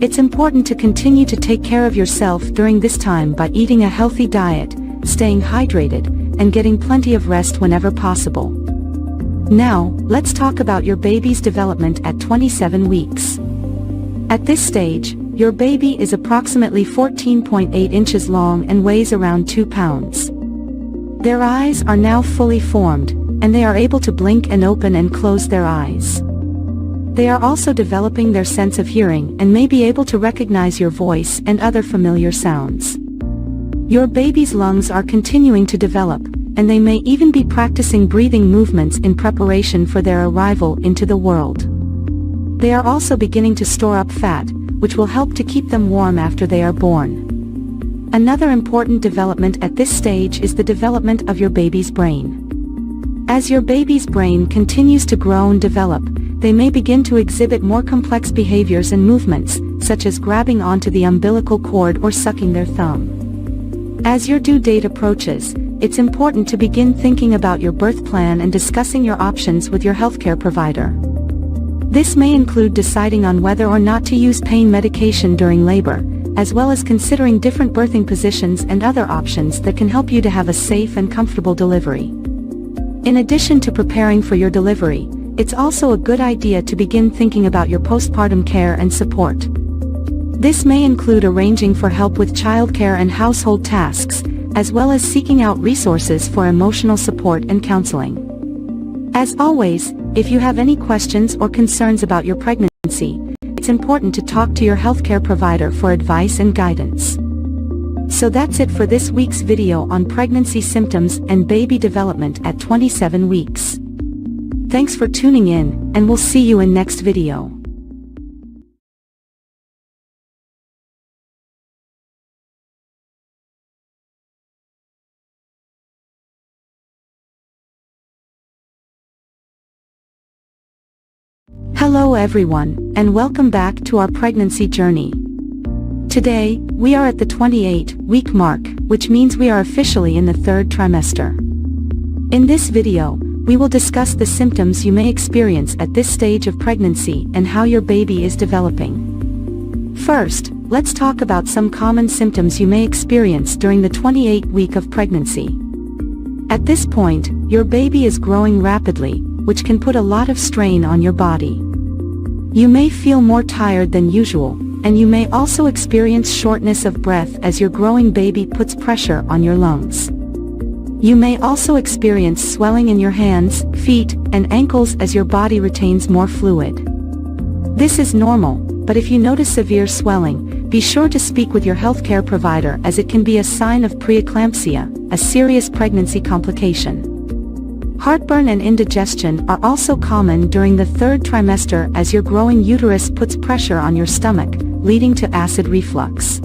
It's important to continue to take care of yourself during this time by eating a healthy diet, staying hydrated, and getting plenty of rest whenever possible. Now, let's talk about your baby's development at 27 weeks. At this stage, your baby is approximately 14.8 inches long and weighs around 2 pounds. Their eyes are now fully formed, and they are able to blink and open and close their eyes. They are also developing their sense of hearing and may be able to recognize your voice and other familiar sounds. Your baby's lungs are continuing to develop, and they may even be practicing breathing movements in preparation for their arrival into the world. They are also beginning to store up fat, which will help to keep them warm after they are born. Another important development at this stage is the development of your baby's brain. As your baby's brain continues to grow and develop, they may begin to exhibit more complex behaviors and movements, such as grabbing onto the umbilical cord or sucking their thumb. As your due date approaches, it's important to begin thinking about your birth plan and discussing your options with your healthcare provider. This may include deciding on whether or not to use pain medication during labor, as well as considering different birthing positions and other options that can help you to have a safe and comfortable delivery. In addition to preparing for your delivery, it's also a good idea to begin thinking about your postpartum care and support. This may include arranging for help with childcare and household tasks, as well as seeking out resources for emotional support and counseling. As always, if you have any questions or concerns about your pregnancy, it's important to talk to your healthcare provider for advice and guidance. So that's it for this week's video on pregnancy symptoms and baby development at 27 weeks. Thanks for tuning in, and we'll see you in next video. Hello everyone, and welcome back to our pregnancy journey. Today, we are at the 28-week mark, which means we are officially in the 3rd trimester. In this video, we will discuss the symptoms you may experience at this stage of pregnancy and how your baby is developing. First, let's talk about some common symptoms you may experience during the 28th week of pregnancy. At this point, your baby is growing rapidly, which can put a lot of strain on your body. You may feel more tired than usual, and you may also experience shortness of breath as your growing baby puts pressure on your lungs. You may also experience swelling in your hands, feet, and ankles as your body retains more fluid. This is normal, but if you notice severe swelling, be sure to speak with your healthcare provider as it can be a sign of preeclampsia, a serious pregnancy complication. Heartburn and indigestion are also common during the 3rd trimester as your growing uterus puts pressure on your stomach, leading to acid reflux.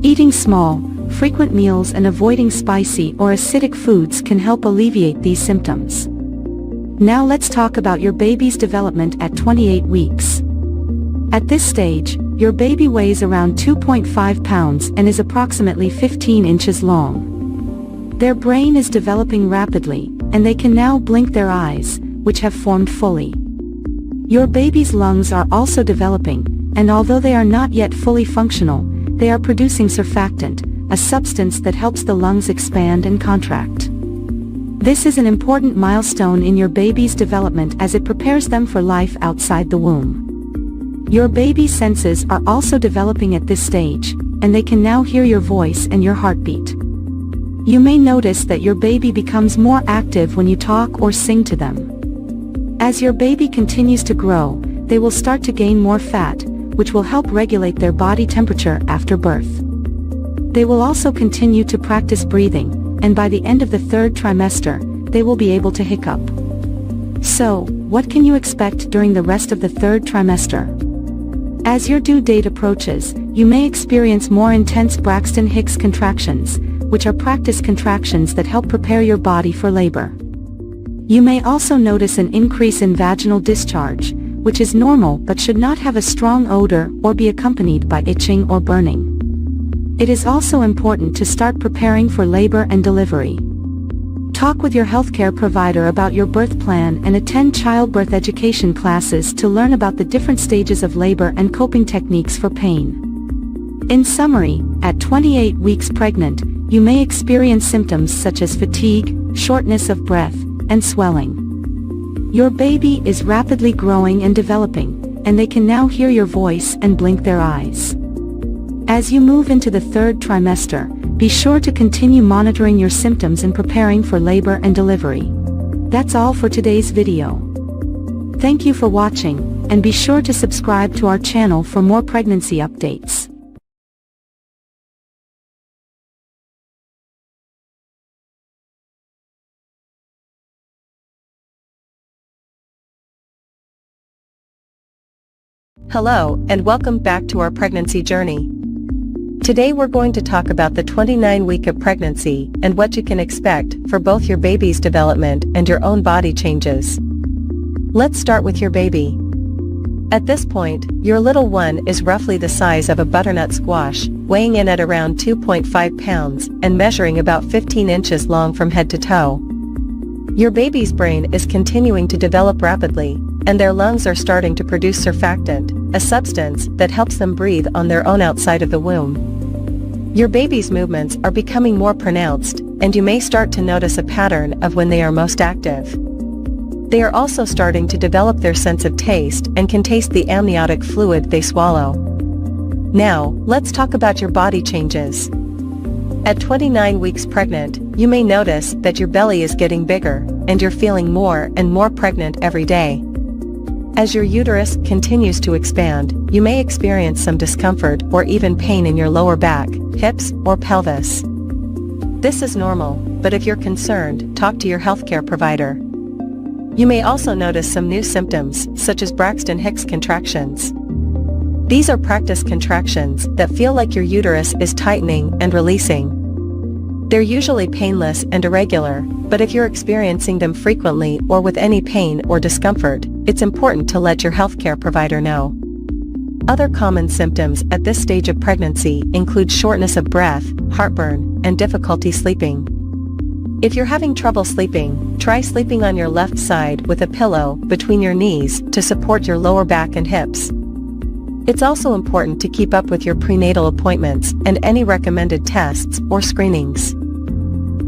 Eating small, frequent meals and avoiding spicy or acidic foods can help alleviate these symptoms. Now let's talk about your baby's development at 28 weeks. At this stage, your baby weighs around 2.5 pounds and is approximately 15 inches long. Their brain is developing rapidly, and they can now blink their eyes, which have formed fully. Your baby's lungs are also developing, and although they are not yet fully functional, they are producing surfactant, a substance that helps the lungs expand and contract. This is an important milestone in your baby's development as it prepares them for life outside the womb. Your baby's senses are also developing at this stage, and they can now hear your voice and your heartbeat. You may notice that your baby becomes more active when you talk or sing to them. As your baby continues to grow, they will start to gain more fat, which will help regulate their body temperature after birth. They will also continue to practice breathing, and by the end of the 3rd trimester, they will be able to hiccup. So, what can you expect during the rest of the 3rd trimester? As your due date approaches, you may experience more intense Braxton Hicks contractions, which are practice contractions that help prepare your body for labor. You may also notice an increase in vaginal discharge, which is normal but should not have a strong odor or be accompanied by itching or burning. It is also important to start preparing for labor and delivery. Talk with your healthcare provider about your birth plan and attend childbirth education classes to learn about the different stages of labor and coping techniques for pain. In summary, at 28 weeks pregnant, you may experience symptoms such as fatigue, shortness of breath, and swelling. Your baby is rapidly growing and developing, and they can now hear your voice and blink their eyes. As you move into the third trimester, be sure to continue monitoring your symptoms and preparing for labor and delivery. That's all for today's video. Thank you for watching, and be sure to subscribe to our channel for more pregnancy updates. Hello, and welcome back to our pregnancy journey. Today we're going to talk about the 29th week of pregnancy and what you can expect for both your baby's development and your own body changes. Let's start with your baby. At this point, your little one is roughly the size of a butternut squash, weighing in at around 2.5 pounds and measuring about 15 inches long from head to toe. Your baby's brain is continuing to develop rapidly, and their lungs are starting to produce surfactant, a substance that helps them breathe on their own outside of the womb. Your baby's movements are becoming more pronounced, and you may start to notice a pattern of when they are most active. They are also starting to develop their sense of taste and can taste the amniotic fluid they swallow. Now, let's talk about your body changes. At 29 weeks pregnant, you may notice that your belly is getting bigger, and you're feeling more and more pregnant every day. As your uterus continues to expand, you may experience some discomfort or even pain in your lower back, hips, or pelvis. This is normal, but if you're concerned, talk to your healthcare provider. You may also notice some new symptoms, such as Braxton Hicks contractions. These are practice contractions that feel like your uterus is tightening and releasing. They're usually painless and irregular, but if you're experiencing them frequently or with any pain or discomfort, it's important to let your healthcare provider know. Other common symptoms at this stage of pregnancy include shortness of breath, heartburn, and difficulty sleeping. If you're having trouble sleeping, try sleeping on your left side with a pillow between your knees to support your lower back and hips. It's also important to keep up with your prenatal appointments and any recommended tests or screenings.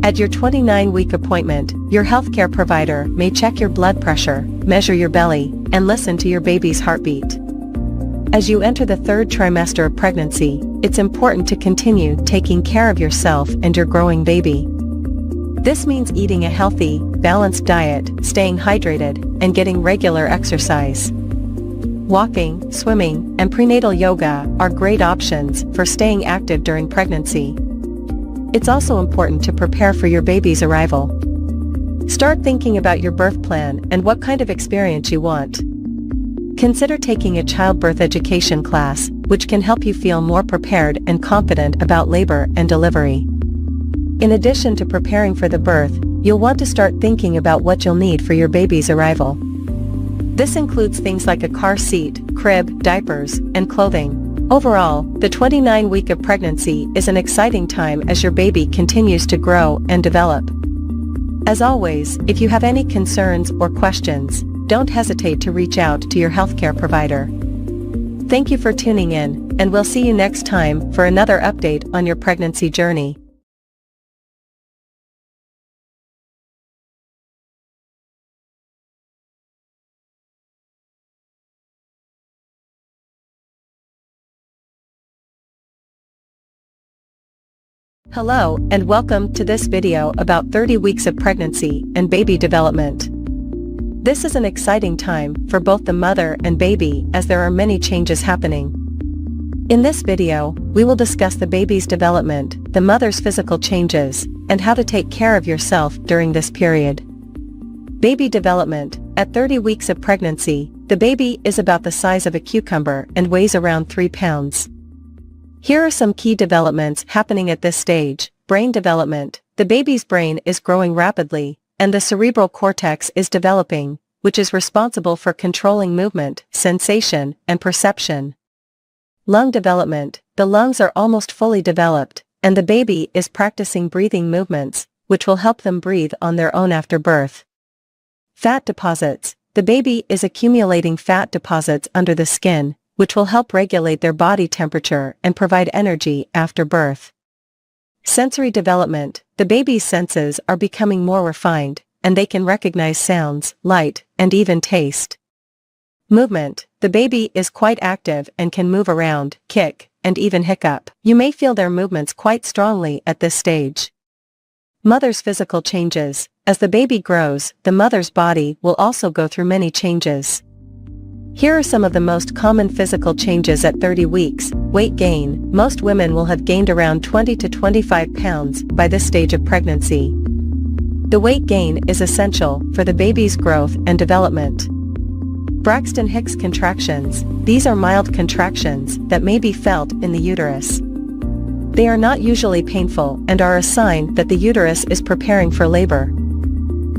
At your 29-week appointment, your healthcare provider may check your blood pressure, measure your belly, and listen to your baby's heartbeat. As you enter the third trimester of pregnancy, it's important to continue taking care of yourself and your growing baby. This means eating a healthy, balanced diet, staying hydrated, and getting regular exercise. Walking, swimming, and prenatal yoga are great options for staying active during pregnancy. It's also important to prepare for your baby's arrival. Start thinking about your birth plan and what kind of experience you want. Consider taking a childbirth education class, which can help you feel more prepared and confident about labor and delivery. In addition to preparing for the birth, you'll want to start thinking about what you'll need for your baby's arrival. This includes things like a car seat, crib, diapers, and clothing. Overall, the 29th week of pregnancy is an exciting time as your baby continues to grow and develop. As always, if you have any concerns or questions, don't hesitate to reach out to your healthcare provider. Thank you for tuning in, and we'll see you next time for another update on your pregnancy journey. Hello, and welcome to this video about 30 weeks of pregnancy and baby development. This is an exciting time for both the mother and baby as there are many changes happening. In this video, we will discuss the baby's development, the mother's physical changes, and how to take care of yourself during this period. Baby development. At 30 weeks of pregnancy, the baby is about the size of a cucumber and weighs around 3 pounds. Here are some key developments happening at this stage. Brain development. The baby's brain is growing rapidly, and the cerebral cortex is developing, which is responsible for controlling movement, sensation, and perception. Lung development. The lungs are almost fully developed, and the baby is practicing breathing movements, which will help them breathe on their own after birth. Fat deposits. The baby is accumulating fat deposits under the skin, which will help regulate their body temperature and provide energy after birth. Sensory development. The baby's senses are becoming more refined, and they can recognize sounds, light, and even taste. Movement. The baby is quite active and can move around, kick, and even hiccup. You may feel their movements quite strongly at this stage. Mother's physical changes. As the baby grows, the mother's body will also go through many changes. Here are some of the most common physical changes at 30 weeks. Weight gain. Most women will have gained around 20 to 25 pounds by this stage of pregnancy. The weight gain is essential for the baby's growth and development. Braxton Hicks contractions. These are mild contractions that may be felt in the uterus. They are not usually painful and are a sign that the uterus is preparing for labor.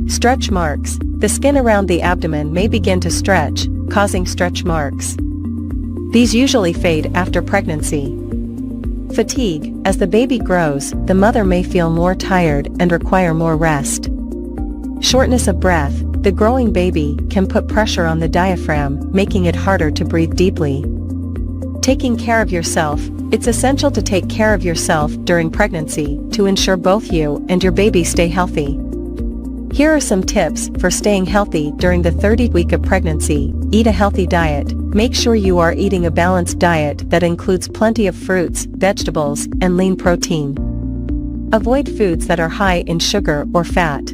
Stretch marks. The skin around the abdomen may begin to stretch, causing stretch marks. These usually fade after pregnancy. Fatigue. As the baby grows, the mother may feel more tired and require more rest. Shortness of breath. The growing baby can put pressure on the diaphragm, making it harder to breathe deeply. Taking care of yourself. It's essential to take care of yourself during pregnancy to ensure both you and your baby stay healthy. Here are some tips for staying healthy during the 30th week of pregnancy. Eat a healthy diet. Make sure you are eating a balanced diet that includes plenty of fruits, vegetables, and lean protein. Avoid foods that are high in sugar or fat.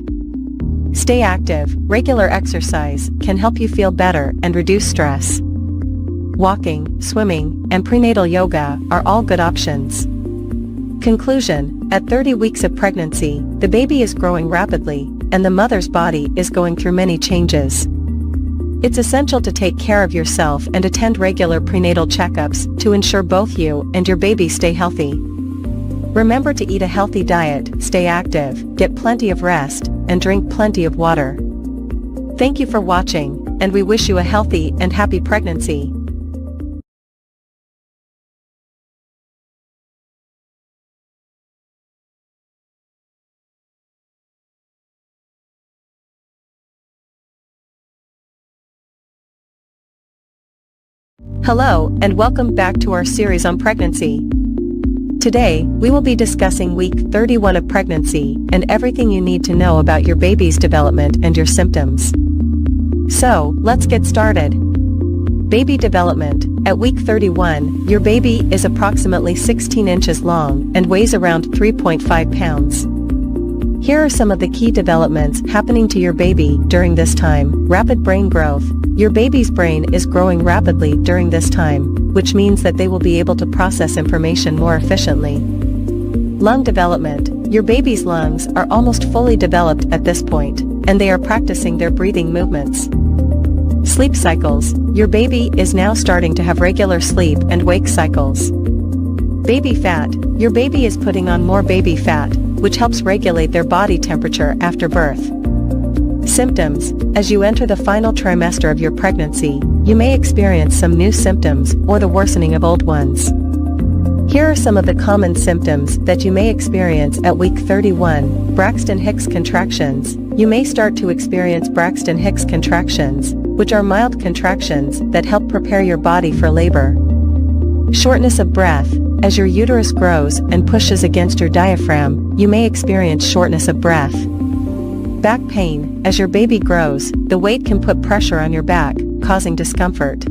Stay active. Regular exercise can help you feel better and reduce stress. Walking, swimming, and prenatal yoga are all good options. Conclusion. At 30 weeks of pregnancy, the baby is growing rapidly, and the mother's body is going through many changes. It's essential to take care of yourself and attend regular prenatal checkups to ensure both you and your baby stay healthy. Remember to eat a healthy diet, stay active, get plenty of rest, and drink plenty of water. Thank you for watching, and we wish you a healthy and happy pregnancy. Hello, and welcome back to our series on pregnancy. Today, we will be discussing week 31 of pregnancy and everything you need to know about your baby's development and your symptoms. So, let's get started. Baby development. At week 31, your baby is approximately 16 inches long and weighs around 3.5 pounds. Here are some of the key developments happening to your baby during this time. Rapid brain growth. Your baby's brain is growing rapidly during this time, which means that they will be able to process information more efficiently. Lung development. Your baby's lungs are almost fully developed at this point, and they are practicing their breathing movements. Sleep cycles. Your baby is now starting to have regular sleep and wake cycles. Baby fat. Your baby is putting on more baby fat, which helps regulate their body temperature after birth. Symptoms. As you enter the final trimester of your pregnancy, you may experience some new symptoms or the worsening of old ones. Here are some of the common symptoms that you may experience at week 31. Braxton Hicks contractions. You may start to experience Braxton Hicks contractions, which are mild contractions that help prepare your body for labor. Shortness of breath. As your uterus grows and pushes against your diaphragm, you may experience shortness of breath. Back pain. As your baby grows, the weight can put pressure on your back, causing discomfort.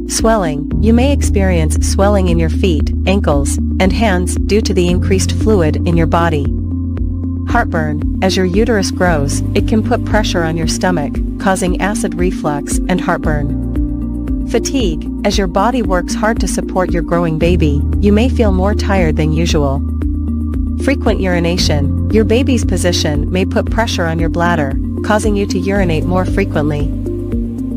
Swelling. You may experience swelling in your feet, ankles, and hands due to the increased fluid in your body. Heartburn. As your uterus grows, it can put pressure on your stomach, causing acid reflux and heartburn. Fatigue. As your body works hard to support your growing baby, you may feel more tired than usual. Frequent urination. Your baby's position may put pressure on your bladder, causing you to urinate more frequently.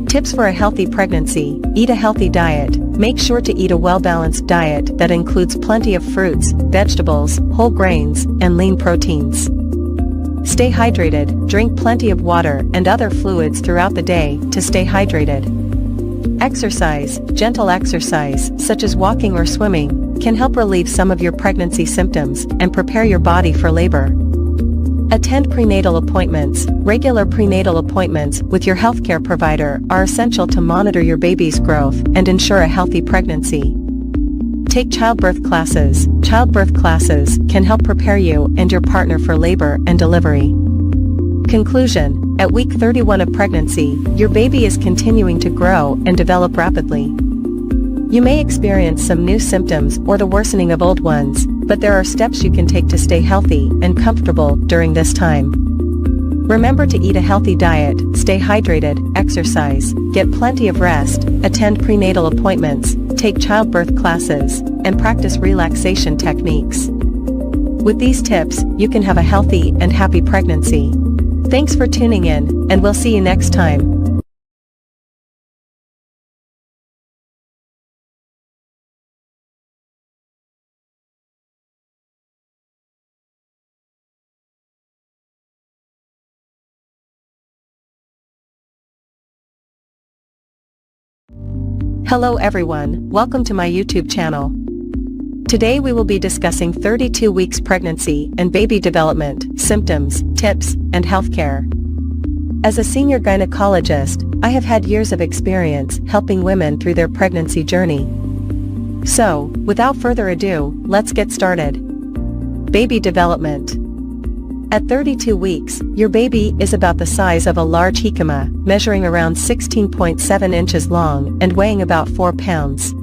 Tips for a healthy pregnancy. Eat a healthy diet. Make sure to eat a well-balanced diet that includes plenty of fruits, vegetables, whole grains, and lean proteins. Stay hydrated. Drink plenty of water and other fluids throughout the day to stay hydrated. Exercise. Gentle exercise, such as walking or swimming, can help relieve some of your pregnancy symptoms and prepare your body for labor. Attend prenatal appointments. Regular prenatal appointments with your healthcare provider are essential to monitor your baby's growth and ensure a healthy pregnancy. Take childbirth classes. Childbirth classes can help prepare you and your partner for labor and delivery. Conclusion: at week 31 of pregnancy, your baby is continuing to grow and develop rapidly. You may experience some new symptoms or the worsening of old ones, but there are steps you can take to stay healthy and comfortable during this time. Remember to eat a healthy diet, stay hydrated, exercise, get plenty of rest, attend prenatal appointments, take childbirth classes, and practice relaxation techniques. With these tips, you can have a healthy and happy pregnancy. Thanks for tuning in, and we'll see you next time. Hello everyone, welcome to my YouTube channel. Today we will be discussing 32 weeks pregnancy and baby development, symptoms, tips, and healthcare. As a senior gynecologist, I have had years of experience helping women through their pregnancy journey. So, without further ado, let's get started. Baby development. At 32 weeks, your baby is about the size of a large jicama, measuring around 16.7 inches long and weighing about 4 pounds.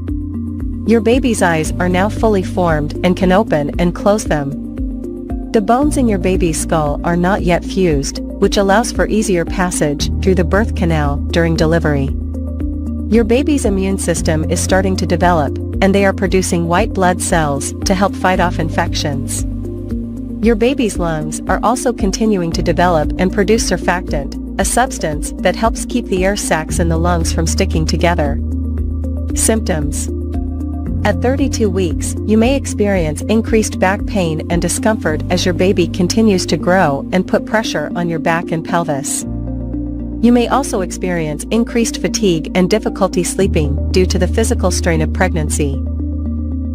Your baby's eyes are now fully formed and can open and close them. The bones in your baby's skull are not yet fused, which allows for easier passage through the birth canal during delivery. Your baby's immune system is starting to develop, and they are producing white blood cells to help fight off infections. Your baby's lungs are also continuing to develop and produce surfactant, a substance that helps keep the air sacs in the lungs from sticking together. Symptoms. At 32 weeks, you may experience increased back pain and discomfort as your baby continues to grow and put pressure on your back and pelvis. You may also experience increased fatigue and difficulty sleeping due to the physical strain of pregnancy.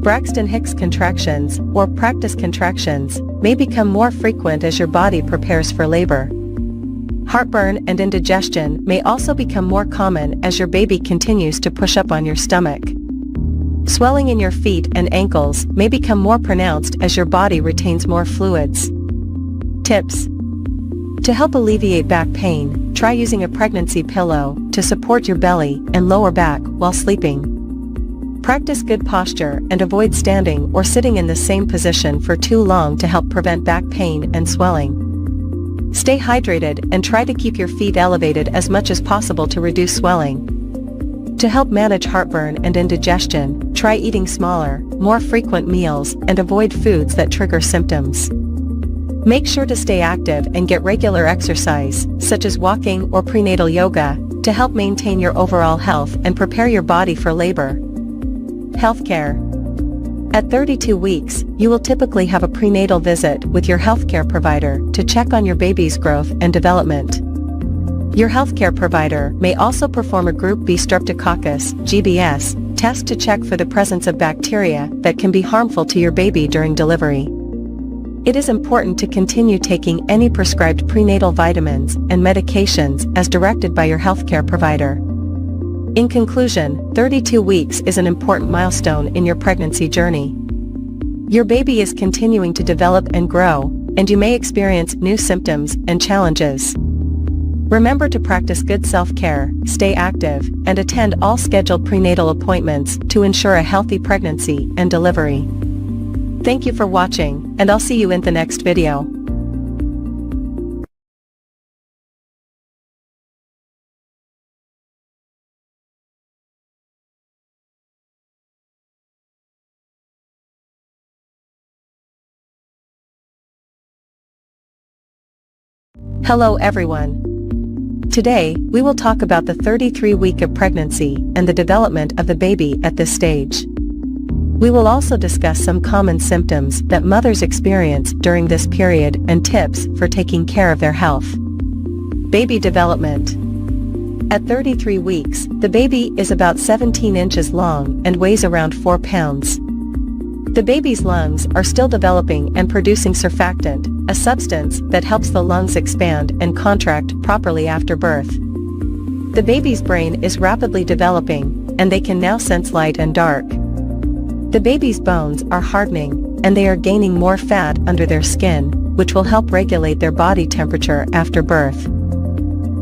Braxton Hicks contractions, or practice contractions, may become more frequent as your body prepares for labor. Heartburn and indigestion may also become more common as your baby continues to push up on your stomach. Swelling in your feet and ankles may become more pronounced as your body retains more fluids. Tips. To help alleviate back pain, try using a pregnancy pillow to support your belly and lower back while sleeping. Practice good posture and avoid standing or sitting in the same position for too long to help prevent back pain and swelling. Stay hydrated and try to keep your feet elevated as much as possible to reduce swelling. To help manage heartburn and indigestion, try eating smaller, more frequent meals and avoid foods that trigger symptoms. Make sure to stay active and get regular exercise, such as walking or prenatal yoga, to help maintain your overall health and prepare your body for labor. Healthcare. At 32 weeks, you will typically have a prenatal visit with your healthcare provider to check on your baby's growth and development. Your healthcare provider may also perform a Group B Streptococcus (GBS) test to check for the presence of bacteria that can be harmful to your baby during delivery. It is important to continue taking any prescribed prenatal vitamins and medications as directed by your healthcare provider. In conclusion, 32 weeks is an important milestone in your pregnancy journey. Your baby is continuing to develop and grow, and you may experience new symptoms and challenges. Remember to practice good self-care, stay active, and attend all scheduled prenatal appointments to ensure a healthy pregnancy and delivery. Thank you for watching, and I'll see you in the next video. Hello everyone. Today, we will talk about the 33 week of pregnancy and the development of the baby at this stage. We will also discuss some common symptoms that mothers experience during this period and tips for taking care of their health. Baby development. At 33 weeks, the baby is about 17 inches long and weighs around 4 pounds. The baby's lungs are still developing and producing surfactant, a substance that helps the lungs expand and contract properly after birth. The baby's brain is rapidly developing, and they can now sense light and dark. The baby's bones are hardening, and they are gaining more fat under their skin, which will help regulate their body temperature after birth.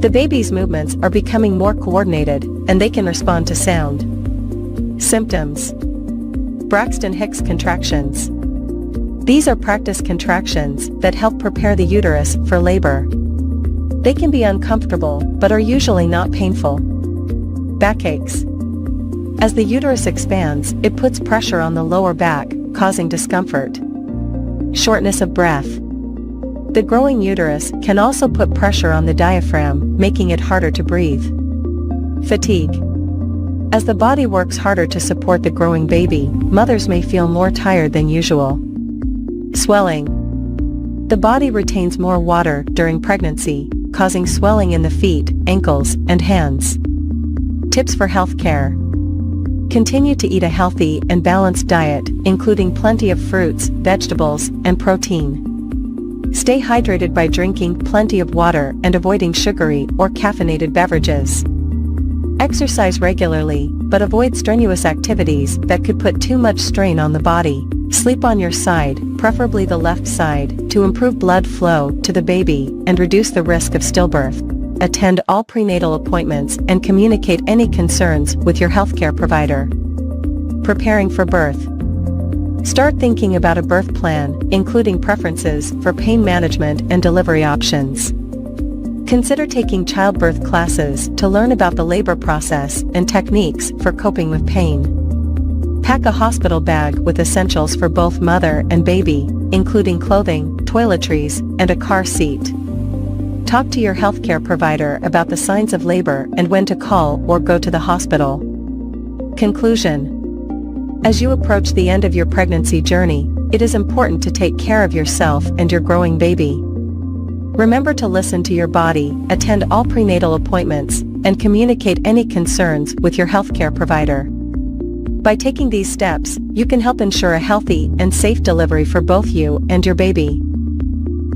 The baby's movements are becoming more coordinated, and they can respond to sound. Symptoms: Braxton Hicks contractions. These are practice contractions that help prepare the uterus for labor. They can be uncomfortable, but are usually not painful. Backaches. As the uterus expands, it puts pressure on the lower back, causing discomfort. Shortness of breath. The growing uterus can also put pressure on the diaphragm, making it harder to breathe. Fatigue. As the body works harder to support the growing baby, mothers may feel more tired than usual. Swelling. The body retains more water during pregnancy, causing swelling in the feet, ankles, and hands. Tips for health care. Continue to eat a healthy and balanced diet, including plenty of fruits, vegetables, and protein. Stay hydrated by drinking plenty of water and avoiding sugary or caffeinated beverages. Exercise regularly, but avoid strenuous activities that could put too much strain on the body. Sleep on your side, preferably the left side, to improve blood flow to the baby and reduce the risk of stillbirth. Attend all prenatal appointments and communicate any concerns with your healthcare provider. Preparing for birth. Start thinking about a birth plan, including preferences for pain management and delivery options. Consider taking childbirth classes to learn about the labor process and techniques for coping with pain. Pack a hospital bag with essentials for both mother and baby, including clothing, toiletries, and a car seat. Talk to your healthcare provider about the signs of labor and when to call or go to the hospital. Conclusion. As you approach the end of your pregnancy journey, it is important to take care of yourself and your growing baby. Remember to listen to your body, attend all prenatal appointments, and communicate any concerns with your healthcare provider. By taking these steps, you can help ensure a healthy and safe delivery for both you and your baby.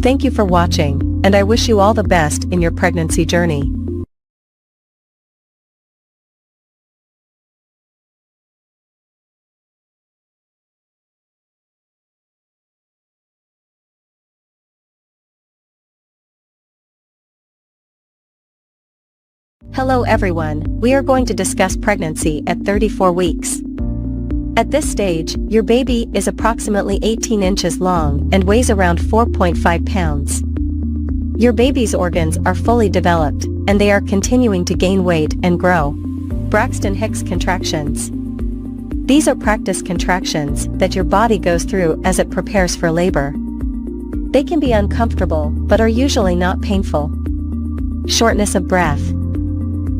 Thank you for watching, and I wish you all the best in your pregnancy journey. Hello everyone, we are going to discuss pregnancy at 34 weeks. At this stage, your baby is approximately 18 inches long and weighs around 4.5 pounds. Your baby's organs are fully developed, and they are continuing to gain weight and grow. Braxton Hicks contractions. These are practice contractions that your body goes through as it prepares for labor. They can be uncomfortable, but are usually not painful. Shortness of breath.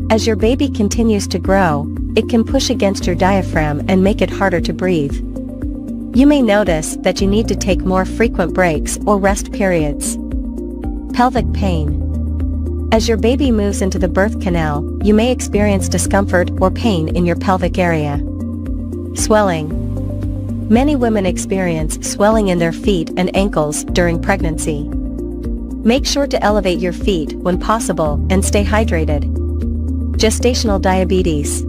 As your baby continues to grow, it can push against your diaphragm and make it harder to breathe. You may notice that you need to take more frequent breaks or rest periods. Pelvic pain. As your baby moves into the birth canal, you may experience discomfort or pain in your pelvic area. Swelling. Many women experience swelling in their feet and ankles during pregnancy. Make sure to elevate your feet when possible and stay hydrated. Gestational diabetes.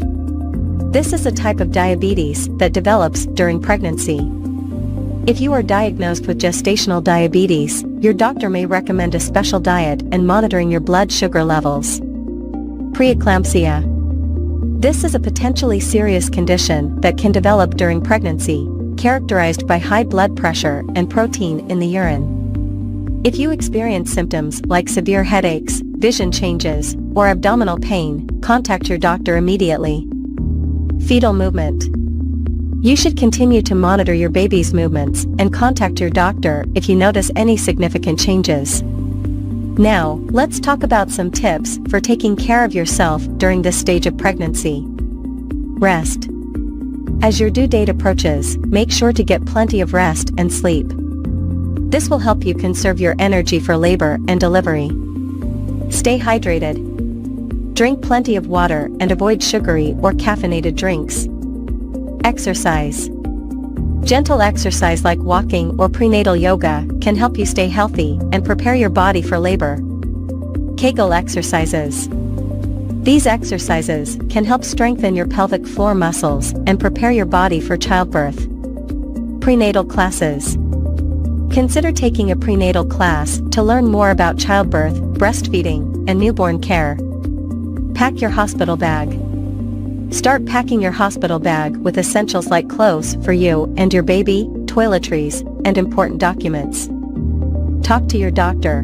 This is a type of diabetes that develops during pregnancy. If you are diagnosed with gestational diabetes, your doctor may recommend a special diet and monitoring your blood sugar levels. Preeclampsia. This is a potentially serious condition that can develop during pregnancy, characterized by high blood pressure and protein in the urine. If you experience symptoms like severe headaches, vision changes, or abdominal pain, contact your doctor immediately. Fetal movement. You should continue to monitor your baby's movements and contact your doctor if you notice any significant changes. Now, let's talk about some tips for taking care of yourself during this stage of pregnancy. Rest. As your due date approaches, make sure to get plenty of rest and sleep. This will help you conserve your energy for labor and delivery. Stay hydrated. Drink plenty of water and avoid sugary or caffeinated drinks. Exercise. Gentle exercise like walking or prenatal yoga can help you stay healthy and prepare your body for labor. Kegel exercises. These exercises can help strengthen your pelvic floor muscles and prepare your body for childbirth. Prenatal classes. Consider taking a prenatal class to learn more about childbirth, breastfeeding, and newborn care. Pack your hospital bag. Start packing your hospital bag with essentials like clothes for you and your baby, toiletries, and important documents. Talk to your doctor.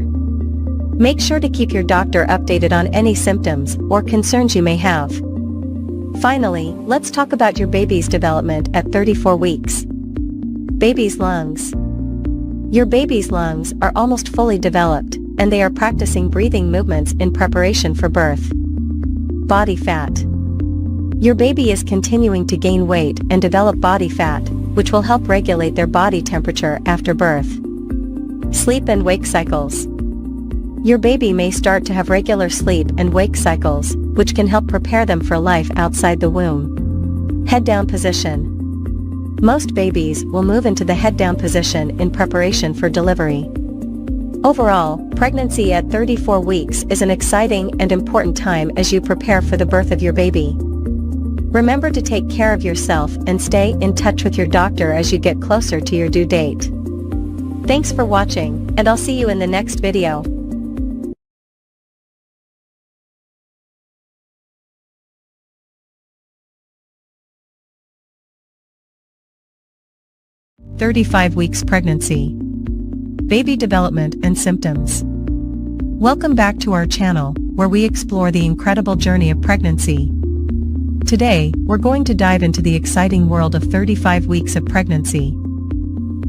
Make sure to keep your doctor updated on any symptoms or concerns you may have. Finally, let's talk about your baby's development at 34 weeks. Baby's lungs. Your baby's lungs are almost fully developed, and they are practicing breathing movements in preparation for birth. Body fat. Your baby is continuing to gain weight and develop body fat, which will help regulate their body temperature after birth. Sleep and wake cycles. Your baby may start to have regular sleep and wake cycles, which can help prepare them for life outside the womb. Head down position. Most babies will move into the head down position in preparation for delivery. Overall, pregnancy at 34 weeks is an exciting and important time as you prepare for the birth of your baby. Remember to take care of yourself and stay in touch with your doctor as you get closer to your due date. Thanks for watching, and I'll see you in the next video. "35 weeks pregnancy. Baby development and symptoms." Welcome back to our channel, where we explore the incredible journey of pregnancy. Today, we're going to dive into the exciting world of 35 weeks of pregnancy.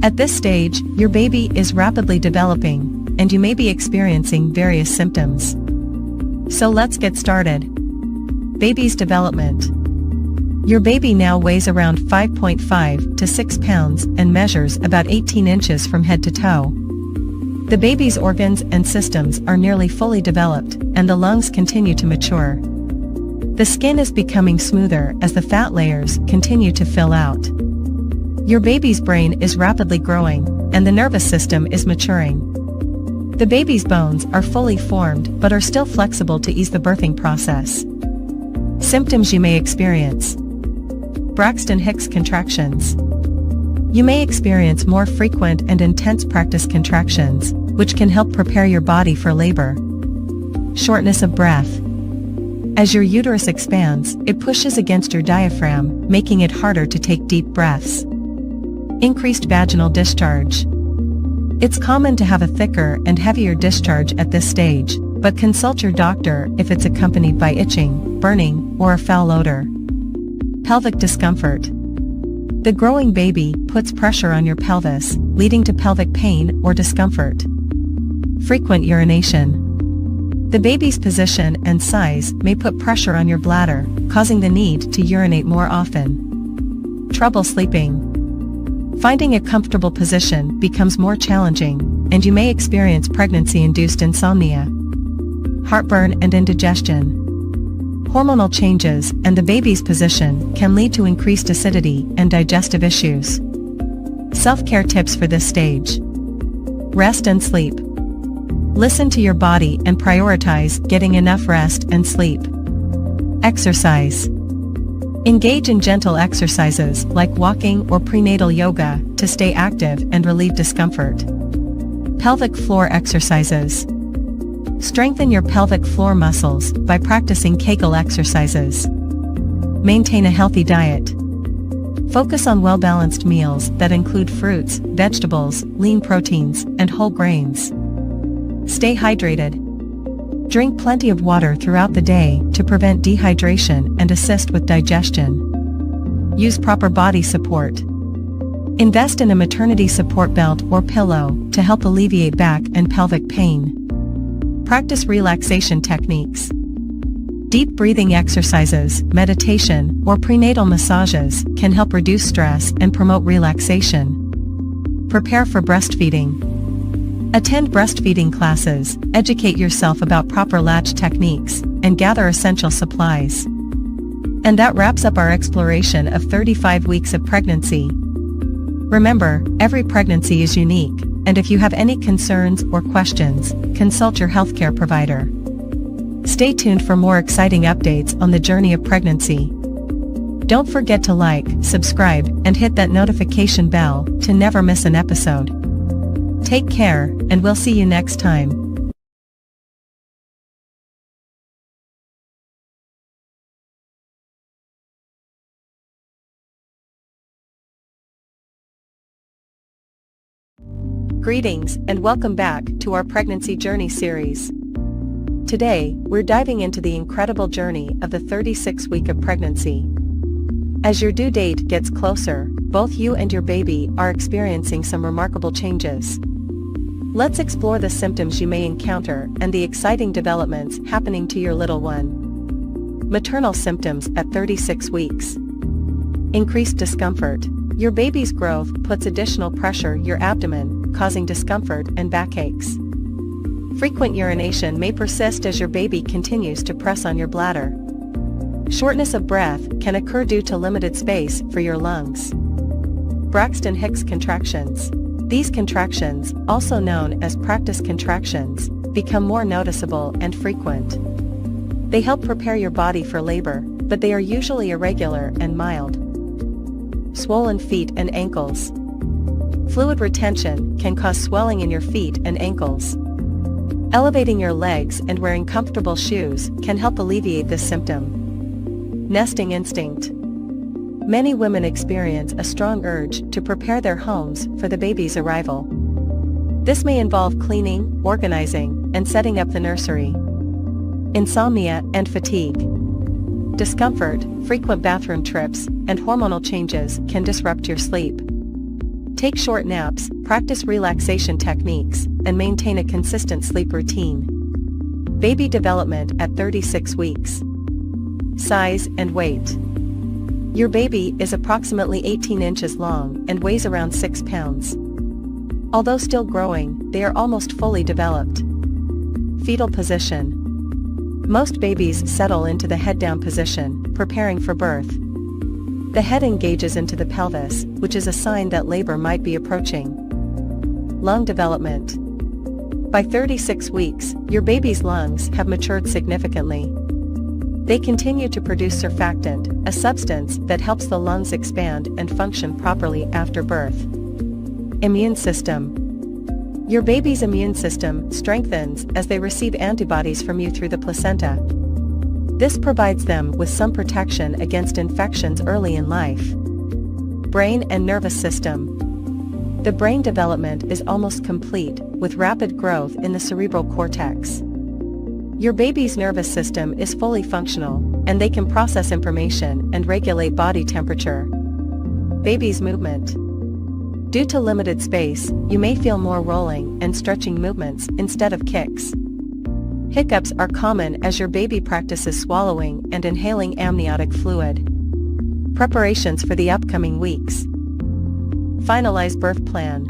At this stage, your baby is rapidly developing, and you may be experiencing various symptoms. So let's get started. Baby's development. Your baby now weighs around 5.5 to 6 pounds and measures about 18 inches from head to toe. The baby's organs and systems are nearly fully developed, and the lungs continue to mature. The skin is becoming smoother as the fat layers continue to fill out. Your baby's brain is rapidly growing, and the nervous system is maturing. The baby's bones are fully formed but are still flexible to ease the birthing process. Symptoms you may experience. Braxton Hicks contractions. You may experience more frequent and intense practice contractions, which can help prepare your body for labor. Shortness of breath. As your uterus expands, it pushes against your diaphragm, making it harder to take deep breaths. Increased vaginal discharge. It's common to have a thicker and heavier discharge at this stage, but consult your doctor if it's accompanied by itching, burning, or a foul odor. Pelvic discomfort. The growing baby puts pressure on your pelvis, leading to pelvic pain or discomfort. Frequent urination. The baby's position and size may put pressure on your bladder, causing the need to urinate more often. Trouble sleeping. Finding a comfortable position becomes more challenging, and you may experience pregnancy-induced insomnia. Heartburn and indigestion. Hormonal changes and the baby's position can lead to increased acidity and digestive issues. Self-care tips for this stage. Rest and sleep. Listen to your body and prioritize getting enough rest and sleep. Exercise. Engage in gentle exercises like walking or prenatal yoga to stay active and relieve discomfort. Pelvic floor exercises. Strengthen your pelvic floor muscles by practicing Kegel exercises. Maintain a healthy diet. Focus on well-balanced meals that include fruits, vegetables, lean proteins, and whole grains. Stay hydrated. Drink plenty of water throughout the day to prevent dehydration and assist with digestion. Use proper body support. Invest in a maternity support belt or pillow to help alleviate back and pelvic pain. Practice relaxation techniques. Deep breathing exercises, meditation, or prenatal massages can help reduce stress and promote relaxation. Prepare for breastfeeding. Attend breastfeeding classes, educate yourself about proper latch techniques, and gather essential supplies. And that wraps up our exploration of 35 weeks of pregnancy. Remember, every pregnancy is unique, and if you have any concerns or questions, consult your healthcare provider. Stay tuned for more exciting updates on the journey of pregnancy. Don't forget to like, subscribe, and hit that notification bell to never miss an episode. Take care, and we'll see you next time. Greetings and welcome back to our Pregnancy Journey series. Today, we're diving into the incredible journey of the 36th week of pregnancy. As your due date gets closer, both you and your baby are experiencing some remarkable changes. Let's explore the symptoms you may encounter and the exciting developments happening to your little one. Maternal symptoms at 36 weeks. Increased discomfort. Your baby's growth puts additional pressure your abdomen, causing discomfort and backaches. Frequent urination may persist as your baby continues to press on your bladder. Shortness of breath can occur due to limited space for your lungs. Braxton Hicks contractions. These contractions, also known as practice contractions, become more noticeable and frequent. They help prepare your body for labor, but they are usually irregular and mild. Swollen feet and ankles. Fluid retention can cause swelling in your feet and ankles. Elevating your legs and wearing comfortable shoes can help alleviate this symptom. Nesting instinct. Many women experience a strong urge to prepare their homes for the baby's arrival. This may involve cleaning, organizing, and setting up the nursery. Insomnia and fatigue. Discomfort, frequent bathroom trips, and hormonal changes can disrupt your sleep. Take short naps, practice relaxation techniques, and maintain a consistent sleep routine. Baby development at 36 weeks. Size and weight. Your baby is approximately 18 inches long and weighs around 6 pounds. Although still growing, they are almost fully developed. Fetal position. Most babies settle into the head-down position, preparing for birth. The head engages into the pelvis, which is a sign that labor might be approaching. Lung development. By 36 weeks, your baby's lungs have matured significantly. They continue to produce surfactant, a substance that helps the lungs expand and function properly after birth. Immune system. Your baby's immune system strengthens as they receive antibodies from you through the placenta. This provides them with some protection against infections early in life. Brain and nervous system. The brain development is almost complete, with rapid growth in the cerebral cortex. Your baby's nervous system is fully functional, and they can process information and regulate body temperature. Baby's movement. Due to limited space, you may feel more rolling and stretching movements instead of kicks. Hiccups are common as your baby practices swallowing and inhaling amniotic fluid. Preparations for the upcoming weeks. Finalize birth plan.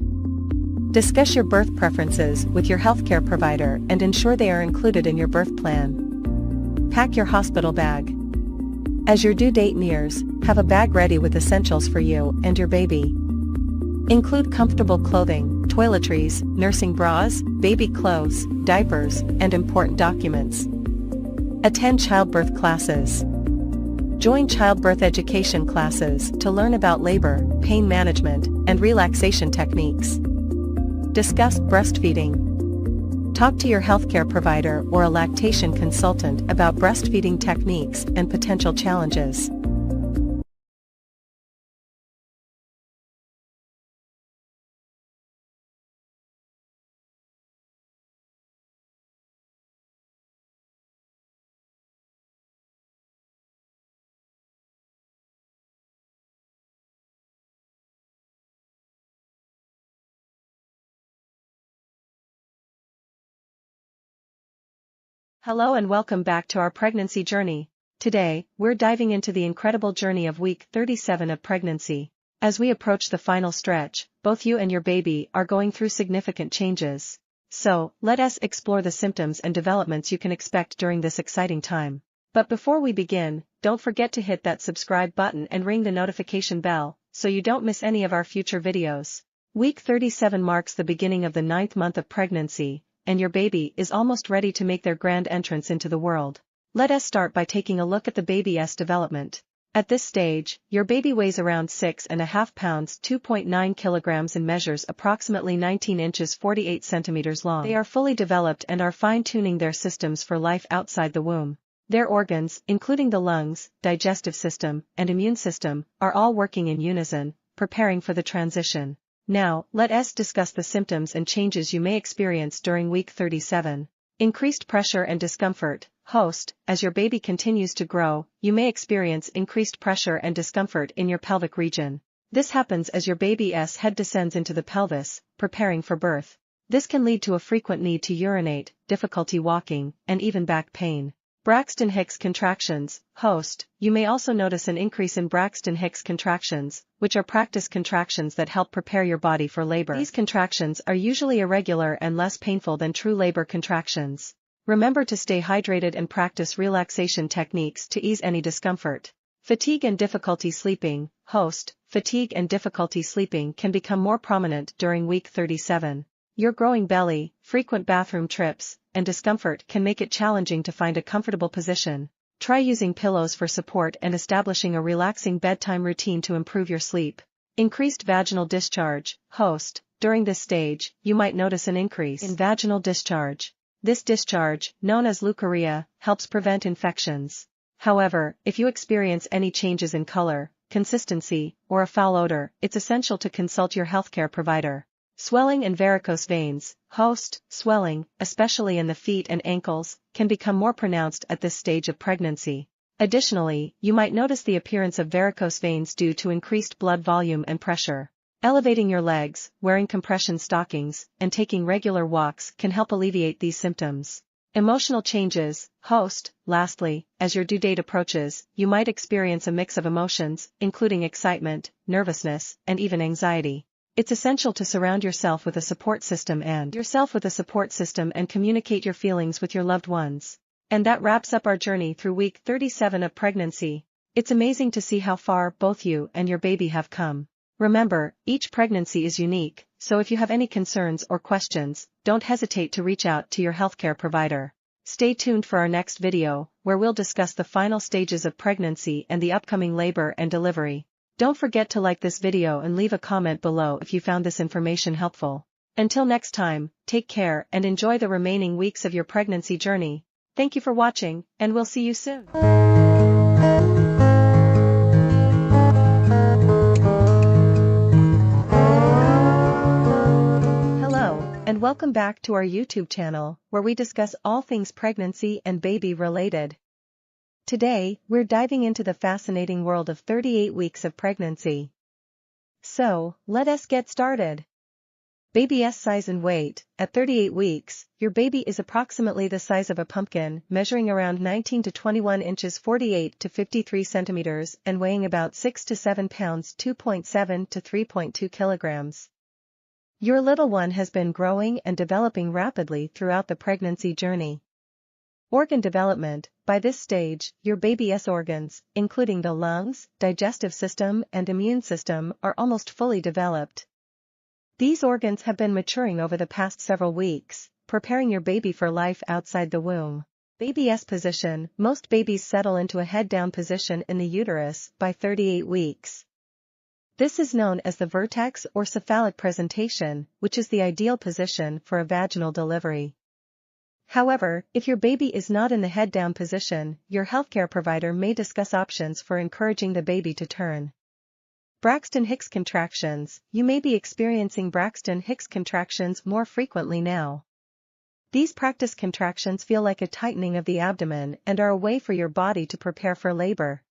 Discuss your birth preferences with your healthcare provider and ensure they are included in your birth plan. Pack your hospital bag. As your due date nears, have a bag ready with essentials for you and your baby. Include comfortable clothing, toiletries, nursing bras, baby clothes, diapers, and important documents. Attend childbirth classes. Join childbirth education classes to learn about labor, pain management, and relaxation techniques. Discuss breastfeeding. Talk to your healthcare provider or a lactation consultant about breastfeeding techniques and potential challenges. Hello and welcome back to our pregnancy journey. Today, we're diving into the incredible journey of week 37 of pregnancy. As we approach the final stretch, both you and your baby are going through significant changes. So, let us explore the symptoms and developments you can expect during this exciting time. But before we begin, don't forget to hit that subscribe button and ring the notification bell, so you don't miss any of our future videos. Week 37 marks the beginning of the 9th month of pregnancy, and your baby is almost ready to make their grand entrance into the world. Let us start by taking a look at the baby's development. At this stage, your baby weighs around 6.5 pounds 2.9 kilograms and measures approximately 19 inches 48 centimeters long. They are fully developed and are fine-tuning their systems for life outside the womb. Their organs, including the lungs, digestive system, and immune system, are all working in unison, preparing for the transition. Now, let us discuss the symptoms and changes you may experience during week 37. Increased pressure and discomfort. Host, as your baby continues to grow, you may experience increased pressure and discomfort in your pelvic region. This happens as your baby's head descends into the pelvis, preparing for birth. This can lead to a frequent need to urinate, difficulty walking, and even back pain. Braxton Hicks contractions. Host, you may also notice an increase in Braxton Hicks contractions, which are practice contractions that help prepare your body for labor. These contractions are usually irregular and less painful than true labor contractions. Remember to stay hydrated and practice relaxation techniques to ease any discomfort. Fatigue and difficulty sleeping. Host, fatigue and difficulty sleeping can become more prominent during week 37. Your growing belly, frequent bathroom trips, and discomfort can make it challenging to find a comfortable position. Try using pillows for support and establishing a relaxing bedtime routine to improve your sleep. Increased vaginal discharge. Host, during this stage, you might notice an increase in vaginal discharge. This discharge, known as leukorrhea, helps prevent infections. However, if you experience any changes in color, consistency, or a foul odor, it's essential to consult your healthcare provider. Swelling and varicose veins. Host, swelling, especially in the feet and ankles, can become more pronounced at this stage of pregnancy. Additionally, you might notice the appearance of varicose veins due to increased blood volume and pressure. Elevating your legs, wearing compression stockings, and taking regular walks can help alleviate these symptoms. Emotional changes. Host, lastly, as your due date approaches, you might experience a mix of emotions, including excitement, nervousness, and even anxiety. It's essential to surround yourself with a support system and communicate your feelings with your loved ones. And that wraps up our journey through week 37 of pregnancy. It's amazing to see how far both you and your baby have come. Remember, each pregnancy is unique, so if you have any concerns or questions, don't hesitate to reach out to your healthcare provider. Stay tuned for our next video, where we'll discuss the final stages of pregnancy and the upcoming labor and delivery. Don't forget to like this video and leave a comment below if you found this information helpful. Until next time, take care and enjoy the remaining weeks of your pregnancy journey. Thank you for watching, and we'll see you soon. Hello, and welcome back to our YouTube channel, where we discuss all things pregnancy and baby related. Today, we're diving into the fascinating world of 38 weeks of pregnancy. So, let us get started. Baby's size and weight. At 38 weeks, your baby is approximately the size of a pumpkin, measuring around 19 to 21 inches 48 to 53 centimeters and weighing about 6 to 7 pounds 2.7 to 3.2 kilograms. Your little one has been growing and developing rapidly throughout the pregnancy journey. Organ development. By this stage, your baby's organs, including the lungs, digestive system, and immune system, are almost fully developed. These organs have been maturing over the past several weeks, preparing your baby for life outside the womb. Baby's position. Most babies settle into a head-down position in the uterus by 38 weeks. This is known as the vertex or cephalic presentation, which is the ideal position for a vaginal delivery. However, if your baby is not in the head-down position, your healthcare provider may discuss options for encouraging the baby to turn. Braxton Hicks contractions. You may be experiencing Braxton Hicks contractions more frequently now. These practice contractions feel like a tightening of the abdomen and are a way for your body to prepare for labor.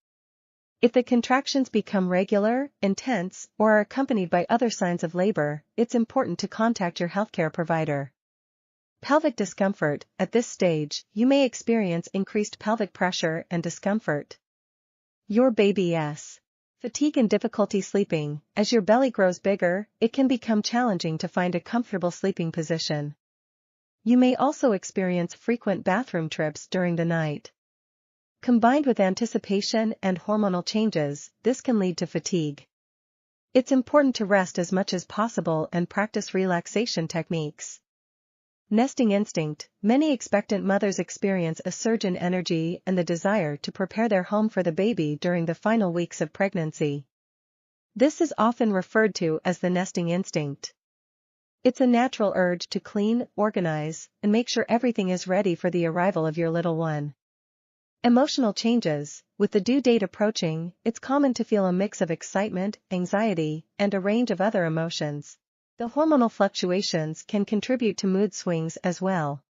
If the contractions become regular, intense, or are accompanied by other signs of labor, it's important to contact your healthcare provider. Pelvic discomfort. At this stage, you may experience increased pelvic pressure and discomfort. Your baby's fatigue and difficulty sleeping. As your belly grows bigger, it can become challenging to find a comfortable sleeping position. You may also experience frequent bathroom trips during the night. Combined with anticipation and hormonal changes, this can lead to fatigue. It's important to rest as much as possible and practice relaxation techniques. Nesting instinct. Many expectant mothers experience a surge in energy and the desire to prepare their home for the baby during the final weeks of pregnancy. This is often referred to as the nesting instinct. It's a natural urge to clean, organize, and make sure everything is ready for the arrival of your little one. Emotional changes. With the due date approaching, it's common to feel a mix of excitement, anxiety, and a range of other emotions. The hormonal fluctuations can contribute to mood swings as well.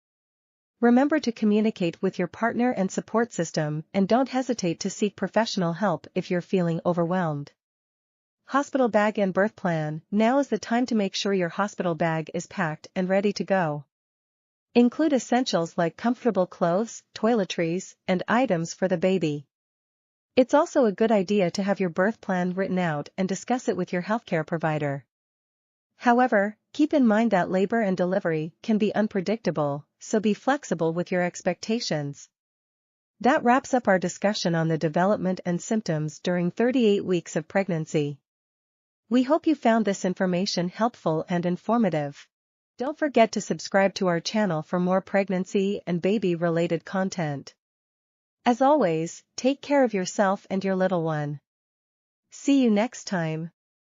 Remember to communicate with your partner and support system, and don't hesitate to seek professional help if you're feeling overwhelmed. Hospital bag and birth plan. Now is the time to make sure your hospital bag is packed and ready to go. Include essentials like comfortable clothes, toiletries, and items for the baby. It's also a good idea to have your birth plan written out and discuss it with your healthcare provider. However, keep in mind that labor and delivery can be unpredictable, so be flexible with your expectations. That wraps up our discussion on the development and symptoms during 38 weeks of pregnancy. We hope you found this information helpful and informative. Don't forget to subscribe to our channel for more pregnancy and baby-related content. As always, take care of yourself and your little one. See you next time.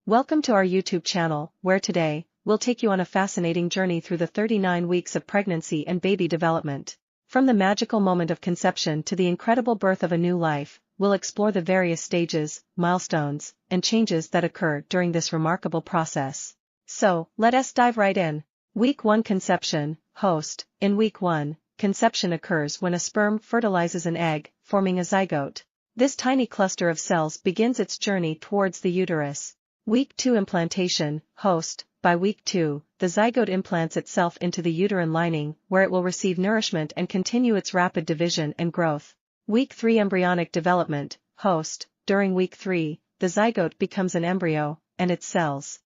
Welcome to our YouTube channel, where today, we'll take you on a fascinating journey through the 39 weeks of pregnancy and baby development. From the magical moment of conception to the incredible birth of a new life, we'll explore the various stages, milestones, and changes that occur during this remarkable process. So, let us dive right in. Week 1 Conception. Host. In Week 1, conception occurs when a sperm fertilizes an egg, forming a zygote. This tiny cluster of cells begins its journey towards the uterus. Week 2 Implantation. Host. By Week 2, the zygote implants itself into the uterine lining, where it will receive nourishment and continue its rapid division and growth. Week 3 Embryonic Development. Host. During Week 3, the zygote becomes an embryo, and its cells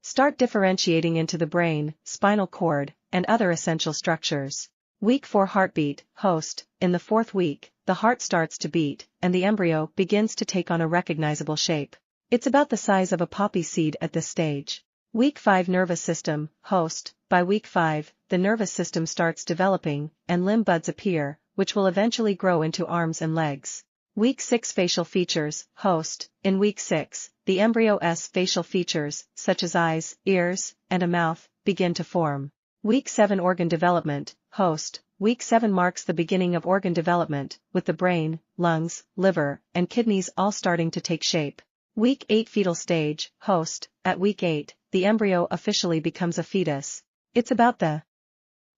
start differentiating into the brain, spinal cord, and other essential structures. Week 4 Heartbeat. Host. In the 4th week, the heart starts to beat, and the embryo begins to take on a recognizable shape. It's about the size of a poppy seed at this stage. Week 5 Nervous System. Host. By Week 5, the nervous system starts developing, and limb buds appear, which will eventually grow into arms and legs. Week 6 Facial Features. Host. In Week 6, the embryo's facial features, such as eyes, ears, and a mouth, begin to form. Week 7 Organ Development. Host. Week 7 marks the beginning of organ development, with the brain, lungs, liver, and kidneys all starting to take shape. Week 8 Fetal Stage. Host. At Week 8, the embryo officially becomes a fetus. It's about the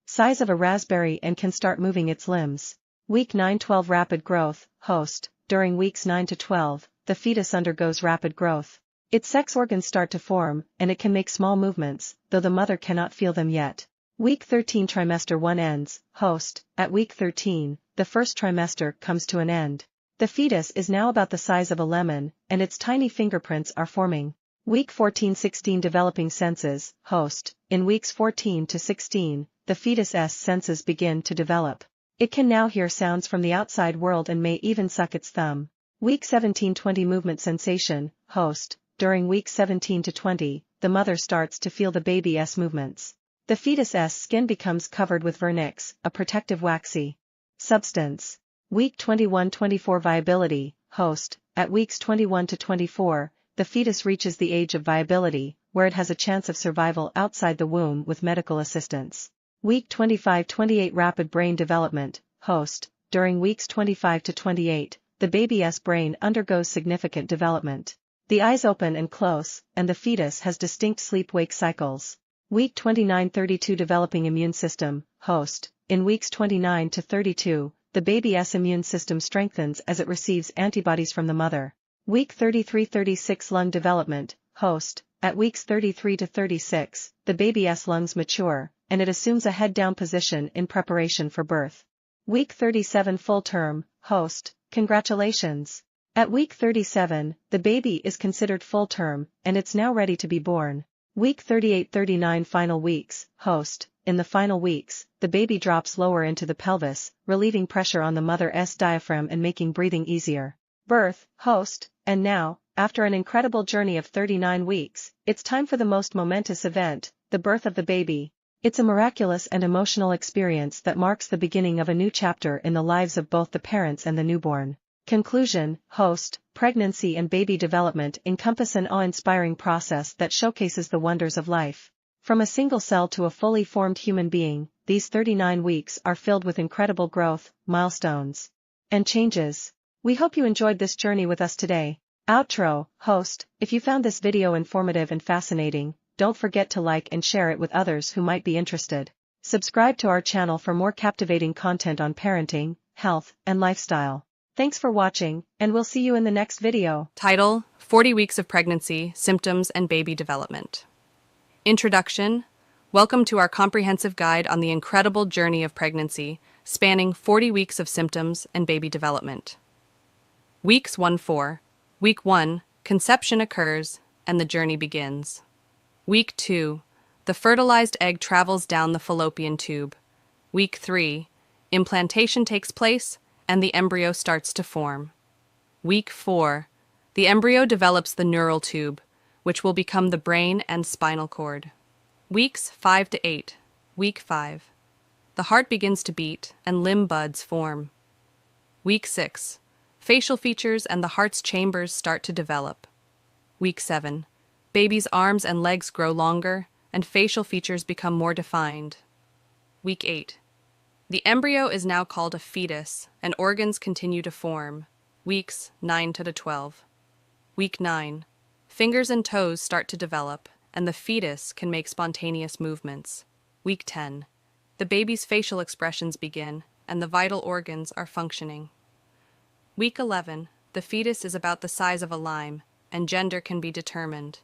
size of a raspberry and can start moving its limbs. Week 9-12 Rapid Growth. Host. During weeks 9 to 12, the fetus undergoes rapid growth. Its sex organs start to form, and it can make small movements, though the mother cannot feel them yet. Week 13 Trimester 1 ends. Host. At Week 13, the first trimester comes to an end. The fetus is now about the size of a lemon, and its tiny fingerprints are forming. Week 14-16 Developing Senses. Host. In weeks 14 to 16, the fetus's senses begin to develop. It can now hear sounds from the outside world and may even suck its thumb. Week 17-20 Movement Sensation. Host. During weeks 17 to 20, the mother starts to feel the baby's movements. The fetus's skin becomes covered with vernix, a protective waxy substance. Week 21-24 Viability. Host. At weeks 21 to 24, the fetus reaches the age of viability, where it has a chance of survival outside the womb with medical assistance. Week 25-28 Rapid Brain Development. Host. During weeks 25 to 28, the baby's brain undergoes significant development. The eyes open and close, and the fetus has distinct sleep-wake cycles. Week 29-32 Developing Immune System. Host. In weeks 29 to 32, the baby's immune system strengthens as it receives antibodies from the mother. Week 33-36 Lung Development. Host. At weeks 33 to 36, the baby's lungs mature, and it assumes a head-down position in preparation for birth. Week 37 Full Term. Host. Congratulations! At week 37, the baby is considered full term, and it's now ready to be born. Week 38-39 Final Weeks. Host. In the final weeks, the baby drops lower into the pelvis, relieving pressure on the mother's diaphragm and making breathing easier. Birth. Host. And now, after an incredible journey of 39 weeks, it's time for the most momentous event, the birth of the baby. It's a miraculous and emotional experience that marks the beginning of a new chapter in the lives of both the parents and the newborn. Conclusion, host, pregnancy and baby development encompass an awe-inspiring process that showcases the wonders of life. From a single cell to a fully formed human being, these 39 weeks are filled with incredible growth, milestones, and changes. We hope you enjoyed this journey with us today. Outro, host, if you found this video informative and fascinating, don't forget to like and share it with others who might be interested. Subscribe to our channel for more captivating content on parenting, health, and lifestyle. Thanks for watching, and we'll see you in the next video. Title: 40 Weeks of Pregnancy, Symptoms, and Baby Development. Introduction: Welcome to our comprehensive guide on the incredible journey of pregnancy, spanning 40 weeks of symptoms and baby development. Weeks 1-4. Week 1, conception occurs, and the journey begins. Week 2, the fertilized egg travels down the fallopian tube. Week 3, implantation takes place, and the embryo starts to form. Week 4, the embryo develops the neural tube, which will become the brain and spinal cord. Weeks 5-8. Week 5, the heart begins to beat, and limb buds form. Week 6, facial features and the heart's chambers start to develop. Week 7, baby's arms and legs grow longer, and facial features become more defined. Week 8. The embryo is now called a fetus, and organs continue to form. Weeks 9-12. Week 9. Fingers and toes start to develop, and the fetus can make spontaneous movements. Week 10. The baby's facial expressions begin, and the vital organs are functioning. Week 11. The fetus is about the size of a lime, and gender can be determined.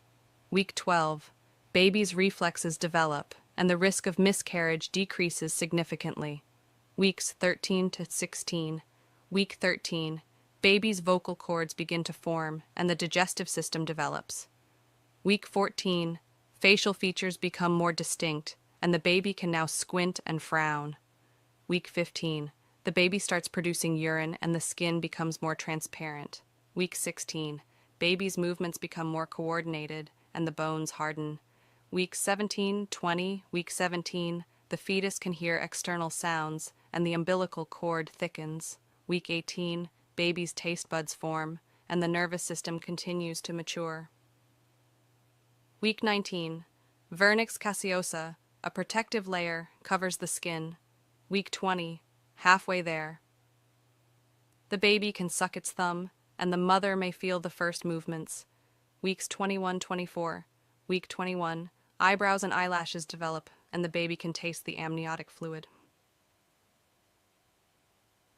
Week 12. Baby's reflexes develop, and the risk of miscarriage decreases significantly. Weeks 13-16. Week 13. Baby's vocal cords begin to form, and the digestive system develops. Week 14. Facial features become more distinct, and the baby can now squint and frown. Week 15. The baby starts producing urine, and the skin becomes more transparent. Week 16. Baby's movements become more coordinated, and the bones harden. Week 17-20. Week 17. The fetus can hear external sounds, and the umbilical cord thickens. Week 18. Baby's taste buds form, and the nervous system continues to mature. Week 19. Vernix caseosa, a protective layer, covers the skin. Week 20. Halfway there. The baby can suck its thumb, and the mother may feel the first movements. Weeks 21-24. Week 21. Eyebrows and eyelashes develop, and the baby can taste the amniotic fluid.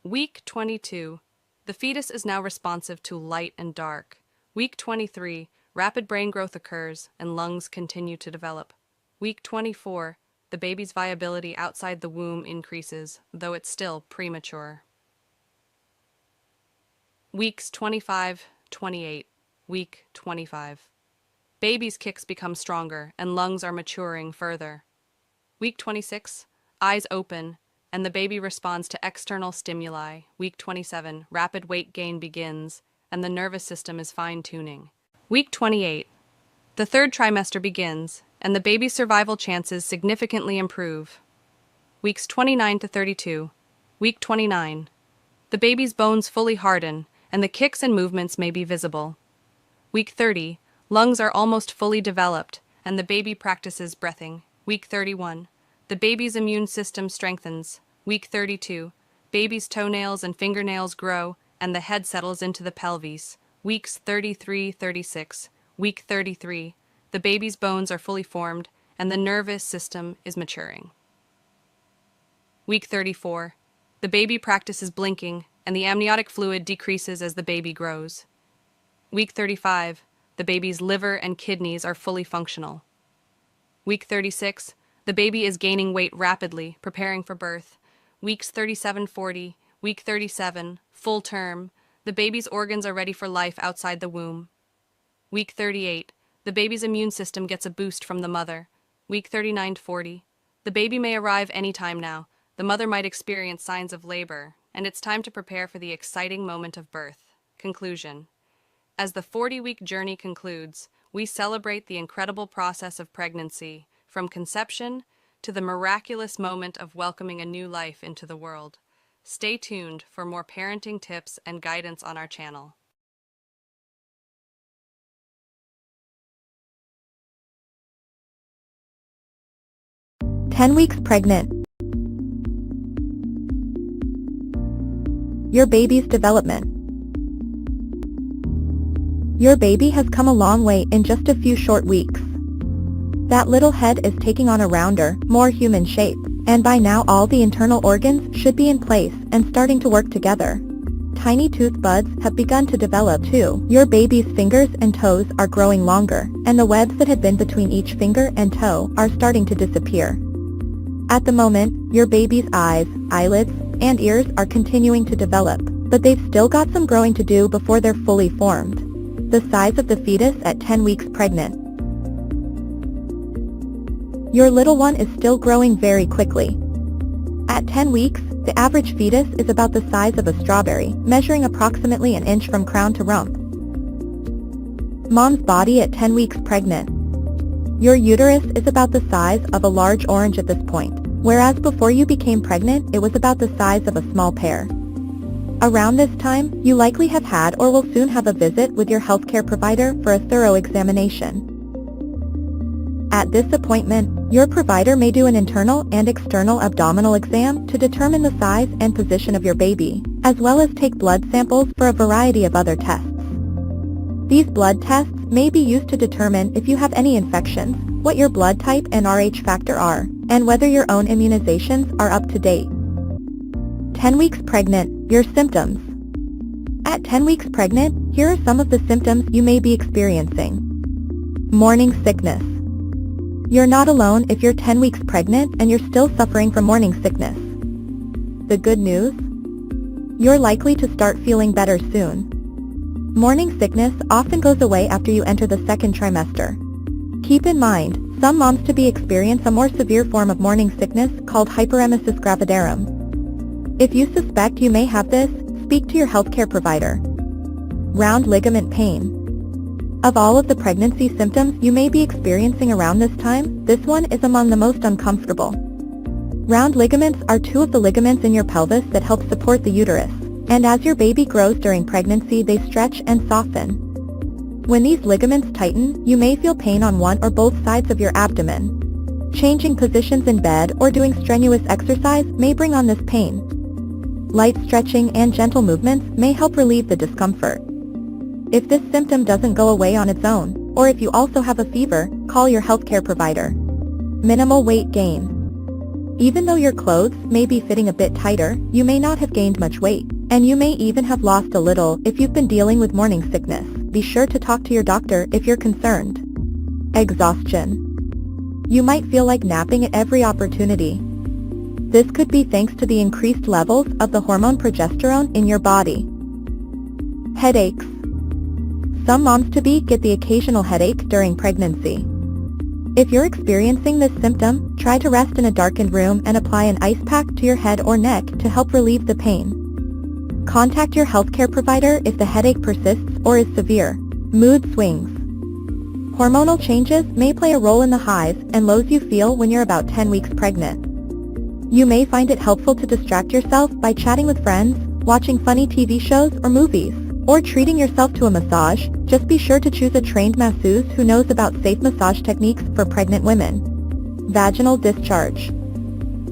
Week 22. The fetus is now responsive to light and dark. Week 23. Rapid brain growth occurs, and lungs continue to develop. Week 24. The baby's viability outside the womb increases, though it's still premature. Weeks 25-28. Week 25. Baby's kicks become stronger, and lungs are maturing further. Week 26. Eyes open, and the baby responds to external stimuli. Week 27. Rapid weight gain begins, and the nervous system is fine-tuning. Week 28. The third trimester begins, and the baby's survival chances significantly improve. Weeks 29-32. Week 29. The baby's bones fully harden, and the kicks and movements may be visible. Week 30. Lungs are almost fully developed, and the baby practices breathing. Week 31. The baby's immune system strengthens. Week 32. Baby's toenails and fingernails grow, and the head settles into the pelvis. Weeks 33-36. Week 33. The baby's bones are fully formed, and the nervous system is maturing. Week 34. The baby practices blinking, and the amniotic fluid decreases as the baby grows. Week 35. The baby's liver and kidneys are fully functional. Week 36. The baby is gaining weight rapidly, preparing for birth. Weeks 37-40. Week 37. Full term. The baby's organs are ready for life outside the womb. Week 38. The baby's immune system gets a boost from the mother. Week 39-40. The baby may arrive any time now. The mother might experience signs of labor, and it's time to prepare for the exciting moment of birth. Conclusion. As the 40-week journey concludes, we celebrate the incredible process of pregnancy, from conception to the miraculous moment of welcoming a new life into the world. Stay tuned for more parenting tips and guidance on our channel. 10 weeks pregnant. Your baby's development. Your baby has come a long way in just a few short weeks. That little head is taking on a rounder, more human shape, and by now all the internal organs should be in place and starting to work together. Tiny tooth buds have begun to develop too. Your baby's fingers and toes are growing longer, and the webs that had been between each finger and toe are starting to disappear. At the moment, your baby's eyes, eyelids, and ears are continuing to develop, but they've still got some growing to do before they're fully formed. The size of the fetus at 10 weeks pregnant. Your little one is still growing very quickly. At 10 weeks, the average fetus is about the size of a strawberry, measuring approximately an inch from crown to rump. Mom's body at 10 weeks pregnant. Your uterus is about the size of a large orange at this point, whereas before you became pregnant it was about the size of a small pear. Around this time, you likely have had or will soon have a visit with your healthcare provider for a thorough examination. At this appointment, your provider may do an internal and external abdominal exam to determine the size and position of your baby, as well as take blood samples for a variety of other tests. These blood tests may be used to determine if you have any infections, what your blood type and Rh factor are, and whether your own immunizations are up to date. 10 weeks pregnant, your symptoms. At 10 weeks pregnant, here are some of the symptoms you may be experiencing. Morning sickness. You're not alone if you're 10 weeks pregnant and you're still suffering from morning sickness. The good news? You're likely to start feeling better soon. Morning sickness often goes away after you enter the second trimester. Keep in mind, some moms-to-be experience a more severe form of morning sickness called hyperemesis gravidarum. If you suspect you may have this, speak to your healthcare provider. Round ligament pain. Of all of the pregnancy symptoms you may be experiencing around this time, this one is among the most uncomfortable. Round ligaments are two of the ligaments in your pelvis that help support the uterus, and as your baby grows during pregnancy they stretch and soften. When these ligaments tighten, you may feel pain on one or both sides of your abdomen. Changing positions in bed or doing strenuous exercise may bring on this pain. Light stretching and gentle movements may help relieve the discomfort. If this symptom doesn't go away on its own, or if you also have a fever, call your healthcare provider. Minimal weight gain. Even though your clothes may be fitting a bit tighter, you may not have gained much weight, and you may even have lost a little if you've been dealing with morning sickness. Be sure to talk to your doctor if you're concerned. Exhaustion. You might feel like napping at every opportunity. This could be thanks to the increased levels of the hormone progesterone in your body. Headaches. Some moms-to-be get the occasional headache during pregnancy. If you're experiencing this symptom, try to rest in a darkened room and apply an ice pack to your head or neck to help relieve the pain. Contact your healthcare provider if the headache persists or is severe. Mood swings. Hormonal changes may play a role in the highs and lows you feel when you're about 10 weeks pregnant. You may find it helpful to distract yourself by chatting with friends, watching funny TV shows or movies, or treating yourself to a massage. Just be sure to choose a trained masseuse who knows about safe massage techniques for pregnant women. Vaginal discharge.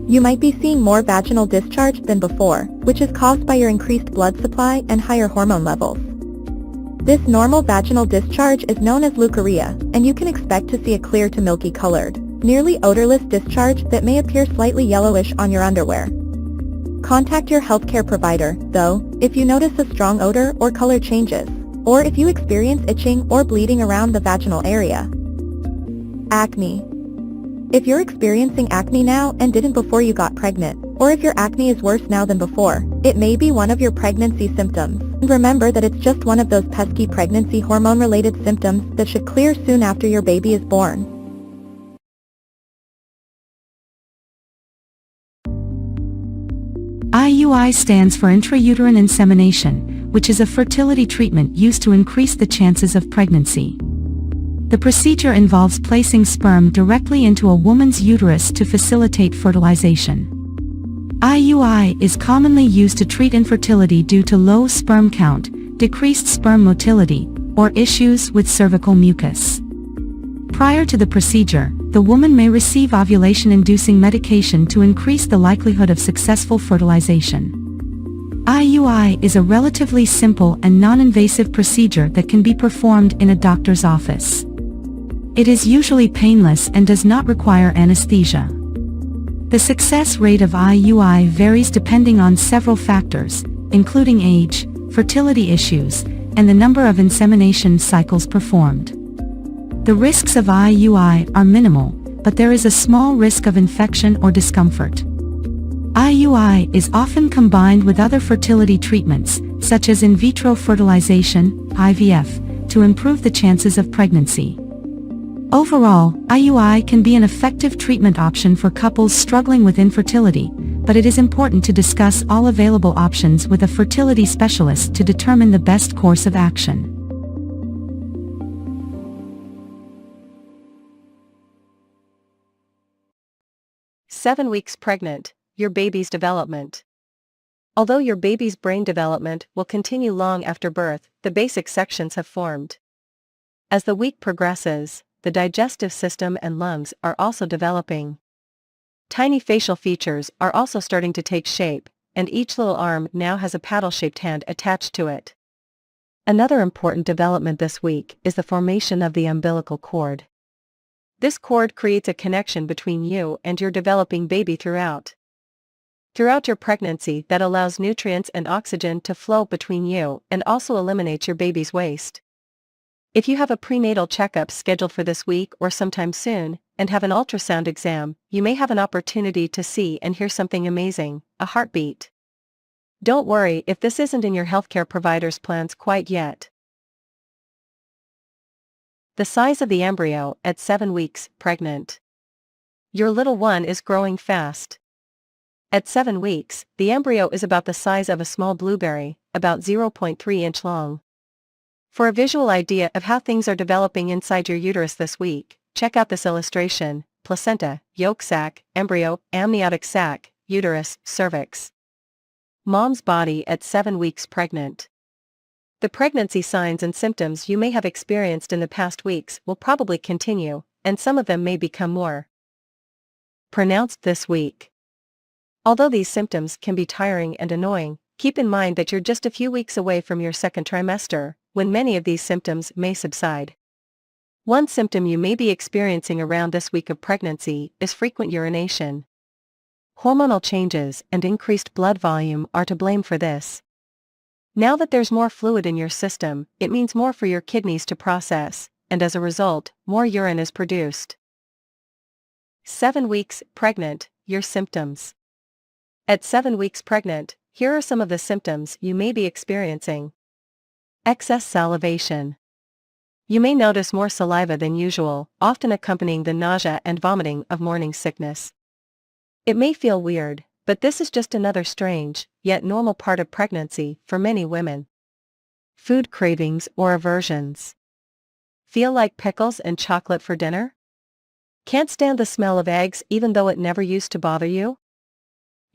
You might be seeing more vaginal discharge than before, which is caused by your increased blood supply and higher hormone levels. This normal vaginal discharge is known as leukorrhea, and you can expect to see a clear to milky colored, nearly odorless discharge that may appear slightly yellowish on your underwear. Contact your healthcare provider, though, if you notice a strong odor or color changes, or if you experience itching or bleeding around the vaginal area. Acne. If you're experiencing acne now and didn't before you got pregnant, or if your acne is worse now than before, it may be one of your pregnancy symptoms. And remember that it's just one of those pesky pregnancy hormone-related symptoms that should clear soon after your baby is born. IUI stands for intrauterine insemination, which is a fertility treatment used to increase the chances of pregnancy. The procedure involves placing sperm directly into a woman's uterus to facilitate fertilization. IUI is commonly used to treat infertility due to low sperm count, decreased sperm motility, or issues with cervical mucus. Prior to the procedure, the woman may receive ovulation-inducing medication to increase the likelihood of successful fertilization. IUI is a relatively simple and non-invasive procedure that can be performed in a doctor's office. It is usually painless and does not require anesthesia. The success rate of IUI varies depending on several factors, including age, fertility issues, and the number of insemination cycles performed. The risks of IUI are minimal, but there is a small risk of infection or discomfort. IUI is often combined with other fertility treatments, such as in vitro fertilization, IVF, to improve the chances of pregnancy. Overall, IUI can be an effective treatment option for couples struggling with infertility, but it is important to discuss all available options with a fertility specialist to determine the best course of action. Seven weeks pregnant, your baby's development. Although your baby's brain development will continue long after birth, the basic sections have formed. As the week progresses, the digestive system and lungs are also developing. Tiny facial features are also starting to take shape, and each little arm now has a paddle-shaped hand attached to it. Another important development this week is the formation of the umbilical cord. This cord creates a connection between you and your developing baby throughout your pregnancy that allows nutrients and oxygen to flow between you and also eliminates your baby's waste. If you have a prenatal checkup scheduled for this week or sometime soon, and have an ultrasound exam, you may have an opportunity to see and hear something amazing, a heartbeat. Don't worry if this isn't in your healthcare provider's plans quite yet. The size of the embryo at 7 weeks pregnant. Your little one is growing fast. At 7 weeks, the embryo is about the size of a small blueberry, about 0.3 inch long. For a visual idea of how things are developing inside your uterus this week, check out this illustration: placenta, yolk sac, embryo, amniotic sac, uterus, cervix. Mom's body at 7 weeks pregnant. The pregnancy signs and symptoms you may have experienced in the past weeks will probably continue, and some of them may become more pronounced this week. Although these symptoms can be tiring and annoying, keep in mind that you're just a few weeks away from your second trimester, when many of these symptoms may subside. One symptom you may be experiencing around this week of pregnancy is frequent urination. Hormonal changes and increased blood volume are to blame for this. Now that there's more fluid in your system, it means more for your kidneys to process, and as a result, more urine is produced. 7 weeks pregnant, your symptoms. At 7 weeks pregnant, here are some of the symptoms you may be experiencing. Excess salivation. You may notice more saliva than usual, often accompanying the nausea and vomiting of morning sickness. It may feel weird, but this is just another strange, yet normal part of pregnancy for many women. Food cravings or aversions. Feel like pickles and chocolate for dinner? Can't stand the smell of eggs even though it never used to bother you?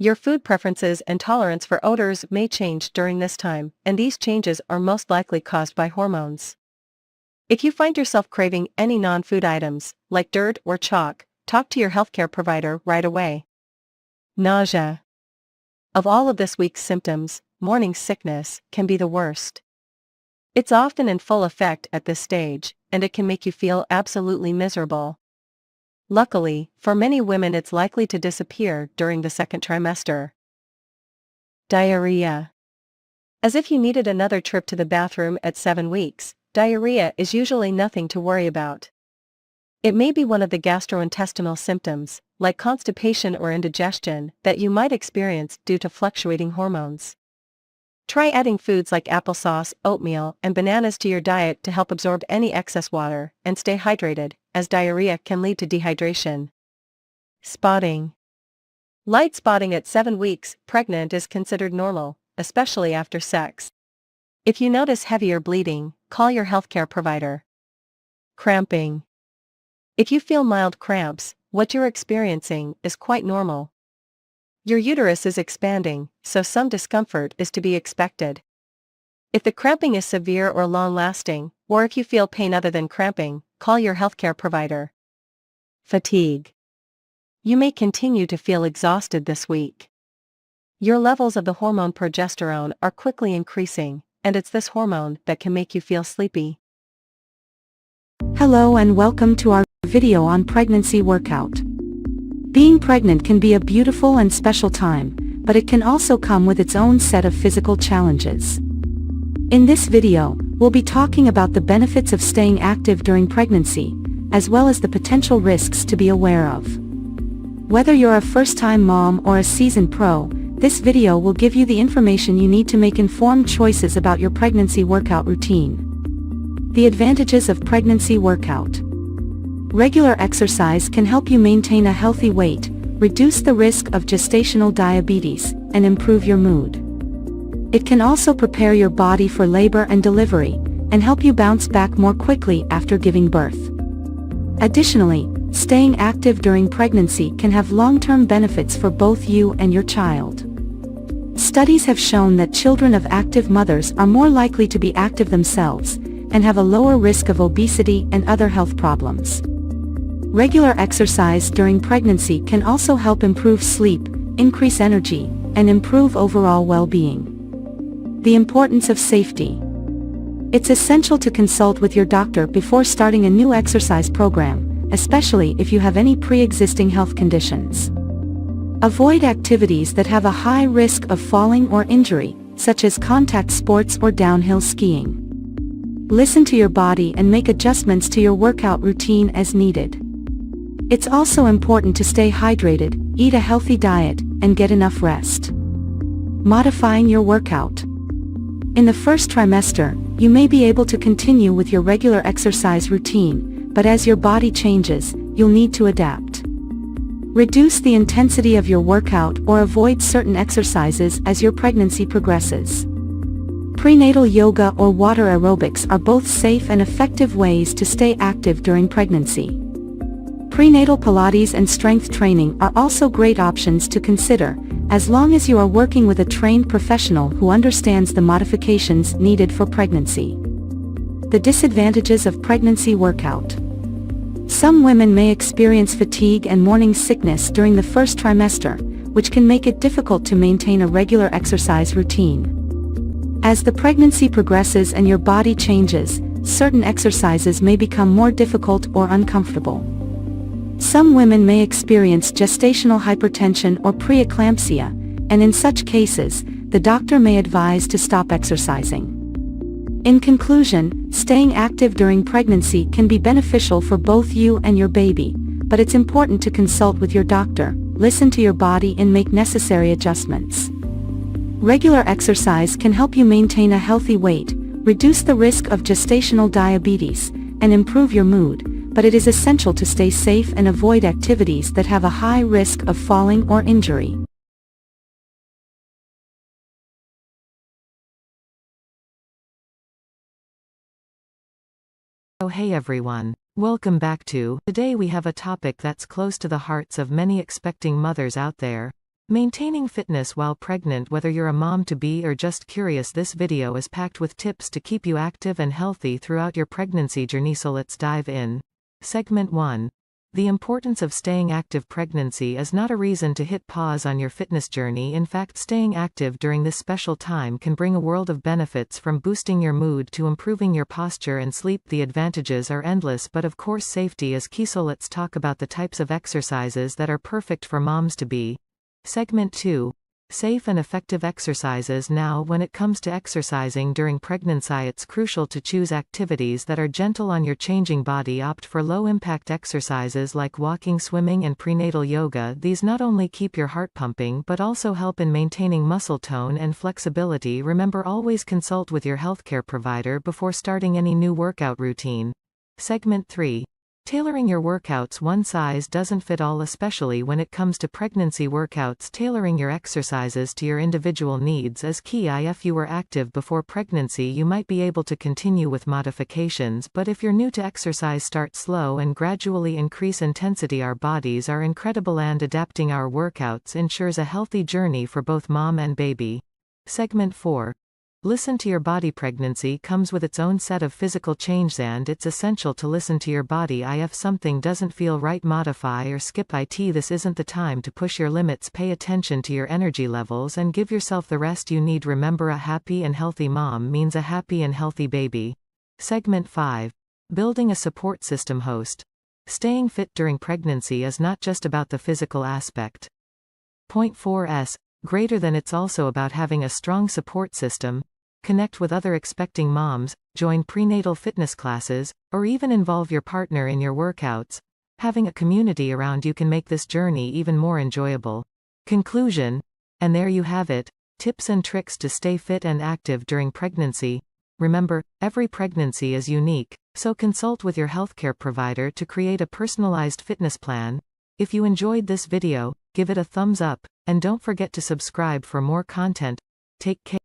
Your food preferences and tolerance for odors may change during this time, and these changes are most likely caused by hormones. If you find yourself craving any non-food items, like dirt or chalk, talk to your healthcare provider right away. Nausea. Of all of this week's symptoms, morning sickness can be the worst. It's often in full effect at this stage, and it can make you feel absolutely miserable. Luckily, for many women it's likely to disappear during the second trimester. Diarrhea. As if you needed another trip to the bathroom at 7 weeks, diarrhea is usually nothing to worry about. It may be one of the gastrointestinal symptoms, like constipation or indigestion, that you might experience due to fluctuating hormones. Try adding foods like applesauce, oatmeal, and bananas to your diet to help absorb any excess water, and stay hydrated, as diarrhea can lead to dehydration. Spotting. Light spotting at 7 weeks pregnant is considered normal, especially after sex. If you notice heavy or bleeding, call your healthcare provider. Cramping. If you feel mild cramps, what you're experiencing is quite normal. Your uterus is expanding, so some discomfort is to be expected. If the cramping is severe or long-lasting, or if you feel pain other than cramping, call your healthcare provider. Fatigue. You may continue to feel exhausted this week. Your levels of the hormone progesterone are quickly increasing, and it's this hormone that can make you feel sleepy. Hello and welcome to our video on pregnancy workout. Being pregnant can be a beautiful and special time, but it can also come with its own set of physical challenges. In this video, we'll be talking about the benefits of staying active during pregnancy, as well as the potential risks to be aware of. Whether you're a first-time mom or a seasoned pro, this video will give you the information you need to make informed choices about your pregnancy workout routine. The advantages of pregnancy workout. Regular exercise can help you maintain a healthy weight, reduce the risk of gestational diabetes, and improve your mood. It can also prepare your body for labor and delivery, and help you bounce back more quickly after giving birth. Additionally, staying active during pregnancy can have long-term benefits for both you and your child. Studies have shown that children of active mothers are more likely to be active themselves, and have a lower risk of obesity and other health problems. Regular exercise during pregnancy can also help improve sleep, increase energy, and improve overall well-being. The importance of safety. It's essential to consult with your doctor before starting a new exercise program, especially if you have any pre-existing health conditions. Avoid activities that have a high risk of falling or injury, such as contact sports or downhill skiing. Listen to your body and make adjustments to your workout routine as needed. It's also important to stay hydrated, eat a healthy diet, and get enough rest. Modifying your workout. In the first trimester, you may be able to continue with your regular exercise routine, but as your body changes, you'll need to adapt. Reduce the intensity of your workout or avoid certain exercises as your pregnancy progresses. Prenatal yoga or water aerobics are both safe and effective ways to stay active during pregnancy. Prenatal Pilates and strength training are also great options to consider, as long as you are working with a trained professional who understands the modifications needed for pregnancy. The disadvantages of pregnancy workout. Some women may experience fatigue and morning sickness during the first trimester, which can make it difficult to maintain a regular exercise routine. As the pregnancy progresses and your body changes, certain exercises may become more difficult or uncomfortable. Some women may experience gestational hypertension or preeclampsia, and in such cases, the doctor may advise to stop exercising. In conclusion, staying active during pregnancy can be beneficial for both you and your baby, but it's important to consult with your doctor, listen to your body and make necessary adjustments. Regular exercise can help you maintain a healthy weight, reduce the risk of gestational diabetes, and improve your mood, but it is essential to stay safe and avoid activities that have a high risk of falling or injury. Oh hey everyone, welcome back to. Today we have a topic that's close to the hearts of many expecting mothers out there. Maintaining fitness while pregnant. Whether you're a mom-to-be or just curious, this video is packed with tips to keep you active and healthy throughout your pregnancy journey, so let's dive in. Segment 1. The importance of staying active. Pregnancy is not a reason to hit pause on your fitness journey. In fact, staying active during this special time can bring a world of benefits, from boosting your mood to improving your posture and sleep. The advantages are endless, but of course safety is key, so let's talk about the types of exercises that are perfect for moms-to-be. Segment 2. Safe and effective exercises. Now, when it comes to exercising during pregnancy, it's crucial to choose activities that are gentle on your changing body. Opt for low-impact exercises like walking, swimming, and prenatal yoga. These not only keep your heart pumping but also help in maintaining muscle tone and flexibility. Remember, always consult with your healthcare provider before starting any new workout routine. Segment 3. Tailoring your workouts. One size doesn't fit all, especially when it comes to pregnancy workouts. Tailoring your exercises to your individual needs is key. If you were active before pregnancy, you might be able to continue with modifications, but if you're new to exercise, start slow and gradually increase intensity. Our bodies are incredible, and adapting our workouts ensures a healthy journey for both mom and baby. Segment 4. Listen to your body. Pregnancy comes with its own set of physical changes, and it's essential to listen to your body. If something doesn't feel right, modify or skip it. This isn't the time to push your limits. Pay attention to your energy levels and give yourself the rest you need. Remember, a happy and healthy mom means a happy and healthy baby. Segment 5. Building a support system. Host. Staying fit during pregnancy is not just about the physical aspect. Point 4s. Greater than. It's also about having a strong support system. Connect with other expecting moms, join prenatal fitness classes, or even involve your partner in your workouts. Having a community around you can make this journey even more enjoyable. Conclusion. And there you have it. Tips and tricks to stay fit and active during pregnancy. Remember, every pregnancy is unique, so consult with your healthcare provider to create a personalized fitness plan. If you enjoyed this video, give it a thumbs up, and don't forget to subscribe for more content. Take care.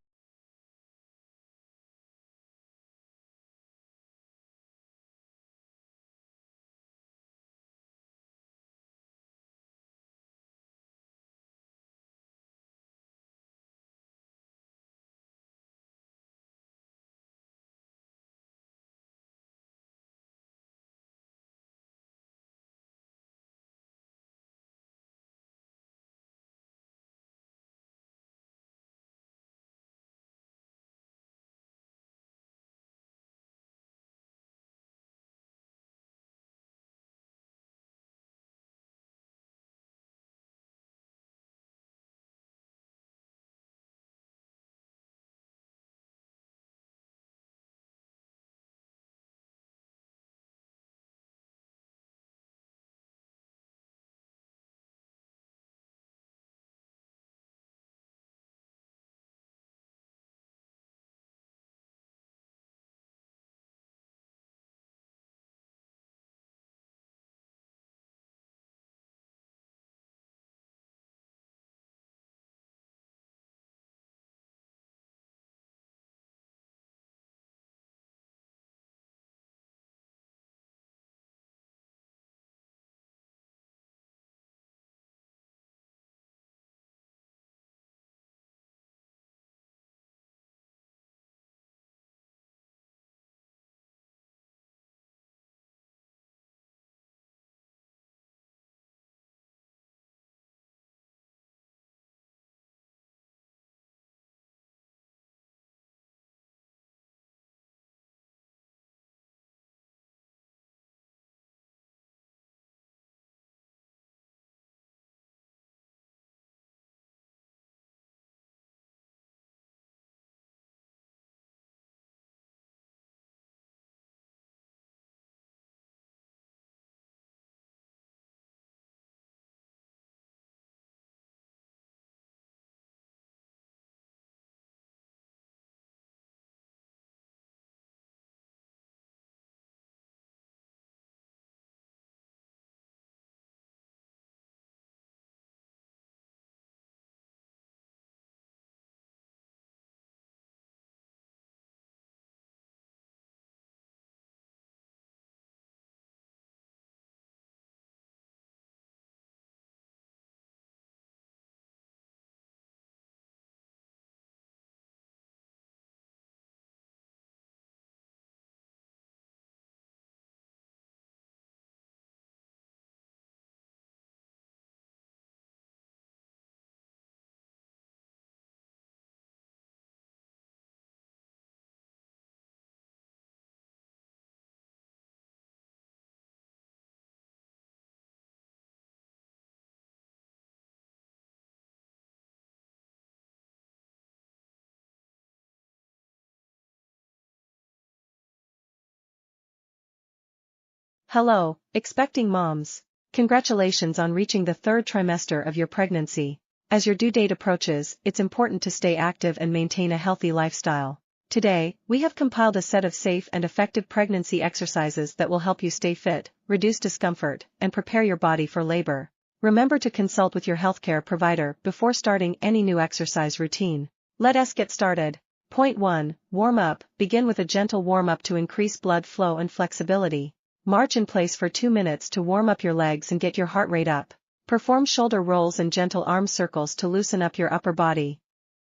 Hello, expecting moms. Congratulations on reaching the third trimester of your pregnancy. As your due date approaches, it's important to stay active and maintain a healthy lifestyle. Today, we have compiled a set of safe and effective pregnancy exercises that will help you stay fit, reduce discomfort, and prepare your body for labor. Remember to consult with your healthcare provider before starting any new exercise routine. Let us get started. Point 1. Warm up. Begin with a gentle warm-up to increase blood flow and flexibility. March in place for 2 minutes to warm up your legs and get your heart rate up. Perform shoulder rolls and gentle arm circles to loosen up your upper body.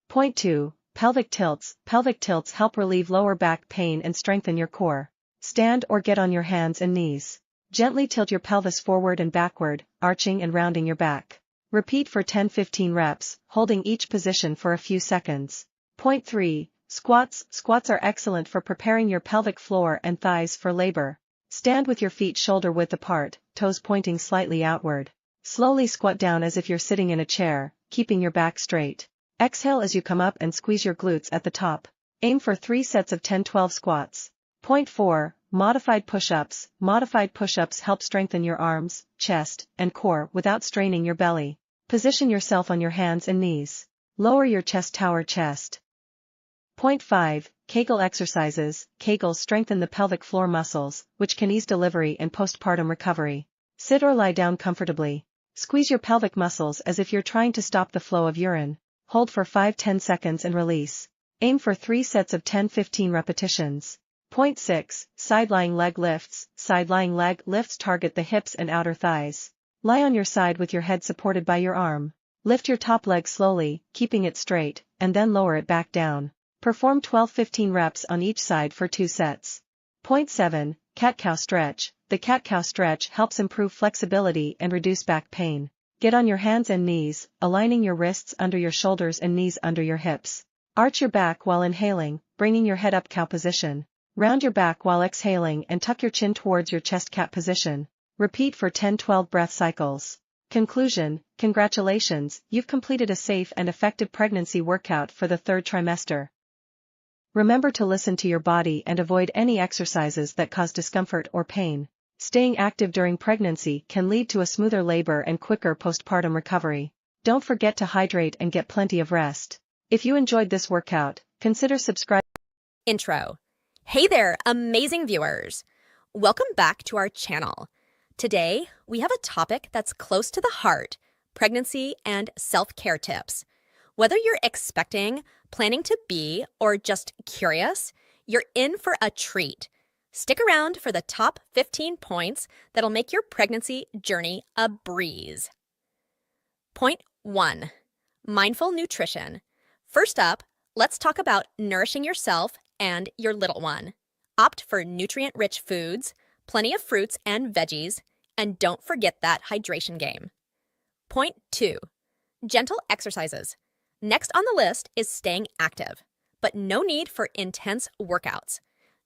Point 2. Pelvic tilts. Pelvic tilts help relieve lower back pain and strengthen your core. Stand or get on your hands and knees. Gently tilt your pelvis forward and backward, arching and rounding your back. Repeat for 10-15 reps, holding each position for a few seconds. Point 3. Squats. Squats are excellent for preparing your pelvic floor and thighs for labor. Stand with your feet shoulder width apart, toes pointing slightly outward. Slowly squat down as if you're sitting in a chair, keeping your back straight. Exhale as you come up and squeeze your glutes at the top. Aim for 3 sets of 10-12 squats. Point 4. Modified push-ups. Modified push-ups help strengthen your arms, chest, and core without straining your belly. Position yourself on your hands and knees. Lower your chest, tower chest. Point 5. Kegel exercises. Kegels strengthen the pelvic floor muscles, which can ease delivery and postpartum recovery. Sit or lie down comfortably. Squeeze your pelvic muscles as if you're trying to stop the flow of urine. Hold for 5-10 seconds and release. Aim for 3 sets of 10-15 repetitions. Point 6. Side-lying leg lifts. Side-lying leg lifts target the hips and outer thighs. Lie on your side with your head supported by your arm. Lift your top leg slowly, keeping it straight, and then lower it back down. Perform 12-15 reps on each side for 2 sets. Point 7. Cat-cow stretch. The cat-cow stretch helps improve flexibility and reduce back pain. Get on your hands and knees, aligning your wrists under your shoulders and knees under your hips. Arch your back while inhaling, bringing your head up cow position. Round your back while exhaling and tuck your chin towards your chest cat position. Repeat for 10-12 breath cycles. Conclusion. Congratulations, you've completed a safe and effective pregnancy workout for the 3rd trimester. Remember to listen to your body and avoid any exercises that cause discomfort or pain. Staying active during pregnancy can lead to a smoother labor and quicker postpartum recovery. Don't forget to hydrate and get plenty of rest. If you enjoyed this workout, consider subscribing. Intro. Hey there, amazing viewers. Welcome back to our channel. Today, we have a topic that's close to the heart, pregnancy and self-care tips. Whether you're expecting, planning to be, or just curious, you're in for a treat. Stick around for the top 15 points that'll make your pregnancy journey a breeze. Point 1. Mindful nutrition. First up, let's talk about nourishing yourself and your little one. Opt for nutrient-rich foods, plenty of fruits and veggies, and don't forget that hydration game. Point 2. Gentle exercises. Next on the list is staying active, but no need for intense workouts.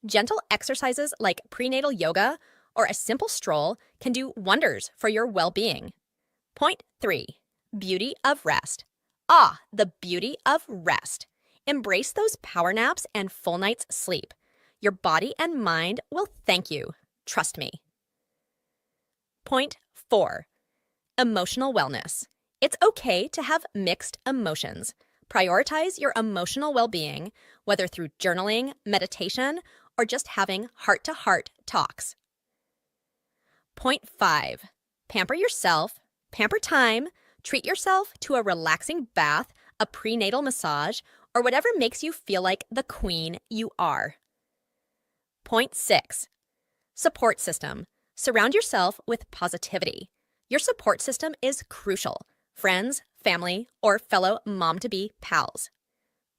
Gentle exercises like prenatal yoga or a simple stroll can do wonders for your well-being. Point 3. Beauty of rest. Ah, the beauty of rest. Embrace those power naps and full night's sleep. Your body and mind will thank you. Trust me. Point 4. Emotional wellness. It's okay to have mixed emotions. Prioritize your emotional well-being, whether through journaling, meditation, or just having heart-to-heart talks. Point 5. Pamper yourself, pamper time, treat yourself to a relaxing bath, a prenatal massage, or whatever makes you feel like the queen you are. Point 6. Support system. Surround yourself with positivity. Your support system is crucial. Friends, family, or fellow mom-to-be pals.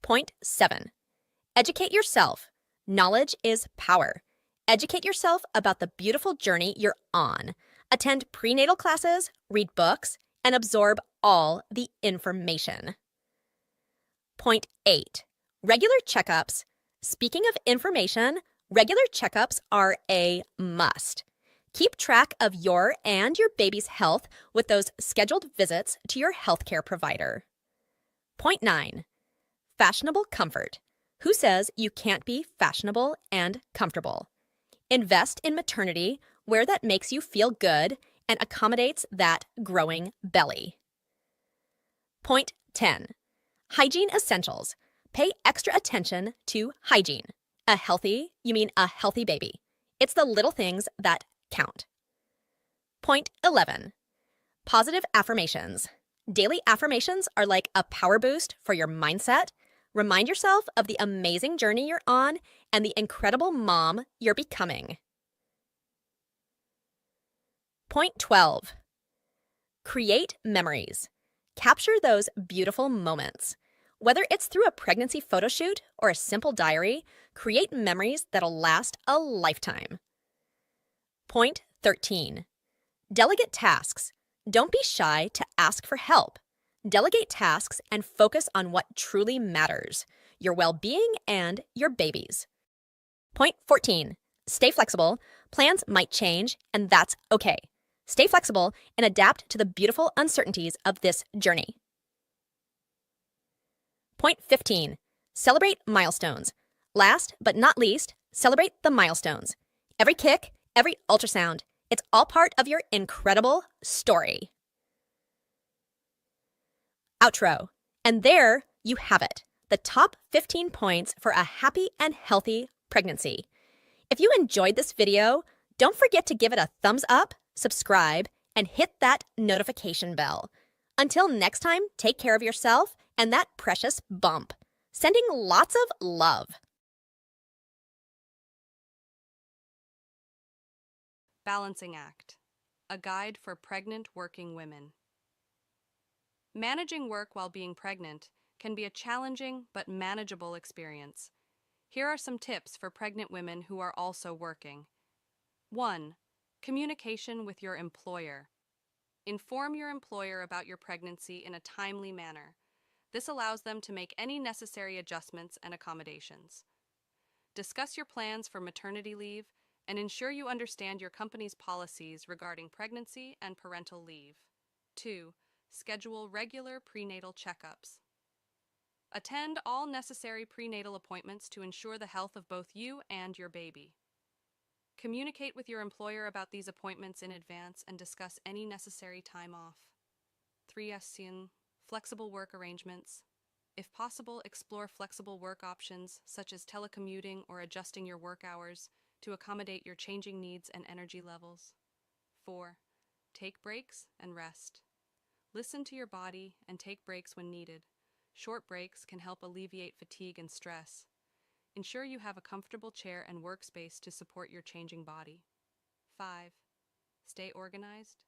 Point 7. Educate yourself. Knowledge is power. Educate yourself about the beautiful journey you're on. Attend prenatal classes, read books, and absorb all the information. Point 8. Regular checkups. Speaking of information, regular checkups are a must. Keep track of your and your baby's health with those scheduled visits to your healthcare provider. Point 9. Fashionable comfort. Who says you can't be fashionable and comfortable? Invest in maternity, wear that makes you feel good and accommodates that growing belly. Point 10. Hygiene essentials. Pay extra attention to hygiene. A healthy baby. It's the little things that count. Point 11. Positive affirmations. Daily affirmations are like a power boost for your mindset. Remind yourself of the amazing journey you're on and the incredible mom you're becoming. Point 12. Create memories. Capture those beautiful moments. Whether it's through a pregnancy photo shoot or a simple diary, create memories that'll last a lifetime. Point 13. Delegate tasks. Don't be shy to ask for help. Delegate tasks and focus on what truly matters, your well-being and your babies. Point 14. Stay flexible. Plans might change, and that's okay. Stay flexible and adapt to the beautiful uncertainties of this journey. Point 15. Celebrate milestones. Last but not least, celebrate the milestones. Every kick, every ultrasound, it's all part of your incredible story. Outro. And there you have it, the top 15 points for a happy and healthy pregnancy. If you enjoyed this video, don't forget to give it a thumbs up, subscribe, and hit that notification bell. Until next time, take care of yourself and that precious bump. Sending lots of love. Balancing Act, a guide for pregnant working women. Managing work while being pregnant can be a challenging but manageable experience. Here are some tips for pregnant women who are also working. 1. Communication with your employer. Inform your employer about your pregnancy in a timely manner. This allows them to make any necessary adjustments and accommodations. Discuss your plans for maternity leave and ensure you understand your company's policies regarding pregnancy and parental leave. 2. Schedule regular prenatal checkups. Attend all necessary prenatal appointments to ensure the health of both you and your baby. Communicate with your employer about these appointments in advance and discuss any necessary time off. 3. Flexible work arrangements. If possible, explore flexible work options such as telecommuting or adjusting your work hours to accommodate your changing needs and energy levels. 4. Take breaks and rest. Listen to your body and take breaks when needed. Short breaks can help alleviate fatigue and stress. Ensure you have a comfortable chair and workspace to support your changing body. 5. Stay organized.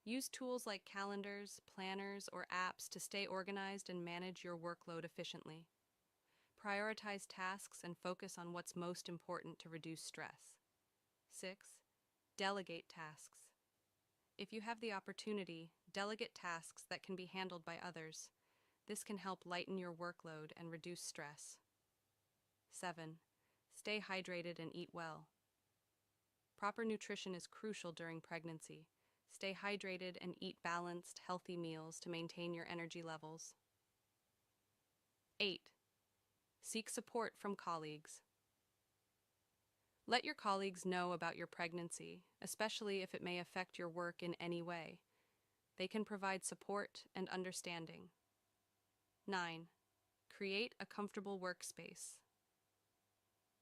Use tools like calendars, planners, or apps to stay organized and manage your workload efficiently. Prioritize tasks and focus on what's most important to reduce stress. 6. Delegate tasks. If you have the opportunity, delegate tasks that can be handled by others. This can help lighten your workload and reduce stress. 7. Stay hydrated and eat well. Proper nutrition is crucial during pregnancy. Stay hydrated and eat balanced, healthy meals to maintain your energy levels. 8. Seek support from colleagues. Let your colleagues know about your pregnancy, especially if it may affect your work in any way. They can provide support and understanding. 9. Create a comfortable workspace.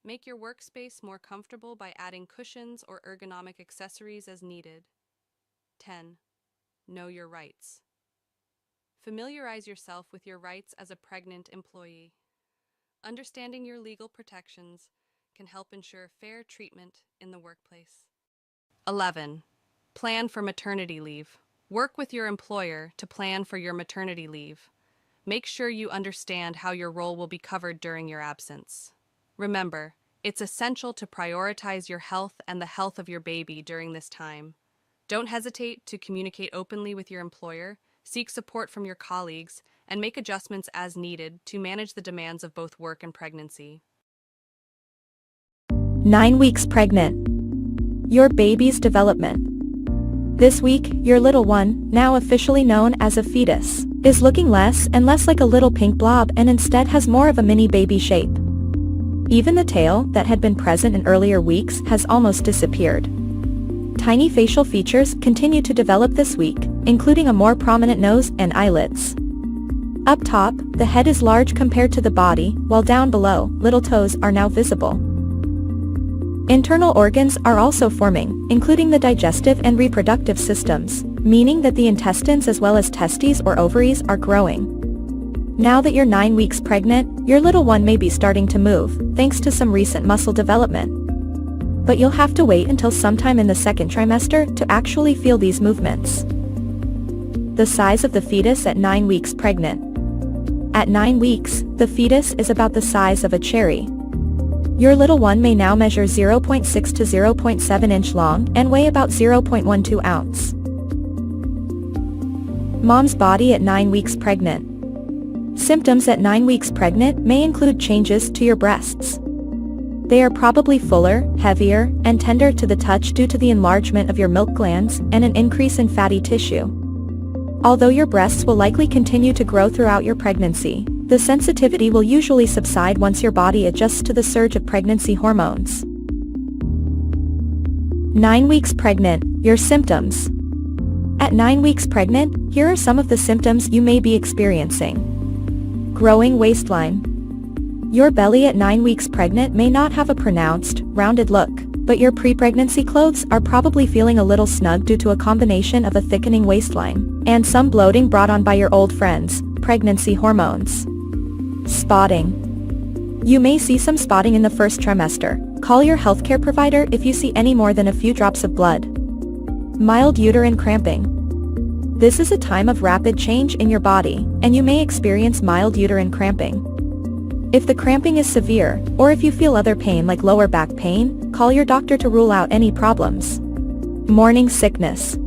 Make your workspace more comfortable by adding cushions or ergonomic accessories as needed. 10. Know your rights. Familiarize yourself with your rights as a pregnant employee. Understanding your legal protections can help ensure fair treatment in the workplace. 11. Plan for maternity leave. Work with your employer to plan for your maternity leave. Make sure you understand how your role will be covered during your absence. Remember, it's essential to prioritize your health and the health of your baby during this time. Don't hesitate to communicate openly with your employer, seek support from your colleagues, and make adjustments as needed to manage the demands of both work and pregnancy. 9 weeks pregnant. Your baby's development. This week, your little one, now officially known as a fetus, is looking less and less like a little pink blob and instead has more of a mini baby shape. Even the tail that had been present in earlier weeks has almost disappeared. Tiny facial features continue to develop this week, including a more prominent nose and eyelids. Up top, the head is large compared to the body, while down below, little toes are now visible. Internal organs are also forming, including the digestive and reproductive systems, meaning that the intestines as well as testes or ovaries are growing. Now that you're 9 weeks pregnant, your little one may be starting to move, thanks to some recent muscle development. But you'll have to wait until sometime in the second trimester to actually feel these movements. The size of the fetus at 9 weeks pregnant. At 9 weeks, the fetus is about the size of a cherry. Your little one may now measure 0.6 to 0.7 inch long and weigh about 0.12 ounce. Mom's body at 9 weeks pregnant. Symptoms at 9 weeks pregnant may include changes to your breasts. They are probably fuller, heavier, and tender to the touch due to the enlargement of your milk glands and an increase in fatty tissue. Although your breasts will likely continue to grow throughout your pregnancy, the sensitivity will usually subside once your body adjusts to the surge of pregnancy hormones. 9 weeks pregnant, your symptoms. At 9 weeks pregnant, here are some of the symptoms you may be experiencing. Growing waistline. Your belly at 9 weeks pregnant may not have a pronounced, rounded look, but your pre-pregnancy clothes are probably feeling a little snug due to a combination of a thickening waistline and some bloating brought on by your old friends, pregnancy hormones. Spotting. You may see some spotting in the first trimester. Call your healthcare provider if you see any more than a few drops of blood. Mild uterine cramping. This is a time of rapid change in your body, and you may experience mild uterine cramping. If the cramping is severe, or if you feel other pain like lower back pain, call your doctor to rule out any problems. Morning sickness.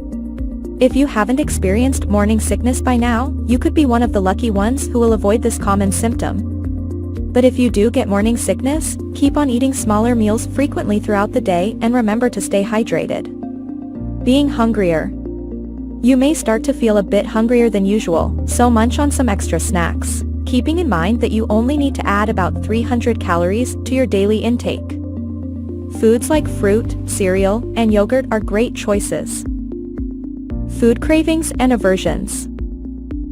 If you haven't experienced morning sickness by now, you could be one of the lucky ones who will avoid this common symptom. But if you do get morning sickness, keep on eating smaller meals frequently throughout the day and remember to stay hydrated. Being hungrier. You may start to feel a bit hungrier than usual, so munch on some extra snacks, keeping in mind that you only need to add about 300 calories to your daily intake. Foods like fruit, cereal, and yogurt are great choices. Food cravings and aversions.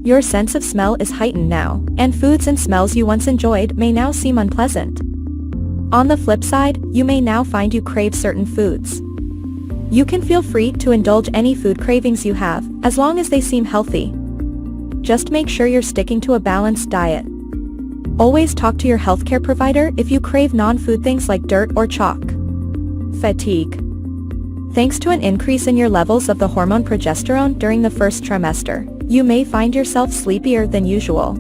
Your sense of smell is heightened now, and foods and smells you once enjoyed may now seem unpleasant. On the flip side, you may now find you crave certain foods. You can feel free to indulge any food cravings you have, as long as they seem healthy. Just make sure you're sticking to a balanced diet. Always talk to your healthcare provider if you crave non-food things like dirt or chalk. Fatigue. Thanks to an increase in your levels of the hormone progesterone during the first trimester, you may find yourself sleepier than usual.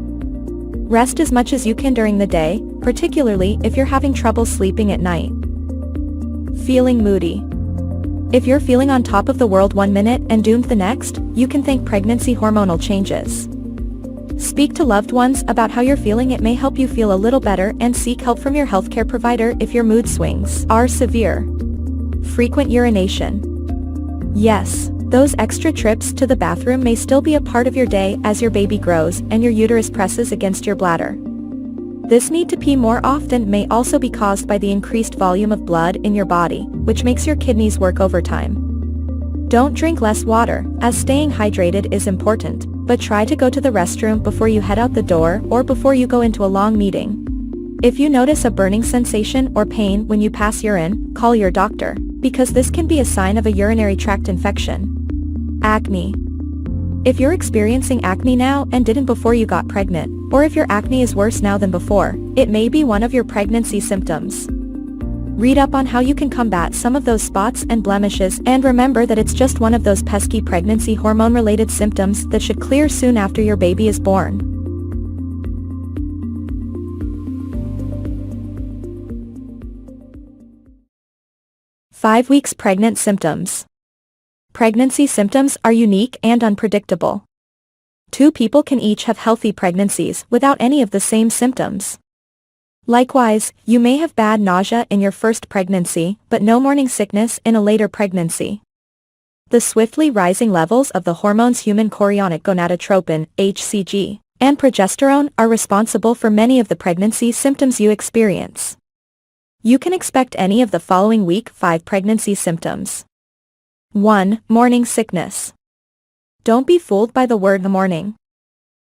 Rest as much as you can during the day, particularly if you're having trouble sleeping at night. Feeling moody. If you're feeling on top of the world 1 minute and doomed the next, you can thank pregnancy hormonal changes. Speak to loved ones about how you're feeling. It may help you feel a little better, and seek help from your healthcare provider if your mood swings are severe. Frequent urination. Yes, those extra trips to the bathroom may still be a part of your day as your baby grows and your uterus presses against your bladder. This need to pee more often may also be caused by the increased volume of blood in your body, which makes your kidneys work overtime. Don't drink less water, as staying hydrated is important, but try to go to the restroom before you head out the door or before you go into a long meeting. If you notice a burning sensation or pain when you pass urine, call your doctor, because this can be a sign of a urinary tract infection. Acne. If you're experiencing acne now and didn't before you got pregnant, or if your acne is worse now than before, it may be one of your pregnancy symptoms. Read up on how you can combat some of those spots and blemishes, and remember that it's just one of those pesky pregnancy hormone-related symptoms that should clear soon after your baby is born. Five weeks pregnant symptoms. Pregnancy symptoms are unique and unpredictable. Two people can each have healthy pregnancies without any of the same symptoms. Likewise, you may have bad nausea in your first pregnancy, but no morning sickness in a later pregnancy. The swiftly rising levels of the hormones human chorionic gonadotropin, HCG, and progesterone are responsible for many of the pregnancy symptoms you experience. You can expect any of the following week 5 pregnancy symptoms. 1. Morning sickness. Don't be fooled by the word morning.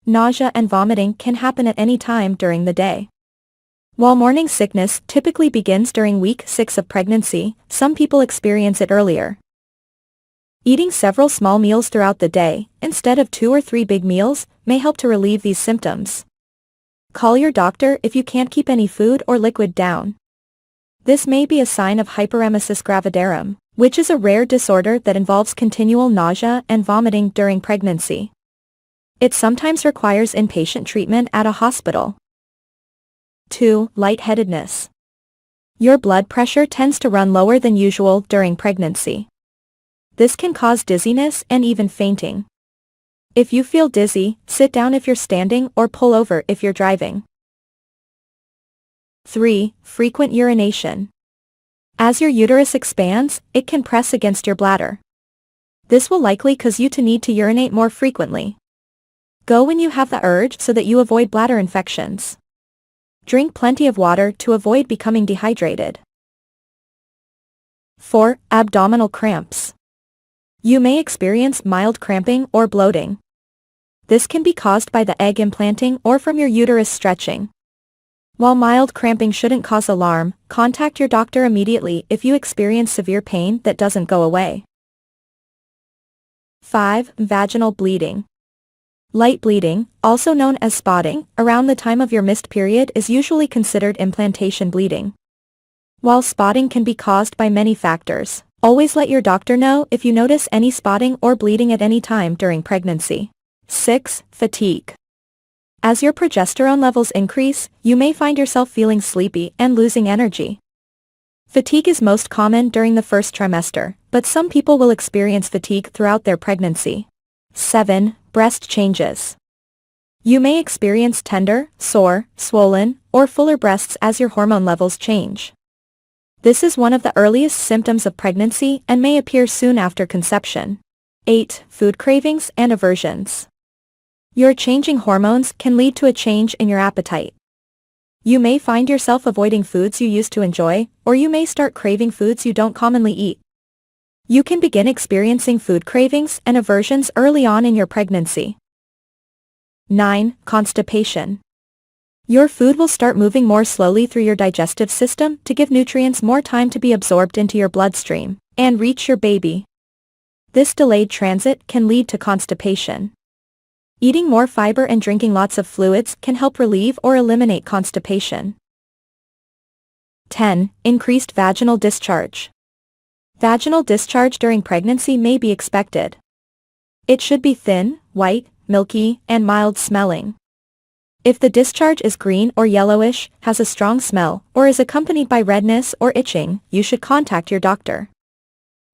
nausea and vomiting can happen at any time during the day. While morning sickness typically begins during week 6 of pregnancy, some people experience it earlier. Eating several small meals throughout the day, instead of 2 or 3 big meals, may help to relieve these symptoms. Call your doctor if you can't keep any food or liquid down. This may be a sign of hyperemesis gravidarum, which is a rare disorder that involves continual nausea and vomiting during pregnancy. It sometimes requires inpatient treatment at a hospital. 2. Lightheadedness. Your blood pressure tends to run lower than usual during pregnancy. This can cause dizziness and even fainting. If you feel dizzy, sit down if you're standing or pull over if you're driving. 3. Frequent urination. As your uterus expands, it can press against your bladder. This will likely cause you to need to urinate more frequently. Go when you have the urge so that you avoid bladder infections. Drink plenty of water to avoid becoming dehydrated. 4. Abdominal cramps. You may experience mild cramping or bloating. This can be caused by the egg implanting or from your uterus stretching. While mild cramping shouldn't cause alarm, contact your doctor immediately if you experience severe pain that doesn't go away. 5. Vaginal bleeding. Light bleeding, also known as spotting, around the time of your missed period is usually considered implantation bleeding. While spotting can be caused by many factors, always let your doctor know if you notice any spotting or bleeding at any time during pregnancy. 6. Fatigue. As your progesterone levels increase, you may find yourself feeling sleepy and losing energy. Fatigue is most common during the first trimester, but some people will experience fatigue throughout their pregnancy. 7. Breast changes. You may experience tender, sore, swollen, or fuller breasts as your hormone levels change. This is one of the earliest symptoms of pregnancy and may appear soon after conception. 8. Food cravings and aversions. Your changing hormones can lead to a change in your appetite. You may find yourself avoiding foods you used to enjoy, or you may start craving foods you don't commonly eat. You can begin experiencing food cravings and aversions early on in your pregnancy. 9. Constipation. Your food will start moving more slowly through your digestive system to give nutrients more time to be absorbed into your bloodstream and reach your baby. This delayed transit can lead to constipation. Eating more fiber and drinking lots of fluids can help relieve or eliminate constipation. 10. Increased vaginal discharge. Vaginal discharge during pregnancy may be expected. It should be thin, white, milky, and mild smelling. If the discharge is green or yellowish, has a strong smell, or is accompanied by redness or itching, you should contact your doctor.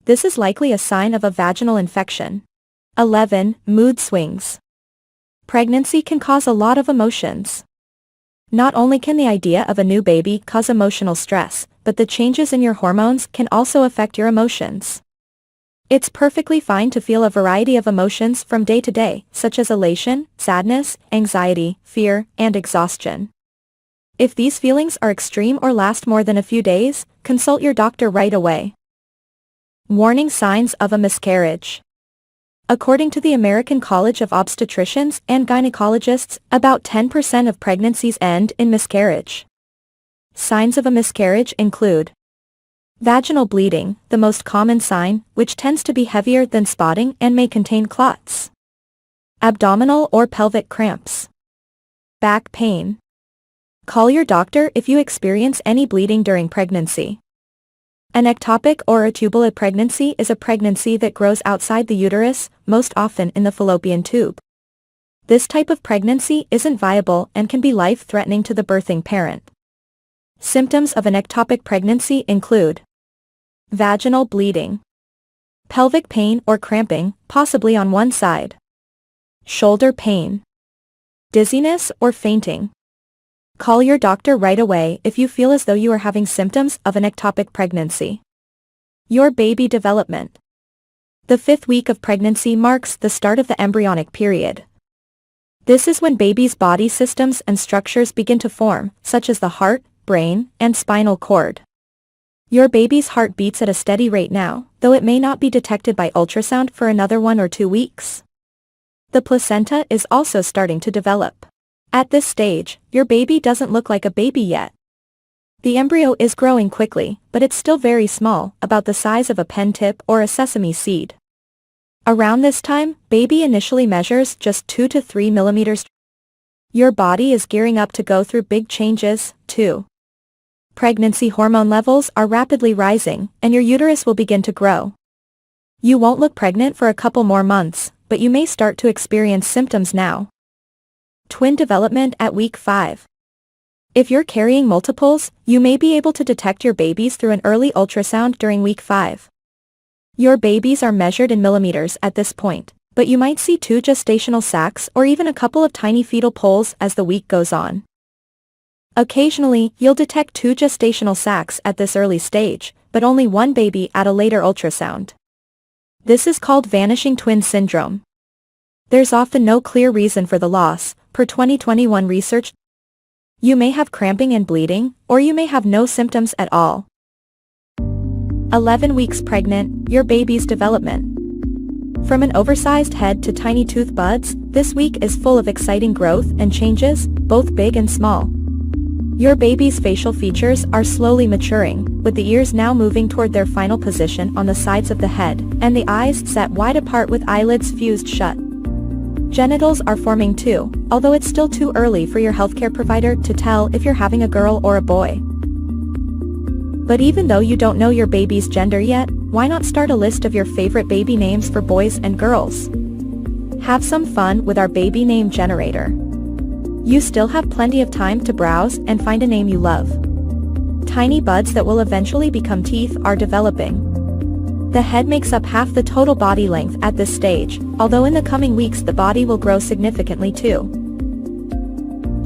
This is likely a sign of a vaginal infection. 11. Mood swings. Pregnancy can cause a lot of emotions. Not only can the idea of a new baby cause emotional stress, but the changes in your hormones can also affect your emotions. It's perfectly fine to feel a variety of emotions from day to day, such as elation, sadness, anxiety, fear, and exhaustion. If these feelings are extreme or last more than a few days, consult your doctor right away. Warning signs of a miscarriage. According to the American College of Obstetricians and Gynecologists, about 10% of pregnancies end in miscarriage. Signs of a miscarriage include vaginal bleeding, the most common sign, which tends to be heavier than spotting and may contain clots. Abdominal or pelvic cramps. Back pain. Call your doctor if you experience any bleeding during pregnancy. An ectopic or a tubulate pregnancy is a pregnancy that grows outside the uterus, most often in the fallopian tube. This type of pregnancy isn't viable and can be life-threatening to the birthing parent. Symptoms of an ectopic pregnancy include vaginal bleeding, pelvic pain or cramping, possibly on one side, shoulder pain, dizziness or fainting. Call your doctor right away if you feel as though you are having symptoms of an ectopic pregnancy. Your baby development. The 5th week of pregnancy marks the start of the embryonic period. This is when baby's body systems and structures begin to form, such as the heart, brain, and spinal cord. Your baby's heart beats at a steady rate now, though it may not be detected by ultrasound for another 1 or 2 weeks. The placenta is also starting to develop. At this stage, your baby doesn't look like a baby yet. The embryo is growing quickly, but it's still very small, about the size of a pen tip or a sesame seed. Around this time, baby initially measures just 2 to 3 millimeters. Your body is gearing up to go through big changes, too. Pregnancy hormone levels are rapidly rising, and your uterus will begin to grow. You won't look pregnant for a couple more months, but you may start to experience symptoms now. Twin development at week 5. If you're carrying multiples, you may be able to detect your babies through an early ultrasound during week 5. Your babies are measured in millimeters at this point, but you might see 2 gestational sacs or even a couple of tiny fetal poles as the week goes on. Occasionally, you'll detect 2 gestational sacs at this early stage, but only 1 baby at a later ultrasound. This is called vanishing twin syndrome. There's often no clear reason for the loss, per 2021 research. You may have cramping and bleeding, or you may have no symptoms at all. 11 weeks pregnant, your baby's development. From an oversized head to tiny tooth buds, this week is full of exciting growth and changes, both big and small. Your baby's facial features are slowly maturing, with the ears now moving toward their final position on the sides of the head, and the eyes set wide apart with eyelids fused shut. Genitals are forming too, although it's still too early for your healthcare provider to tell if you're having a girl or a boy. But even though you don't know your baby's gender yet, why not start a list of your favorite baby names for boys and girls? Have some fun with our baby name generator. You still have plenty of time to browse and find a name you love. Tiny buds that will eventually become teeth are developing. The head makes up half the total body length at this stage, although in the coming weeks the body will grow significantly too.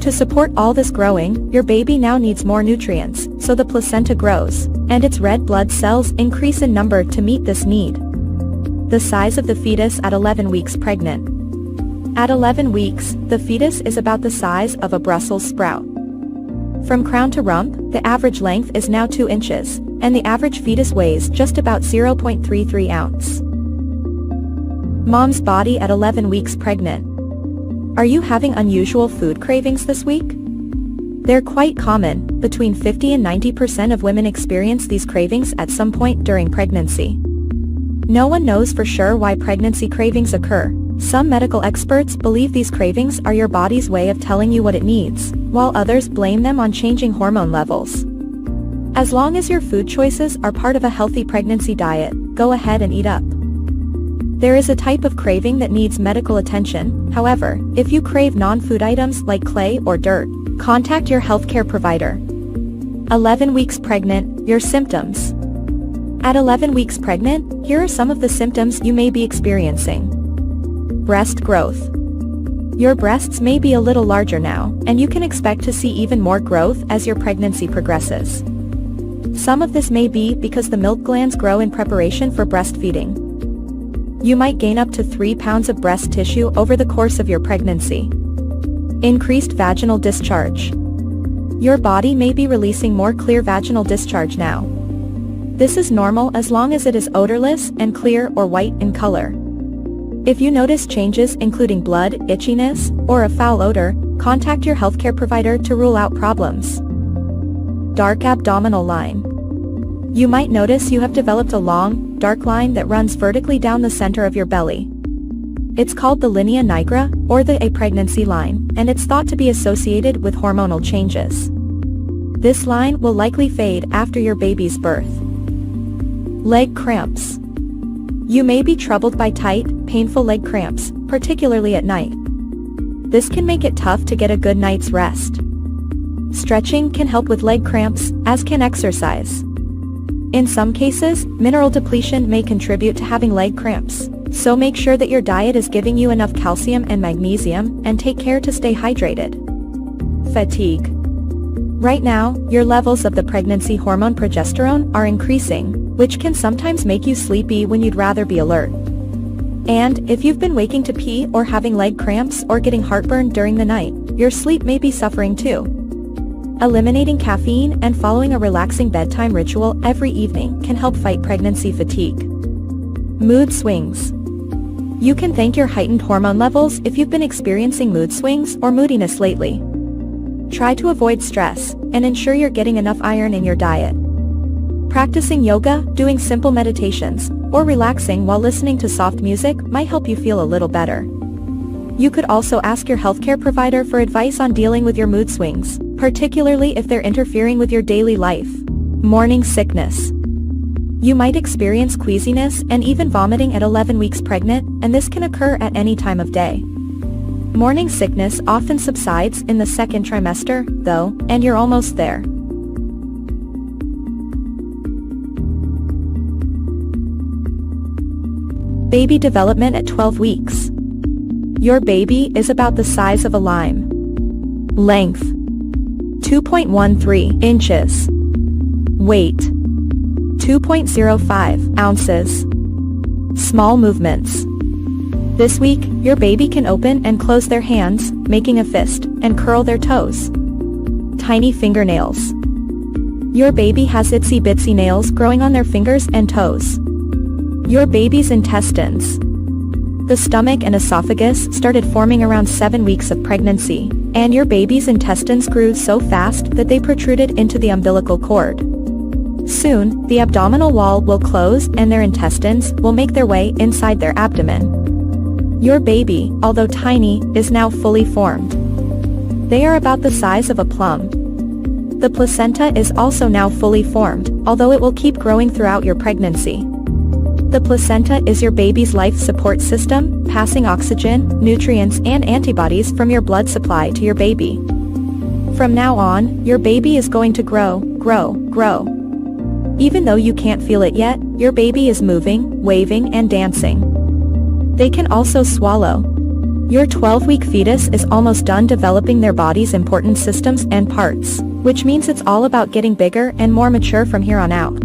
To support all this growing, your baby now needs more nutrients, so the placenta grows, and its red blood cells increase in number to meet this need. The size of the fetus at 11 weeks pregnant. At 11 weeks, the fetus is about the size of a Brussels sprout. From crown to rump, the average length is now 2 inches, and the average fetus weighs just about 0.33 ounce. Mom's body at 11 weeks pregnant. Are you having unusual food cravings this week? They're quite common, between 50 and 90% of women experience these cravings at some point during pregnancy. No one knows for sure why pregnancy cravings occur. Some medical experts believe these cravings are your body's way of telling you what it needs, while others blame them on changing hormone levels. As long as your food choices are part of a healthy pregnancy diet, go ahead and eat up. There is a type of craving that needs medical attention. However, if you crave non-food items like clay or dirt, contact your healthcare provider. 11 weeks pregnant, your symptoms. At 11 weeks pregnant, here are some of the symptoms you may be experiencing. Breast growth. Your breasts may be a little larger now, and you can expect to see even more growth as your pregnancy progresses. Some of this may be because the milk glands grow in preparation for breastfeeding. You might gain up to 3 pounds of breast tissue over the course of your pregnancy. Increased vaginal discharge. Your body may be releasing more clear vaginal discharge now. This is normal as long as it is odorless and clear or white in color. If you notice changes including blood, itchiness, or a foul odor, contact your healthcare provider to rule out problems. Dark abdominal line. You might notice you have developed a long, dark line that runs vertically down the center of your belly. It's called the linea nigra, or the pregnancy line, and it's thought to be associated with hormonal changes. This line will likely fade after your baby's birth. Leg cramps. You may be troubled by tight, painful leg cramps, particularly at night. This can make it tough to get a good night's rest. Stretching can help with leg cramps, as can exercise. In some cases, mineral depletion may contribute to having leg cramps, so make sure that your diet is giving you enough calcium and magnesium, and take care to stay hydrated. Fatigue. Right now, your levels of the pregnancy hormone progesterone are increasing, which can sometimes make you sleepy when you'd rather be alert. And, if you've been waking to pee or having leg cramps or getting heartburn during the night, your sleep may be suffering too. Eliminating caffeine and following a relaxing bedtime ritual every evening can help fight pregnancy fatigue. Mood swings. You can thank your heightened hormone levels if you've been experiencing mood swings or moodiness lately. Try to avoid stress, and ensure you're getting enough iron in your diet. Practicing yoga, doing simple meditations, or relaxing while listening to soft music might help you feel a little better. You could also ask your healthcare provider for advice on dealing with your mood swings, particularly if they're interfering with your daily life. Morning sickness. You might experience queasiness and even vomiting at 11 weeks pregnant, and this can occur at any time of day. Morning sickness often subsides in the second trimester, though, and you're almost there. Baby development at 12 weeks. Your baby is about the size of a lime. Length: 2.13 inches. Weight: 2.05 ounces. Small movements. This week, your baby can open and close their hands, making a fist, and curl their toes. Tiny fingernails. Your baby has itsy bitsy nails growing on their fingers and toes. Your baby's intestines. The stomach and esophagus started forming around 7 weeks of pregnancy, and your baby's intestines grew so fast that they protruded into the umbilical cord. Soon, the abdominal wall will close and their intestines will make their way inside their abdomen. Your baby, although tiny, is now fully formed. They are about the size of a plum. The placenta is also now fully formed, although it will keep growing throughout your pregnancy. The placenta is your baby's life support system, passing oxygen, nutrients and antibodies from your blood supply to your baby. From now on, your baby is going to grow. Even though you can't feel it yet, your baby is moving, waving and dancing. They can also swallow. Your 12-week fetus is almost done developing their body's important systems and parts, which means it's all about getting bigger and more mature from here on out.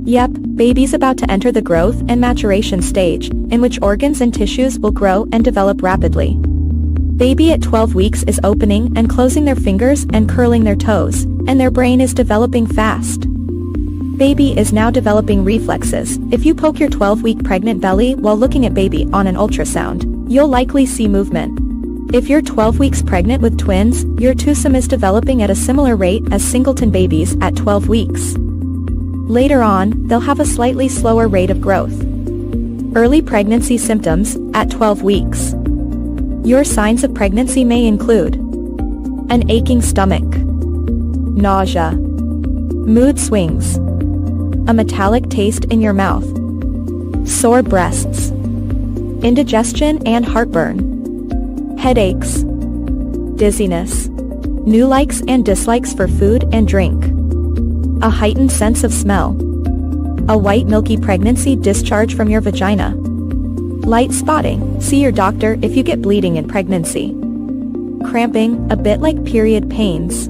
Yep, baby's about to enter the growth and maturation stage, in which organs and tissues will grow and develop rapidly. Baby at 12 weeks is opening and closing their fingers and curling their toes, and their brain is developing fast. Baby is now developing reflexes. If you poke your 12-week pregnant belly while looking at baby on an ultrasound, you'll likely see movement. If you're 12 weeks pregnant with twins, your twosome is developing at a similar rate as singleton babies at 12 weeks. Later on, they'll have a slightly slower rate of growth. Early pregnancy symptoms at 12 weeks. Your signs of pregnancy may include an aching stomach, nausea, mood swings, a metallic taste in your mouth, sore breasts, indigestion and heartburn, headaches, dizziness, new likes and dislikes for food and drink, a heightened sense of smell, a white milky pregnancy discharge from your vagina, light spotting, see your doctor if you get bleeding in pregnancy, cramping, a bit like period pains,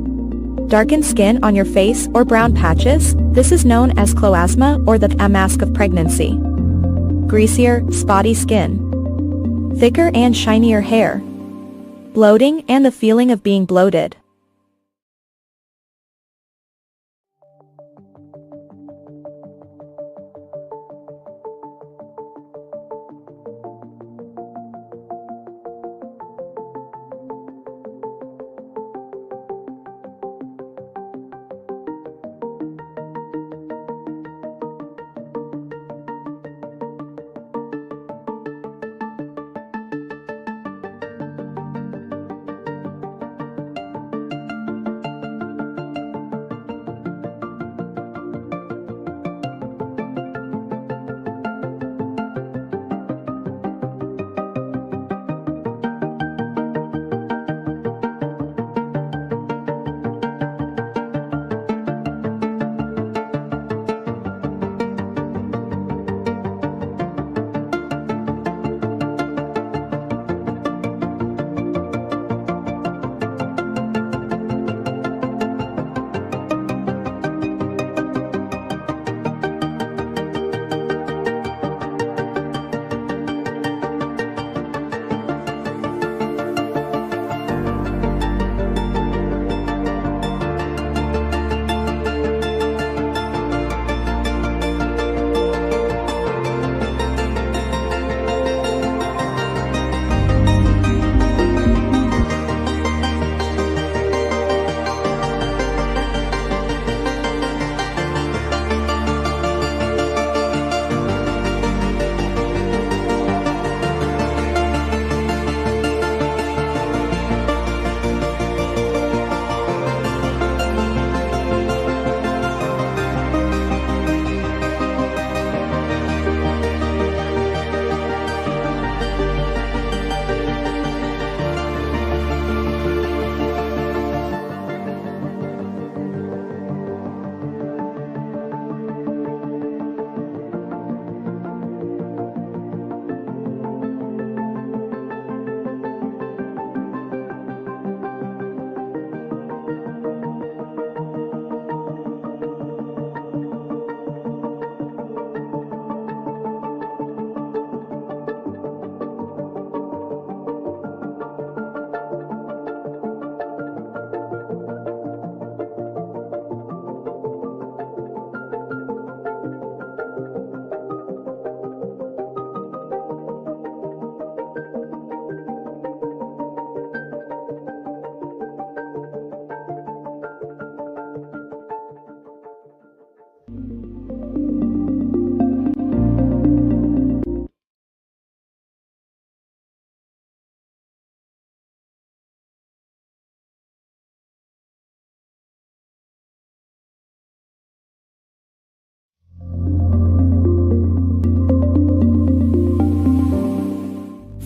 darkened skin on your face or brown patches, this is known as chloasma or the mask of pregnancy, greasier, spotty skin, thicker and shinier hair, bloating and the feeling of being bloated.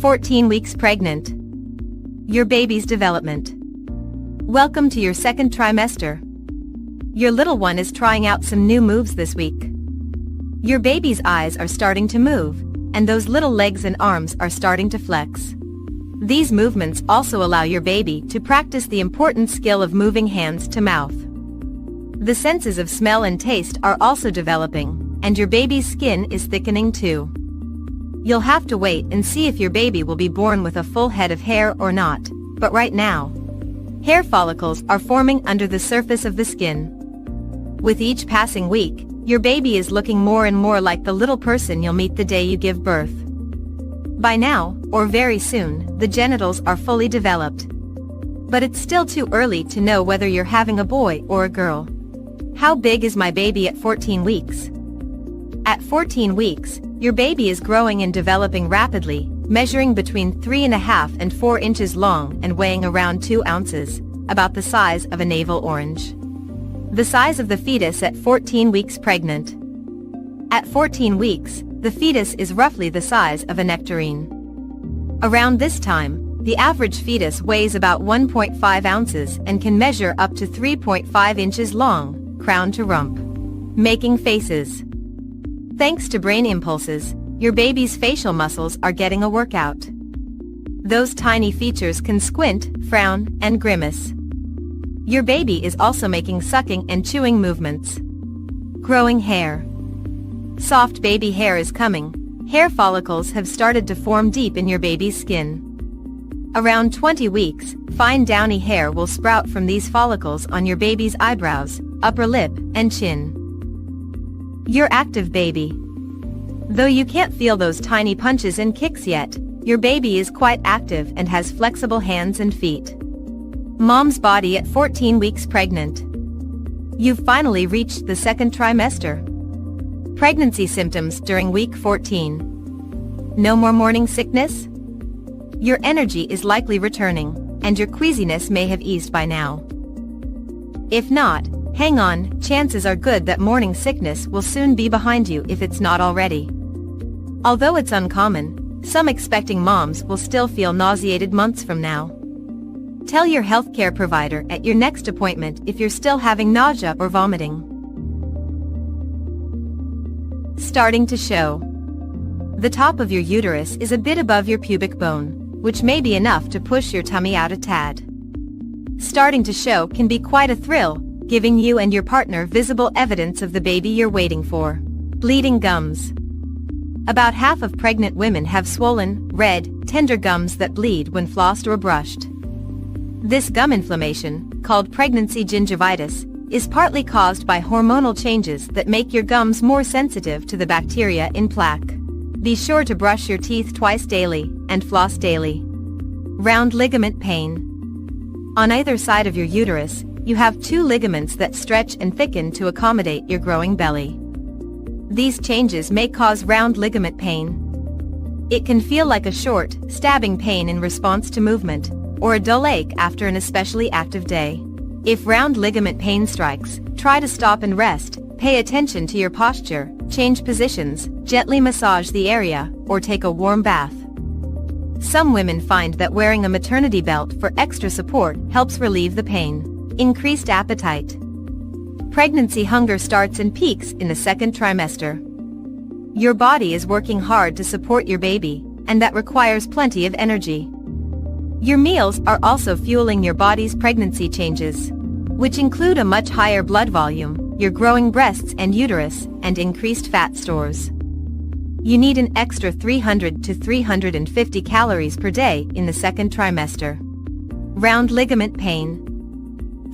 14 weeks pregnant. Your baby's development. Welcome to your second trimester. Your little one is trying out some new moves this week. Your baby's eyes are starting to move, and those little legs and arms are starting to flex. These movements also allow your baby to practice the important skill of moving hands to mouth. The senses of smell and taste are also developing, and your baby's skin is thickening too. You'll have to wait and see if your baby will be born with a full head of hair or not, but right now, hair follicles are forming under the surface of the skin. With each passing week, your baby is looking more and more like the little person you'll meet the day you give birth. By now, or very soon, the genitals are fully developed. But it's still too early to know whether you're having a boy or a girl. How big is my baby at 14 weeks? At 14 weeks, your baby is growing and developing rapidly, measuring between 3.5 and 4 inches long and weighing around 2 ounces, about the size of a navel orange. The size of the fetus at 14 weeks pregnant. At 14 weeks, the fetus is roughly the size of a nectarine. Around this time, the average fetus weighs about 1.5 ounces and can measure up to 3.5 inches long, crown to rump. Making faces. Thanks to brain impulses, your baby's facial muscles are getting a workout. Those tiny features can squint, frown, and grimace. Your baby is also making sucking and chewing movements. Growing hair. Soft baby hair is coming. Hair follicles have started to form deep in your baby's skin. Around 20 weeks, fine downy hair will sprout from these follicles on your baby's eyebrows, upper lip, and chin. Your active baby. Though you can't feel those tiny punches and kicks yet, your baby is quite active and has flexible hands and feet. Mom's body at 14 weeks pregnant. You've finally reached the second trimester. Pregnancy symptoms during week 14. No more morning sickness? Your energy is likely returning, and your queasiness may have eased by now. If not, hang on, chances are good that morning sickness will soon be behind you if it's not already. Although it's uncommon, some expecting moms will still feel nauseated months from now. Tell your healthcare provider at your next appointment if you're still having nausea or vomiting. Starting to show. The top of your uterus is a bit above your pubic bone, which may be enough to push your tummy out a tad. Starting to show can be quite a thrill, giving you and your partner visible evidence of the baby you're waiting for. Bleeding gums. About half of pregnant women have swollen, red, tender gums that bleed when flossed or brushed. This gum inflammation, called pregnancy gingivitis, is partly caused by hormonal changes that make your gums more sensitive to the bacteria in plaque. Be sure to brush your teeth twice daily, and floss daily. Round ligament pain. On either side of your uterus, you have 2 ligaments that stretch and thicken to accommodate your growing belly. These changes may cause round ligament pain. It can feel like a short, stabbing pain in response to movement, or a dull ache after an especially active day. If round ligament pain strikes, try to stop and rest, pay attention to your posture, change positions, gently massage the area, or take a warm bath. Some women find that wearing a maternity belt for extra support helps relieve the pain. Increased appetite. Pregnancy hunger starts and peaks in the second trimester. Your body is working hard to support your baby, and that requires plenty of energy. Your meals are also fueling your body's pregnancy changes, which include a much higher blood volume, your growing breasts and uterus, and increased fat stores. You need an extra 300 to 350 calories per day in the second trimester. Round ligament pain.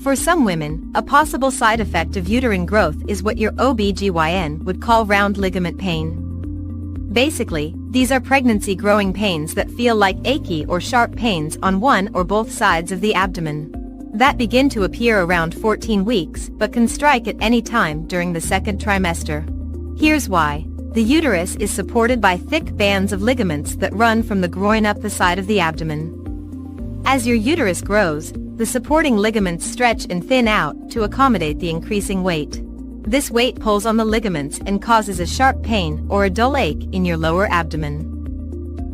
For some women, a possible side effect of uterine growth is what your OB/GYN would call round ligament pain. Basically, these are pregnancy growing pains that feel like achy or sharp pains on one or both sides of the abdomen. That begin to appear around 14 weeks but can strike at any time during the second trimester. Here's why. The uterus is supported by thick bands of ligaments that run from the groin up the side of the abdomen. As your uterus grows, the supporting ligaments stretch and thin out to accommodate the increasing weight. This weight pulls on the ligaments and causes a sharp pain or a dull ache in your lower abdomen.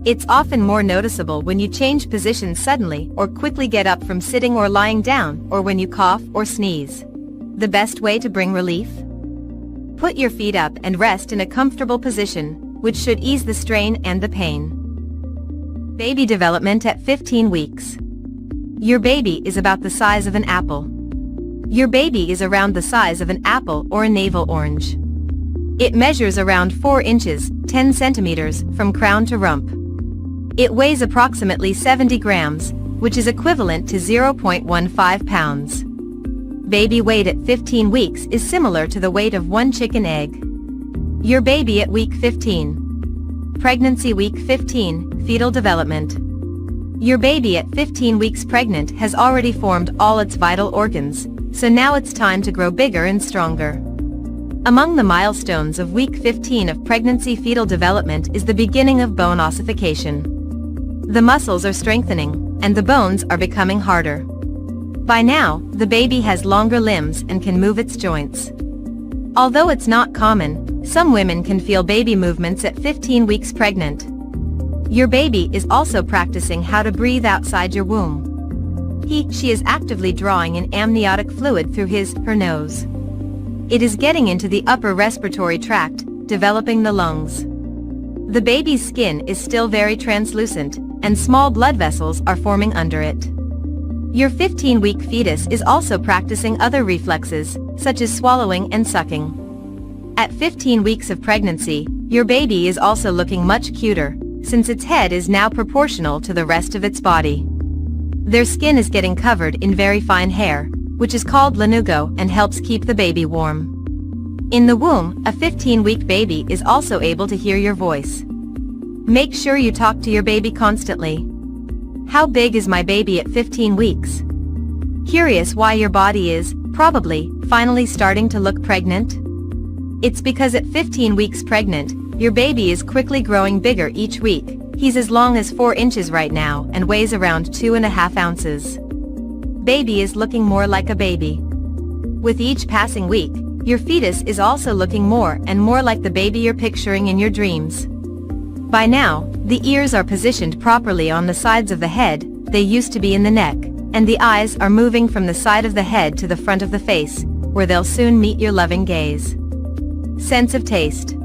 It's often more noticeable when you change positions suddenly or quickly get up from sitting or lying down, or when you cough or sneeze. The best way to bring relief? Put your feet up and rest in a comfortable position, which should ease the strain and the pain. Baby development at 15 weeks. Your baby is about the size of an apple. Your baby is around the size of an apple or a navel orange. It measures around 4 inches, 10 centimeters, from crown to rump. It weighs approximately 70 grams, which is equivalent to 0.15 pounds. Baby weight at 15 weeks is similar to the weight of 1 chicken egg. Your baby at week 15. Pregnancy week 15, fetal development. Your baby at 15 weeks pregnant has already formed all its vital organs, so now it's time to grow bigger and stronger. Among the milestones of week 15 of pregnancy fetal development is the beginning of bone ossification. The muscles are strengthening, and the bones are becoming harder. By now, the baby has longer limbs and can move its joints. Although it's not common, some women can feel baby movements at 15 weeks pregnant. Your baby is also practicing how to breathe outside your womb. She is actively drawing an amniotic fluid through her nose. It is getting into the upper respiratory tract, developing the lungs. The baby's skin is still very translucent, and small blood vessels are forming under it. Your 15-week fetus is also practicing other reflexes, such as swallowing and sucking. At 15 weeks of pregnancy, your baby is also looking much cuter, since its head is now proportional to the rest of its body. Their skin is getting covered in very fine hair, which is called lanugo and helps keep the baby warm. In the womb, a 15-week baby is also able to hear your voice. Make sure you talk to your baby constantly. How big is my baby at 15 weeks? Curious why your body is, probably, finally starting to look pregnant? It's because at 15 weeks pregnant, your baby is quickly growing bigger each week. He's as long as 4 inches right now and weighs around 2.5 ounces. Baby is looking more like a baby. With each passing week, your fetus is also looking more and more like the baby you're picturing in your dreams. By now, the ears are positioned properly on the sides of the head, they used to be in the neck, and the eyes are moving from the side of the head to the front of the face, where they'll soon meet your loving gaze. Sense of taste.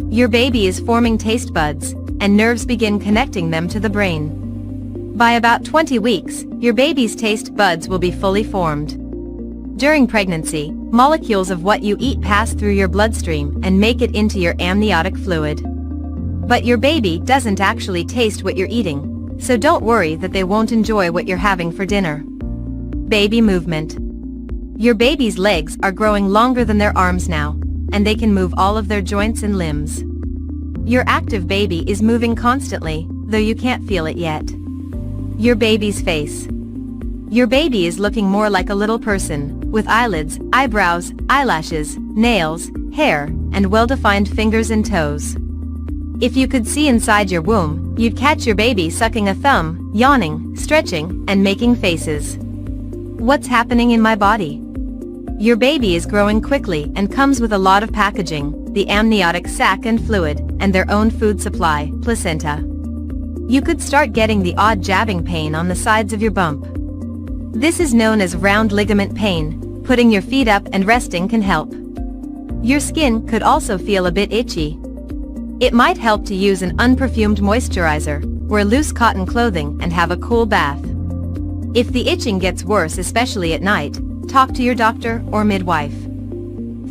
Your baby is forming taste buds, and nerves begin connecting them to the brain. By about 20 weeks, your baby's taste buds will be fully formed. During pregnancy, molecules of what you eat pass through your bloodstream and make it into your amniotic fluid. But your baby doesn't actually taste what you're eating, so don't worry that they won't enjoy what you're having for dinner. Baby movement. Your baby's legs are growing longer than their arms now, and they can move all of their joints and limbs. Your active baby is moving constantly, though you can't feel it yet. Your baby's face. Your baby is looking more like a little person, with eyelids, eyebrows, eyelashes, nails, hair, and well-defined fingers and toes. If you could see inside your womb, you'd catch your baby sucking a thumb, yawning, stretching, and making faces. What's happening in my body? Your baby is growing quickly and comes with a lot of packaging, the amniotic sac and fluid, and their own food supply, placenta. You could start getting the odd jabbing pain on the sides of your bump. This is known as round ligament pain. Putting your feet up and resting can help. Your skin could also feel a bit itchy. It might help to use an unperfumed moisturizer, wear loose cotton clothing, and have a cool bath. If the itching gets worse, especially at night, talk to your doctor or midwife.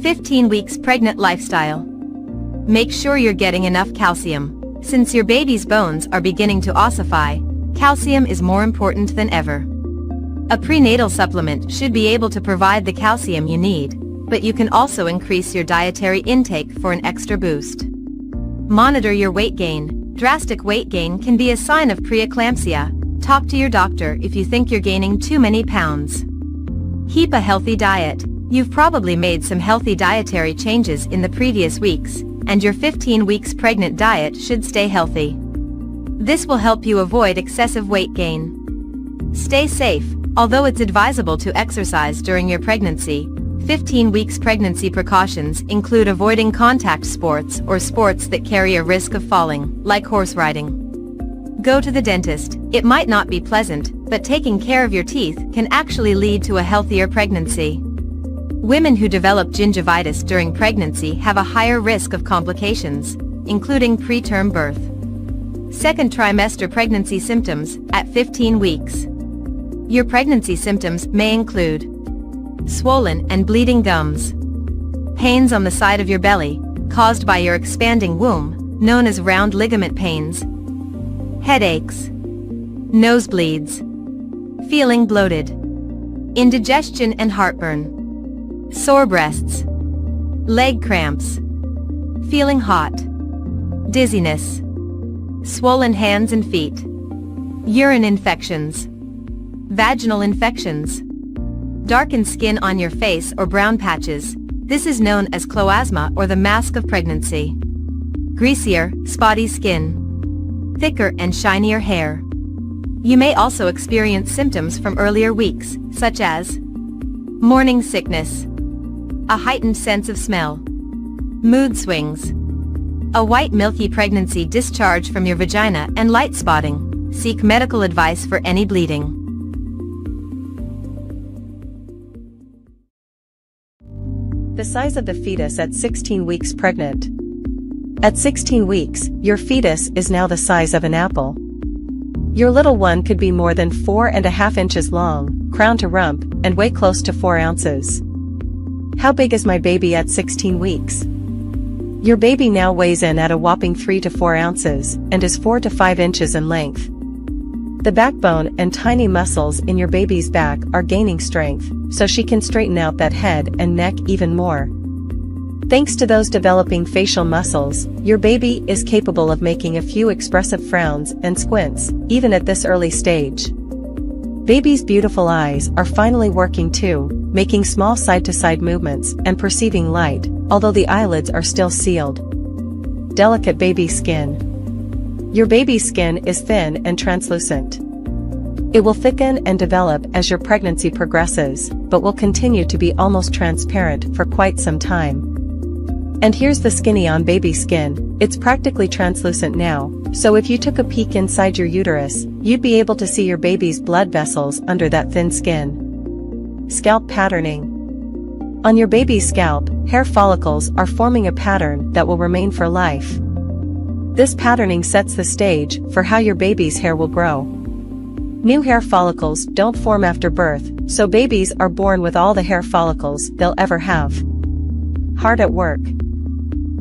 15 weeks pregnant lifestyle. Make sure you're getting enough calcium. Since your baby's bones are beginning to ossify, calcium is more important than ever. A prenatal supplement should be able to provide the calcium you need, but you can also increase your dietary intake for an extra boost. Monitor your weight gain. Drastic weight gain can be a sign of preeclampsia. Talk to your doctor if you think you're gaining too many pounds. Keep a healthy diet. You've probably made some healthy dietary changes in the previous weeks, and your 15 weeks pregnant diet should stay healthy. This will help you avoid excessive weight gain. Stay safe. Although it's advisable to exercise during your pregnancy, 15 weeks pregnancy precautions include avoiding contact sports or sports that carry a risk of falling, like horse riding. Go to the dentist. It might not be pleasant, but taking care of your teeth can actually lead to a healthier pregnancy. Women who develop gingivitis during pregnancy have a higher risk of complications, including preterm birth. Second trimester pregnancy symptoms at 15 weeks. Your pregnancy symptoms may include swollen and bleeding gums, pains on the side of your belly, caused by your expanding womb, known as round ligament pains, headaches, nosebleeds, feeling bloated, indigestion and heartburn, sore breasts, leg cramps, feeling hot, dizziness, swollen hands and feet, urine infections, vaginal infections, darkened skin on your face or brown patches. This is known as cloasma or the mask of pregnancy. Greasier, spotty skin, thicker and shinier hair. You may also experience symptoms from earlier weeks, such as morning sickness, a heightened sense of smell, mood swings, a white milky pregnancy discharge from your vagina and light spotting. Seek medical advice for any bleeding. The size of the fetus at 16 weeks pregnant. At 16 weeks, your fetus is now the size of an apple. Your little one could be more than 4.5 inches long, crown to rump, and weigh close to 4 ounces. How big is my baby at 16 weeks? Your baby now weighs in at a whopping 3 to 4 ounces, and is 4 to 5 inches in length. The backbone and tiny muscles in your baby's back are gaining strength, so she can straighten out that head and neck even more. Thanks to those developing facial muscles, your baby is capable of making a few expressive frowns and squints, even at this early stage. Baby's beautiful eyes are finally working too, making small side-to-side movements and perceiving light, although the eyelids are still sealed. Delicate baby skin. Your baby's skin is thin and translucent. It will thicken and develop as your pregnancy progresses, but will continue to be almost transparent for quite some time. And here's the skinny on baby skin. It's practically translucent now, so if you took a peek inside your uterus, you'd be able to see your baby's blood vessels under that thin skin. Scalp patterning. On your baby's scalp, hair follicles are forming a pattern that will remain for life. This patterning sets the stage for how your baby's hair will grow. New hair follicles don't form after birth, so babies are born with all the hair follicles they'll ever have. Heart at work.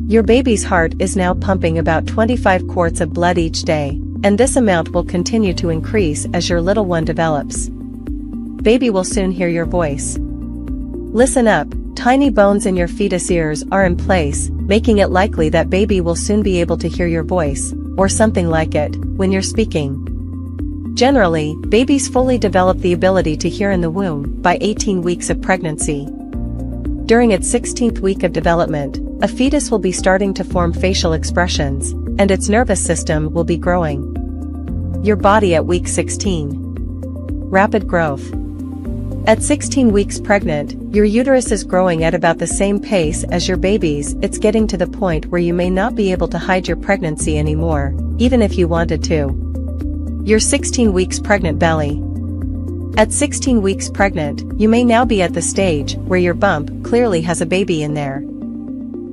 Your baby's heart is now pumping about 25 quarts of blood each day, and this amount will continue to increase as your little one develops. Baby will soon hear your voice. Listen up, tiny bones in your fetus ears are in place, making it likely that baby will soon be able to hear your voice, or something like it, when you're speaking. Generally, babies fully develop the ability to hear in the womb by 18 weeks of pregnancy. During its 16th week of development, a fetus will be starting to form facial expressions, and its nervous system will be growing. Your body at week 16. Rapid growth. At 16 weeks pregnant, your uterus is growing at about the same pace as your baby's. It's getting to the point where you may not be able to hide your pregnancy anymore, even if you wanted to. Your 16 weeks pregnant belly. At 16 weeks pregnant, you may now be at the stage where your bump clearly has a baby in there.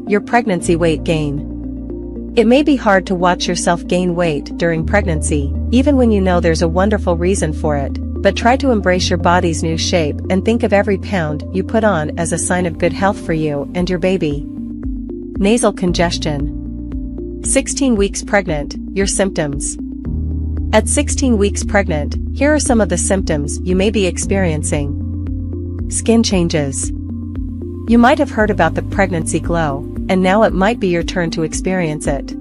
Your pregnancy weight gain. It may be hard to watch yourself gain weight during pregnancy, even when you know there's a wonderful reason for it, but try to embrace your body's new shape and think of every pound you put on as a sign of good health for you and your baby. Nasal congestion. 16 weeks pregnant, your symptoms. At 16 weeks pregnant, here are some of the symptoms you may be experiencing. Skin changes. You might have heard about the pregnancy glow, and now it might be your turn to experience it.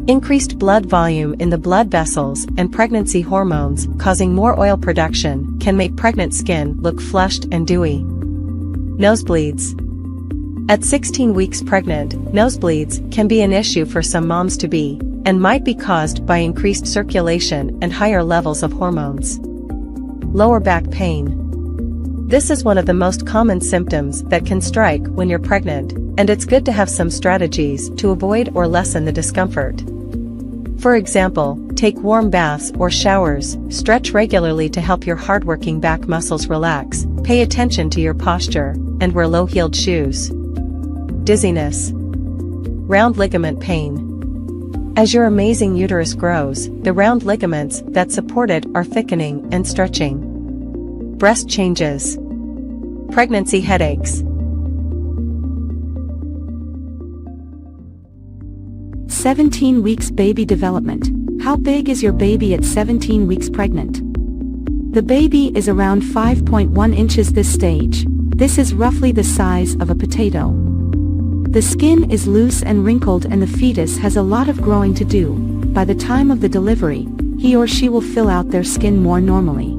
Increased blood volume in the blood vessels and pregnancy hormones causing more oil production can make pregnant skin look flushed and dewy. Nosebleeds. At 16 weeks pregnant, nosebleeds can be an issue for some moms-to-be, and might be caused by increased circulation and higher levels of hormones. Lower back pain. This is one of the most common symptoms that can strike when you're pregnant, and it's good to have some strategies to avoid or lessen the discomfort. For example, Take warm baths or showers, stretch regularly to help your hardworking back muscles relax, pay attention to your posture, and wear low-heeled shoes. Dizziness. Round ligament pain. As your amazing uterus grows, the round ligaments that support it are thickening and stretching. Breast changes. Pregnancy headaches. 17 weeks baby development. How big is your baby at 17 weeks pregnant? The baby is around 5.1 inches this stage. This is roughly the size of a potato. The skin is loose and wrinkled and the fetus has a lot of growing to do. By the time of the delivery, he or she will fill out their skin more normally.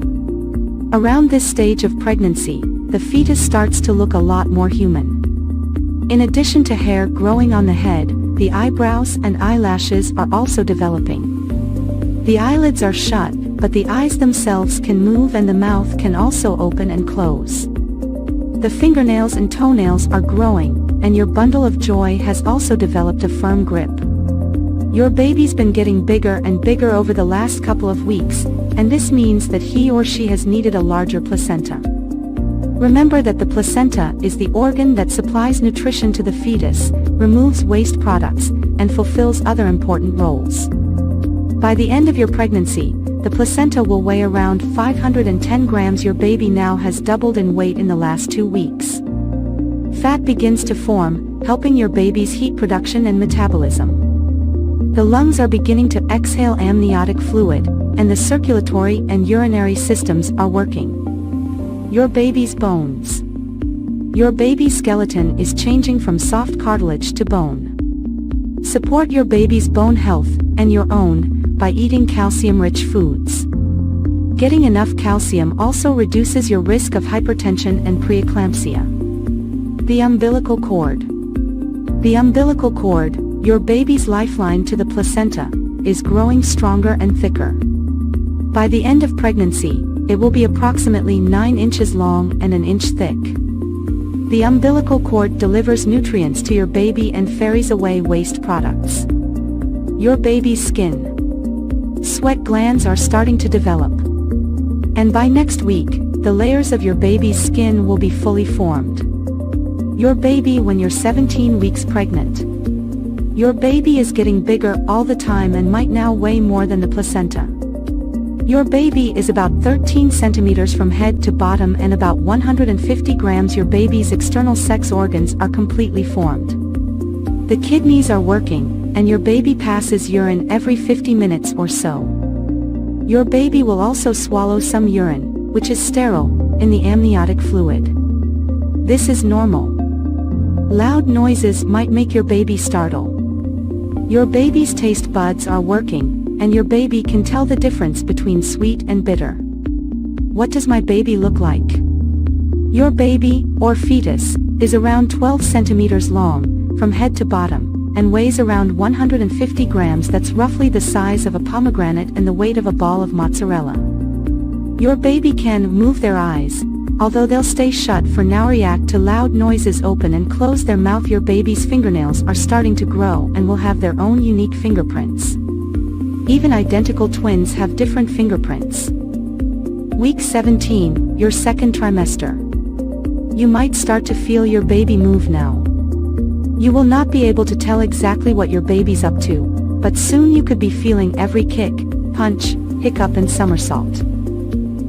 Around this stage of pregnancy, the fetus starts to look a lot more human. In addition to hair growing on the head, the eyebrows and eyelashes are also developing. The eyelids are shut, but the eyes themselves can move and the mouth can also open and close. The fingernails and toenails are growing, and your bundle of joy has also developed a firm grip. Your baby's been getting bigger and bigger over the last couple of weeks, and this means that he or she has needed a larger placenta. Remember that the placenta is the organ that supplies nutrition to the fetus, removes waste products, and fulfills other important roles. By the end of your pregnancy, the placenta will weigh around 510 grams. Your baby now has doubled in weight in the last 2 weeks. Fat begins to form, helping your baby's heat production and metabolism. The lungs are beginning to exhale amniotic fluid, and the circulatory and urinary systems are working. Your baby's bones. Your baby's skeleton is changing from soft cartilage to bone. Support your baby's bone health, and your own, by eating calcium-rich foods. Getting enough calcium also reduces your risk of hypertension and preeclampsia. The umbilical cord. The umbilical cord, your baby's lifeline to the placenta, is growing stronger and thicker. By the end of pregnancy, it will be approximately 9 inches long and 1 inch thick. The umbilical cord delivers nutrients to your baby and ferries away waste products. Your baby's skin. Sweat glands are starting to develop. And by next week, the layers of your baby's skin will be fully formed. Your baby when you're 17 weeks pregnant. Your baby is getting bigger all the time and might now weigh more than the placenta. Your baby is about 13 centimeters from head to bottom and about 150 grams. Your baby's external sex organs are completely formed. The kidneys are working, and your baby passes urine every 50 minutes or so. Your baby will also swallow some urine, which is sterile, in the amniotic fluid. This is normal. Loud noises might make your baby startle. Your baby's taste buds are working, and your baby can tell the difference between sweet and bitter. What does my baby look like? Your baby, or fetus, is around 12 centimeters long, from head to bottom, and weighs around 150 grams. That's roughly the size of a pomegranate and the weight of a ball of mozzarella. Your baby can move their eyes, although they'll stay shut for now. React to loud noises, open and close their mouth. Your baby's fingernails are starting to grow and will have their own unique fingerprints. Even identical twins have different fingerprints. Week 17, your second trimester. You might start to feel your baby move now. You will not be able to tell exactly what your baby's up to, but soon you could be feeling every kick, punch, hiccup and somersault.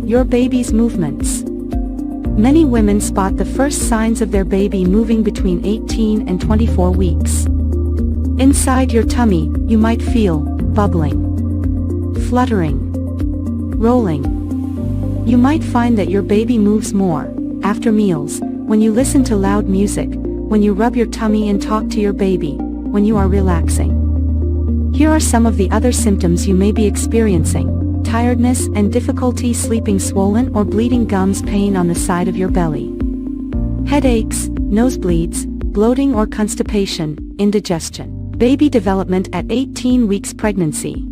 Your baby's movements. Many women spot the first signs of their baby moving between 18 and 24 weeks. Inside your tummy, you might feel bubbling, fluttering, rolling. You might find that your baby moves more after meals, when you listen to loud music, when you rub your tummy and talk to your baby, when you are relaxing. Here are some of the other symptoms you may be experiencing: tiredness and difficulty sleeping, swollen or bleeding gums, pain on the side of your belly, headaches, nosebleeds, bloating or constipation, indigestion. Baby development at 18 weeks pregnancy.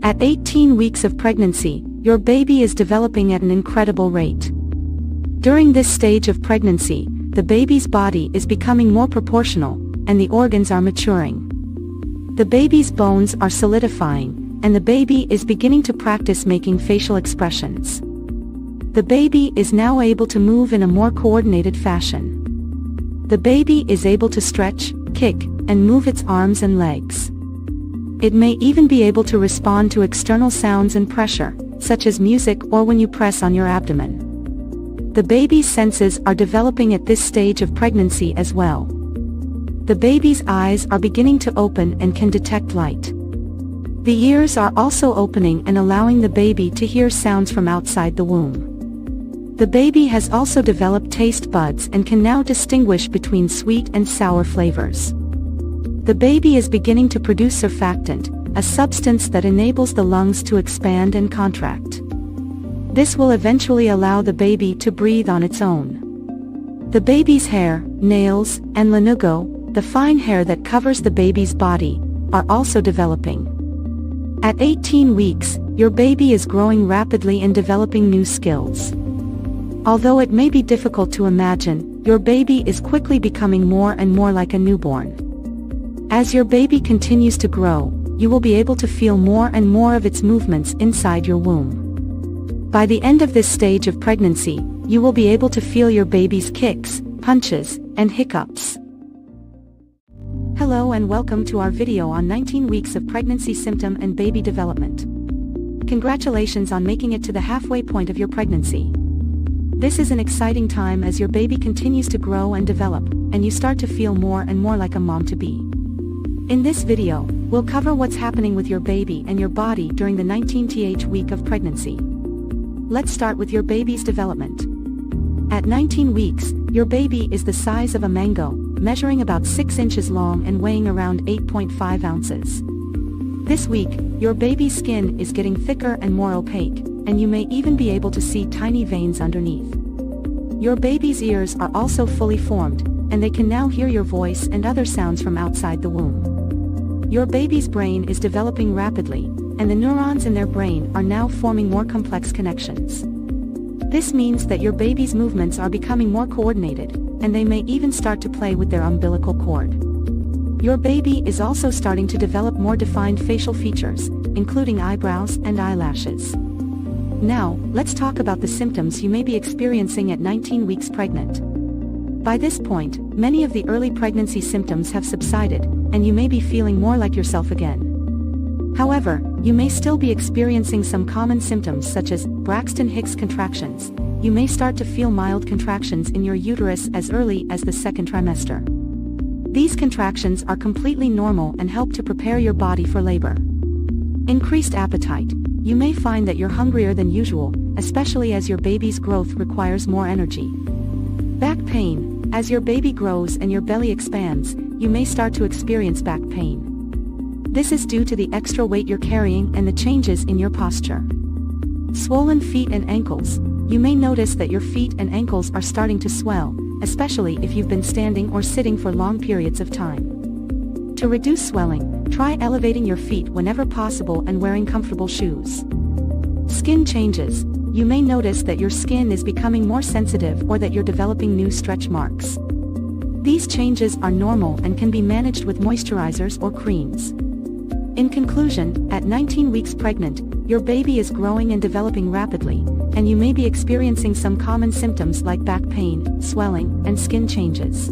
At 18 weeks of pregnancy, your baby is developing at an incredible rate. During this stage of pregnancy, the baby's body is becoming more proportional, and the organs are maturing. The baby's bones are solidifying, and the baby is beginning to practice making facial expressions. The baby is now able to move in a more coordinated fashion. The baby is able to stretch, kick, and move its arms and legs. It may even be able to respond to external sounds and pressure, such as music or when you press on your abdomen. The baby's senses are developing at this stage of pregnancy as well. The baby's eyes are beginning to open and can detect light. The ears are also opening and allowing the baby to hear sounds from outside the womb. The baby has also developed taste buds and can now distinguish between sweet and sour flavors. The baby is beginning to produce surfactant, a substance that enables the lungs to expand and contract. This will eventually allow the baby to breathe on its own. The baby's hair, nails, and lanugo, the fine hair that covers the baby's body, are also developing. At 18 weeks, your baby is growing rapidly and developing new skills. Although it may be difficult to imagine, your baby is quickly becoming more and more like a newborn. As your baby continues to grow, you will be able to feel more and more of its movements inside your womb. By the end of this stage of pregnancy, you will be able to feel your baby's kicks, punches, and hiccups. Hello and welcome to our video on 19 weeks of pregnancy symptom and baby development. Congratulations on making it to the halfway point of your pregnancy. This is an exciting time as your baby continues to grow and develop, and you start to feel more and more like a mom-to-be. In this video, we'll cover what's happening with your baby and your body during the 19th week of pregnancy. Let's start with your baby's development. At 19 weeks, your baby is the size of a mango, measuring about 6 inches long and weighing around 8.5 ounces. This week, your baby's skin is getting thicker and more opaque, and you may even be able to see tiny veins underneath. Your baby's ears are also fully formed, and they can now hear your voice and other sounds from outside the womb. Your baby's brain is developing rapidly, and the neurons in their brain are now forming more complex connections. This means that your baby's movements are becoming more coordinated, and they may even start to play with their umbilical cord. Your baby is also starting to develop more defined facial features, including eyebrows and eyelashes. Now, let's talk about the symptoms you may be experiencing at 19 weeks pregnant. By this point, many of the early pregnancy symptoms have subsided, and you may be feeling more like yourself again. However, you may still be experiencing some common symptoms such as Braxton Hicks contractions. You may start to feel mild contractions in your uterus as early as the second trimester. These contractions are completely normal and help to prepare your body for labor. Increased appetite. You may find that you're hungrier than usual, especially as your baby's growth requires more energy. Back pain. As your baby grows and your belly expands, you may start to experience back pain. This is due to the extra weight you're carrying and the changes in your posture. Swollen feet and ankles. You may notice that your feet and ankles are starting to swell, especially if you've been standing or sitting for long periods of time. To reduce swelling, try elevating your feet whenever possible and wearing comfortable shoes. Skin changes. You may notice that your skin is becoming more sensitive or that you're developing new stretch marks. These changes are normal and can be managed with moisturizers or creams. In conclusion, at 19 weeks pregnant, your baby is growing and developing rapidly, and you may be experiencing some common symptoms like back pain, swelling, and skin changes.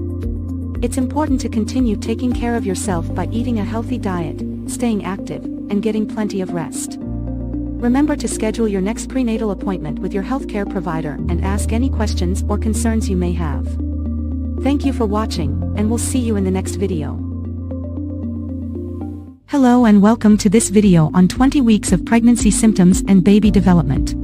It's important to continue taking care of yourself by eating a healthy diet, staying active, and getting plenty of rest. Remember to schedule your next prenatal appointment with your healthcare provider and ask any questions or concerns you may have. Thank you for watching, and we'll see you in the next video. Hello and welcome to this video on 20 weeks of pregnancy symptoms and baby development.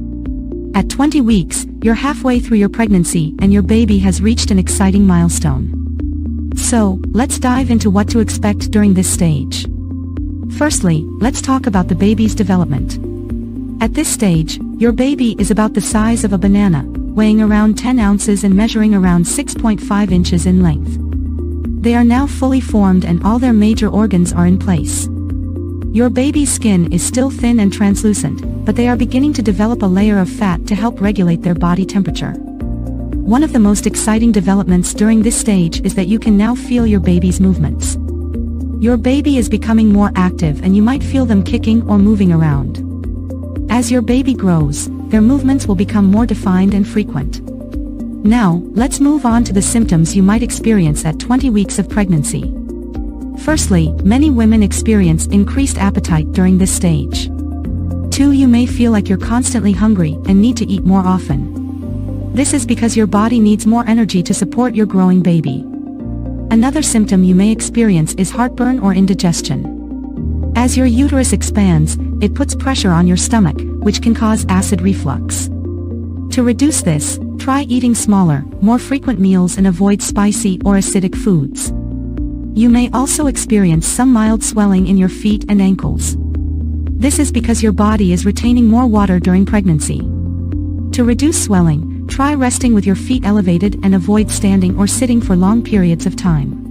At 20 weeks, you're halfway through your pregnancy and your baby has reached an exciting milestone. So, let's dive into what to expect during this stage. Firstly, let's talk about the baby's development. At this stage, your baby is about the size of a banana, weighing around 10 ounces and measuring around 6.5 inches in length. They are now fully formed and all their major organs are in place. Your baby's skin is still thin and translucent, but they are beginning to develop a layer of fat to help regulate their body temperature. One of the most exciting developments during this stage is that you can now feel your baby's movements. Your baby is becoming more active and you might feel them kicking or moving around. As your baby grows, their movements will become more defined and frequent. Now, let's move on to the symptoms you might experience at 20 weeks of pregnancy. Firstly, many women experience increased appetite during this stage. 2. You may feel like you're constantly hungry and need to eat more often. This is because your body needs more energy to support your growing baby. Another symptom you may experience is heartburn or indigestion. As your uterus expands, it puts pressure on your stomach, which can cause acid reflux. To reduce this, try eating smaller, more frequent meals and avoid spicy or acidic foods. You may also experience some mild swelling in your feet and ankles. This is because your body is retaining more water during pregnancy. To reduce swelling, try resting with your feet elevated and avoid standing or sitting for long periods of time.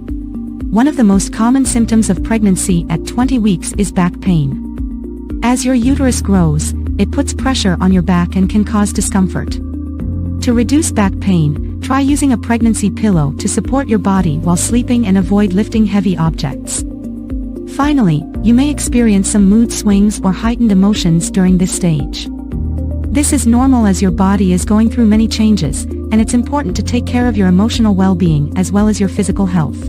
One of the most common symptoms of pregnancy at 20 weeks is back pain. As your uterus grows, it puts pressure on your back and can cause discomfort. To reduce back pain, try using a pregnancy pillow to support your body while sleeping and avoid lifting heavy objects. Finally, you may experience some mood swings or heightened emotions during this stage. This is normal as your body is going through many changes, and it's important to take care of your emotional well-being as well as your physical health.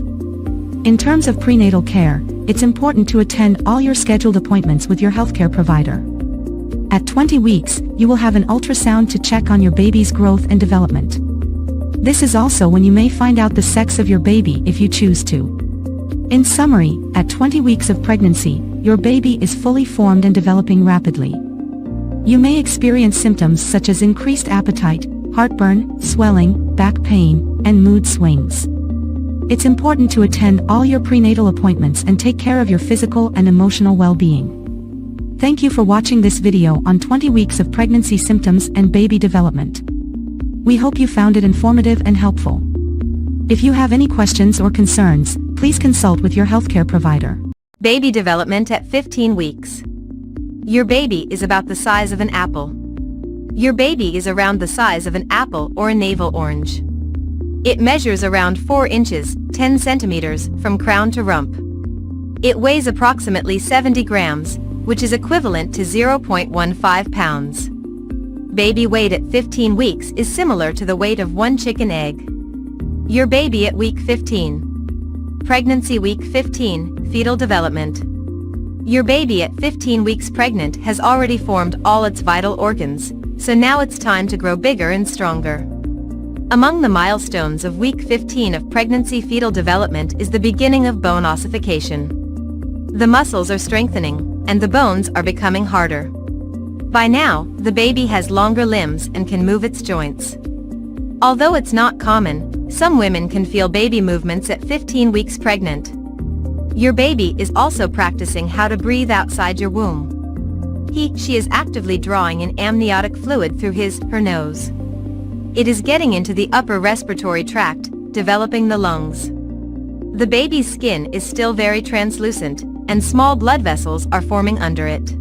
In terms of prenatal care, it's important to attend all your scheduled appointments with your healthcare provider. At 20 weeks, you will have an ultrasound to check on your baby's growth and development. This is also when you may find out the sex of your baby if you choose to. In summary, at 20 weeks of pregnancy, your baby is fully formed and developing rapidly. You may experience symptoms such as increased appetite, heartburn, swelling, back pain, and mood swings. It's important to attend all your prenatal appointments and take care of your physical and emotional well-being. Thank you for watching this video on 20 weeks of pregnancy symptoms and baby development. We hope you found it informative and helpful. If you have any questions or concerns, please consult with your healthcare provider. Baby development at 15 weeks. Your baby is about the size of an apple. Your baby is around the size of an apple or a navel orange. It measures around 4 inches, 10 centimeters, from crown to rump. It weighs approximately 70 grams, which is equivalent to 0.15 pounds. Baby weight at 15 weeks is similar to the weight of 1 chicken egg. Your baby at week 15. Pregnancy week 15, fetal development. Your baby at 15 weeks pregnant has already formed all its vital organs, so now it's time to grow bigger and stronger. Among the milestones of week 15 of pregnancy fetal development is the beginning of bone ossification. The muscles are strengthening, and the bones are becoming harder. By now, the baby has longer limbs and can move its joints. Although it's not common, some women can feel baby movements at 15 weeks pregnant. Your baby is also practicing how to breathe outside your womb. She is actively drawing in amniotic fluid through her nose. It is getting into the upper respiratory tract, developing the lungs. The baby's skin is still very translucent, and small blood vessels are forming under it.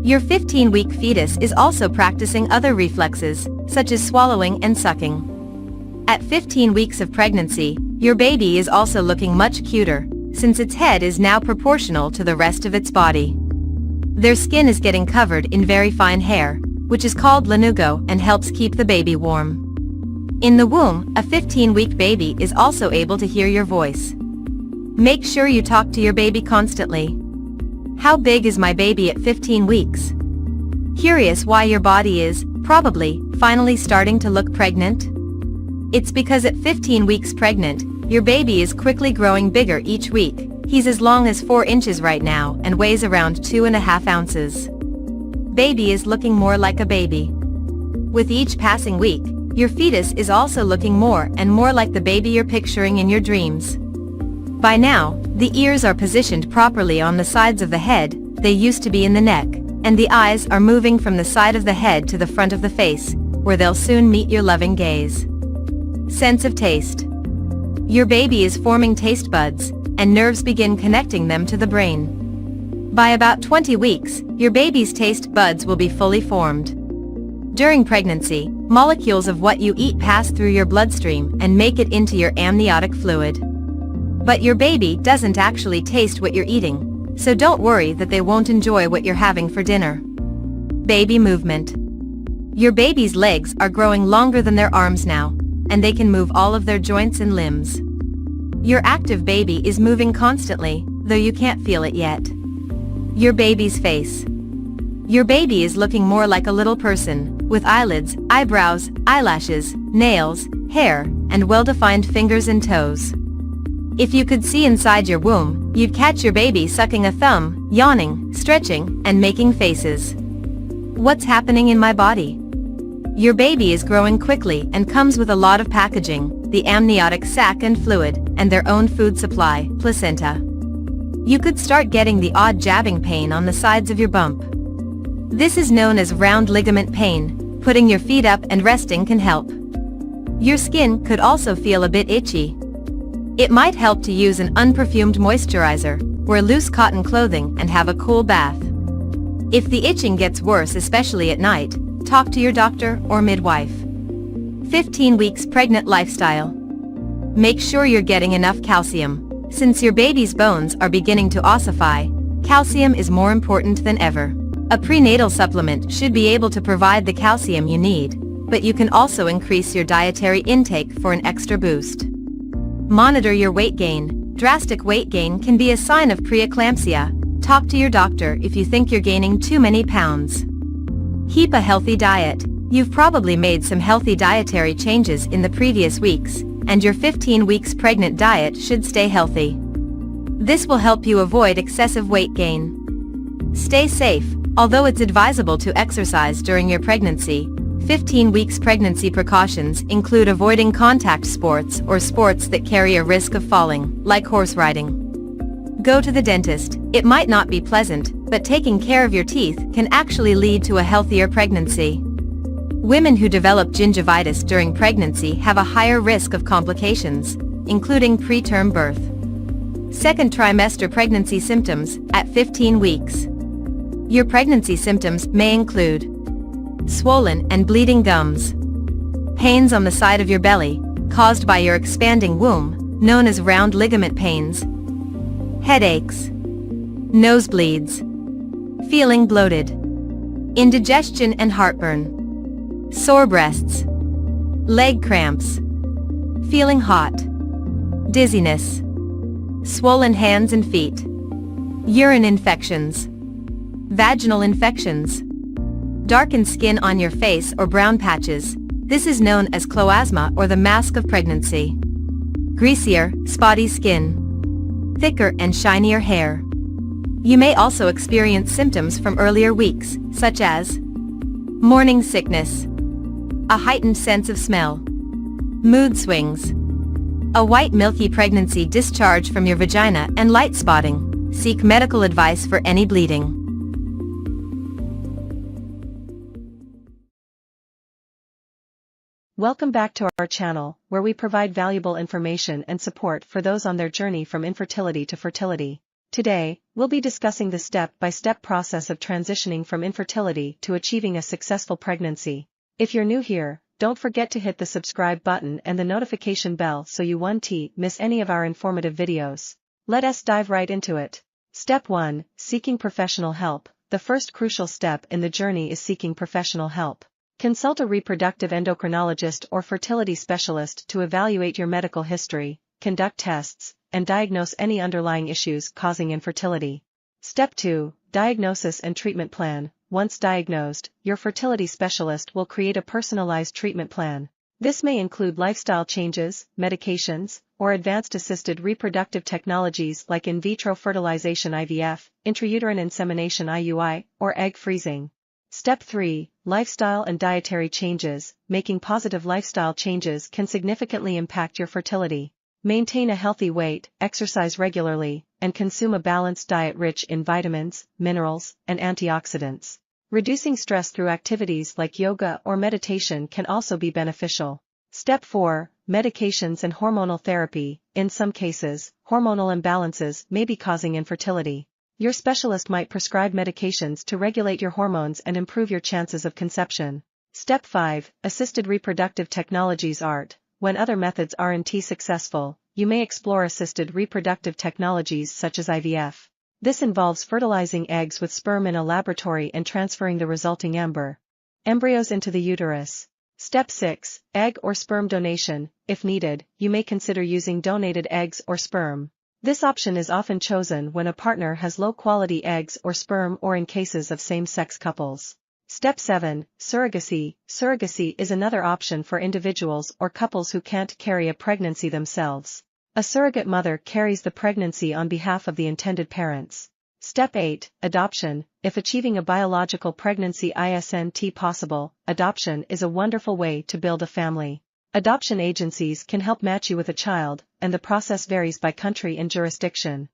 Your 15-week fetus is also practicing other reflexes, such as swallowing and sucking. At 15 weeks of pregnancy, your baby is also looking much cuter, since its head is now proportional to the rest of its body. Their skin is getting covered in very fine hair, which is called lanugo and helps keep the baby warm. In the womb, a 15-week baby is also able to hear your voice. Make sure you talk to your baby constantly. How big is my baby at 15 weeks? Curious why your body is, probably, finally starting to look pregnant? It's because at 15 weeks pregnant, your baby is quickly growing bigger each week. He's as long as 4 inches right now and weighs around 2.5 ounces. Baby is looking more like a baby. With each passing week, your fetus is also looking more and more like the baby you're picturing in your dreams. By now, the ears are positioned properly on the sides of the head, they used to be in the neck, and the eyes are moving from the side of the head to the front of the face, where they'll soon meet your loving gaze. Sense of taste. Your baby is forming taste buds, and nerves begin connecting them to the brain. By about 20 weeks, your baby's taste buds will be fully formed. During pregnancy, molecules of what you eat pass through your bloodstream and make it into your amniotic fluid. But your baby doesn't actually taste what you're eating, so don't worry that they won't enjoy what you're having for dinner. Baby movement. Your baby's legs are growing longer than their arms now, and they can move all of their joints and limbs. Your active baby is moving constantly, though you can't feel it yet. Your baby's face. Your baby is looking more like a little person, with eyelids, eyebrows, eyelashes, nails, hair, and well-defined fingers and toes. If you could see inside your womb, you'd catch your baby sucking a thumb, yawning, stretching, and making faces. What's happening in my body? Your baby is growing quickly and comes with a lot of packaging, the amniotic sac and fluid, and their own food supply, placenta. You could start getting the odd jabbing pain on the sides of your bump. This is known as round ligament pain. Putting your feet up and resting can help. Your skin could also feel a bit itchy. It might help to use an unperfumed moisturizer, wear loose cotton clothing, and have a cool bath. If the itching gets worse, especially at night, talk to your doctor or midwife. 15 weeks pregnant lifestyle. Make sure you're getting enough calcium. Since your baby's bones are beginning to ossify, calcium is more important than ever. A prenatal supplement should be able to provide the calcium you need, but you can also increase your dietary intake for an extra boost. Monitor your weight gain. Drastic weight gain can be a sign of preeclampsia. Talk to your doctor if you think you're gaining too many pounds. Keep a healthy diet. You've probably made some healthy dietary changes in the previous weeks, and your 15 weeks pregnant diet should stay healthy. This will help you avoid excessive weight gain. Stay safe. Although it's advisable to exercise during your pregnancy, 15 weeks pregnancy precautions include avoiding contact sports or sports that carry a risk of falling, like horse riding. Go to the dentist. It might not be pleasant, but taking care of your teeth can actually lead to a healthier pregnancy. Women who develop gingivitis during pregnancy have a higher risk of complications, including preterm birth. Second trimester pregnancy symptoms at 15 weeks. Your pregnancy symptoms may include swollen and bleeding gums, pains on the side of your belly, caused by your expanding womb, known as round ligament pains, headaches, nosebleeds, feeling bloated, indigestion and heartburn, sore breasts, leg cramps, feeling hot, dizziness, swollen hands and feet, urine infections, vaginal infections, darkened skin on your face or brown patches. This is known as cloasma or the mask of pregnancy. Greasier, spotty skin, thicker and shinier hair. You may also experience symptoms from earlier weeks, such as morning sickness, a heightened sense of smell, mood swings, a white milky pregnancy discharge from your vagina, and light spotting. Seek medical advice for any bleeding. Welcome back to our channel, where we provide valuable information and support for those on their journey from infertility to fertility. Today, we'll be discussing the step-by-step process of transitioning from infertility to achieving a successful pregnancy. If you're new here, don't forget to hit the subscribe button and the notification bell so you won't miss any of our informative videos. Let us dive right into it. Step 1. Seeking professional help. The first crucial step in the journey is seeking professional help. Consult a reproductive endocrinologist or fertility specialist to evaluate your medical history, conduct tests, and diagnose any underlying issues causing infertility. Step 2. Diagnosis and treatment plan. Once diagnosed, your fertility specialist will create a personalized treatment plan. This may include lifestyle changes, medications, or advanced assisted reproductive technologies like in vitro fertilization (IVF), intrauterine insemination (IUI), or egg freezing. Step 3. Lifestyle and dietary changes. Making positive lifestyle changes can significantly impact your fertility. Maintain a healthy weight, exercise regularly, and consume a balanced diet rich in vitamins, minerals, and antioxidants. Reducing stress through activities like yoga or meditation can also be beneficial. Step 4. Medications and hormonal therapy. In some cases, hormonal imbalances may be causing infertility. Your specialist might prescribe medications to regulate your hormones and improve your chances of conception. Step 5. Assisted reproductive technologies (ART). When other methods aren't successful, you may explore assisted reproductive technologies such as IVF. This involves fertilizing eggs with sperm in a laboratory and transferring the resulting embryos into the uterus. Step 6. Egg or sperm donation. If needed, you may consider using donated eggs or sperm. This option is often chosen when a partner has low-quality eggs or sperm or in cases of same-sex couples. Step 7. Surrogacy. Surrogacy is another option for individuals or couples who can't carry a pregnancy themselves. A surrogate mother carries the pregnancy on behalf of the intended parents. Step 8. Adoption. If achieving a biological pregnancy isn't possible, adoption is a wonderful way to build a family. Adoption agencies can help match you with a child, and the process varies by country and jurisdiction.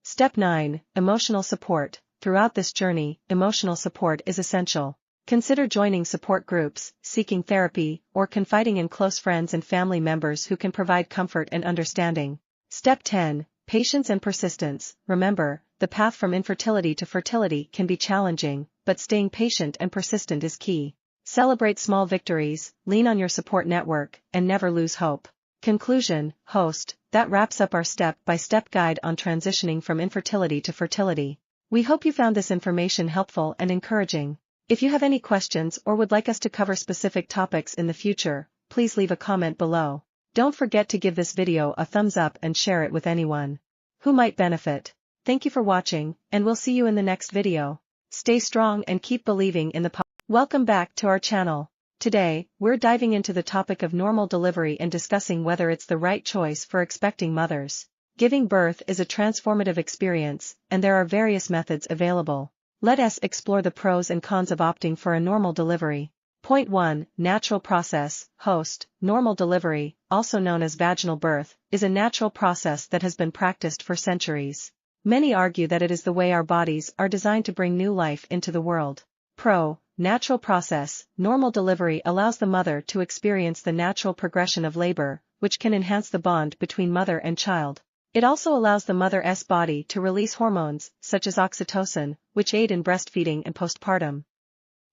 Step 9. Emotional support. Throughout this journey, emotional support is essential. Consider joining support groups, seeking therapy, or confiding in close friends and family members who can provide comfort and understanding. Step 10. Patience and persistence. Remember, the path from infertility to fertility can be challenging, but staying patient and persistent is key. Celebrate small victories, lean on your support network, and never lose hope. Conclusion. Host, that wraps up our step-by-step guide on transitioning from infertility to fertility. We hope you found this information helpful and encouraging. If you have any questions or would like us to cover specific topics in the future, please leave a comment below. Don't forget to give this video a thumbs up and share it with anyone who might benefit. Thank you for watching, and we'll see you in the next video. Stay strong and keep believing in the power. Welcome back to our channel. Today, we're diving into the topic of normal delivery and discussing whether it's the right choice for expecting mothers. Giving birth is a transformative experience, and there are various methods available. Let us explore the pros and cons of opting for a normal delivery. Point 1. Natural process. Host, normal delivery, also known as vaginal birth, is a natural process that has been practiced for centuries. Many argue that it is the way our bodies are designed to bring new life into the world. Pro. Natural process. Normal delivery allows the mother to experience the natural progression of labor, which can enhance the bond between mother and child. It also allows the mother's body to release hormones, such as oxytocin, which aid in breastfeeding and postpartum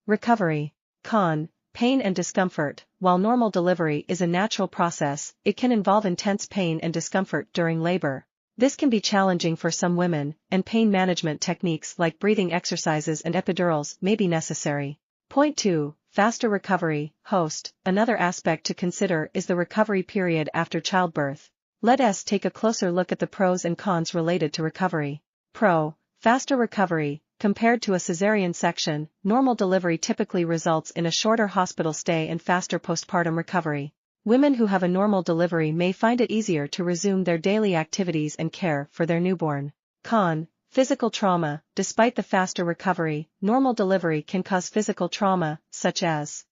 recovery. Con. Pain and discomfort. While normal delivery is a natural process, it can involve intense pain and discomfort during labor. This can be challenging for some women, and pain management techniques like breathing exercises and epidurals may be necessary. Point 2. Faster recovery. Host, another aspect to consider is the recovery period after childbirth. Let us take a closer look at the pros and cons related to recovery. Pro. Faster recovery. Compared to a cesarean section, normal delivery typically results in a shorter hospital stay and faster postpartum recovery. Women who have a normal delivery may find it easier to resume their daily activities and care for their newborn. Con. Physical trauma. Despite the faster recovery, normal delivery can cause physical trauma, such as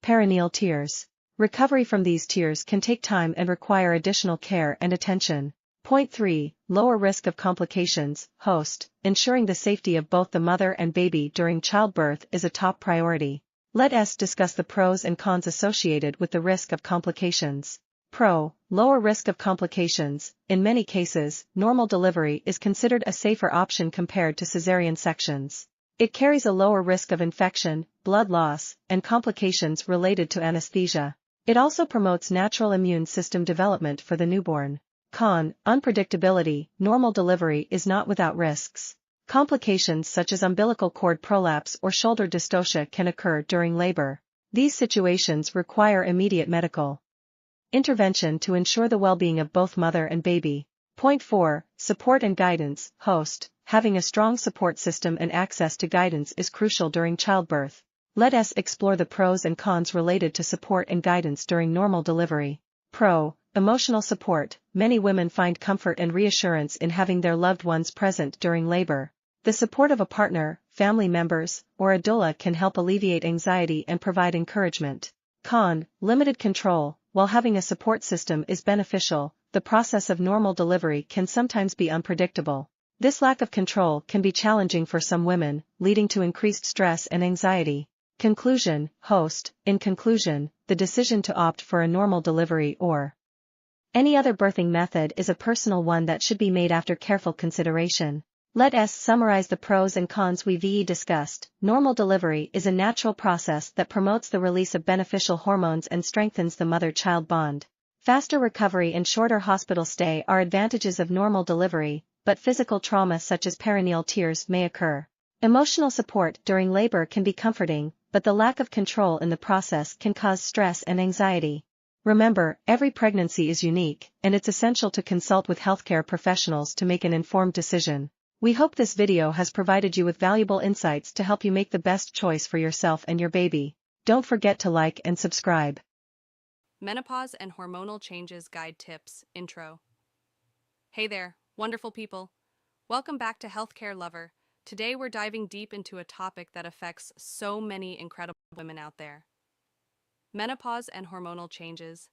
perineal tears. Recovery from these tears can take time and require additional care and attention. Point 3. Lower risk of complications. Host, ensuring the safety of both the mother and baby during childbirth is a top priority. Let us discuss the pros and cons associated with the risk of complications. Pro. Lower risk of complications. In many cases, normal delivery is considered a safer option compared to cesarean sections. It carries a lower risk of infection, blood loss, and complications related to anesthesia. It also promotes natural immune system development for the newborn. Con. Unpredictability. Normal delivery is not without risks. Complications such as umbilical cord prolapse or shoulder dystocia can occur during labor. These situations require immediate medical intervention to ensure the well-being of both mother and baby. Point 4. Support and guidance. Host, having a strong support system and access to guidance is crucial during childbirth. Let us explore the pros and cons related to support and guidance during normal delivery. Pro. Emotional support. Many women find comfort and reassurance in having their loved ones present during labor. The support of a partner, family members, or a doula can help alleviate anxiety and provide encouragement. Con. Limited control. While having a support system is beneficial, the process of normal delivery can sometimes be unpredictable. This lack of control can be challenging for some women, leading to increased stress and anxiety. Conclusion. Host, in conclusion, the decision to opt for a normal delivery or any other birthing method is a personal one that should be made after careful consideration. Let us summarize the pros and cons we've discussed. Normal delivery is a natural process that promotes the release of beneficial hormones and strengthens the mother-child bond. Faster recovery and shorter hospital stay are advantages of normal delivery, but physical trauma such as perineal tears may occur. Emotional support during labor can be comforting, but the lack of control in the process can cause stress and anxiety. Remember, every pregnancy is unique, and it's essential to consult with healthcare professionals to make an informed decision. We hope this video has provided you with valuable insights to help you make the best choice for yourself and your baby. Don't forget to like and subscribe. Menopause and Hormonal Changes Guide Tips Intro. Hey there, wonderful people. Welcome back to Healthcare Lover. Today we're diving deep into a topic that affects so many incredible women out there. Menopause and hormonal changes.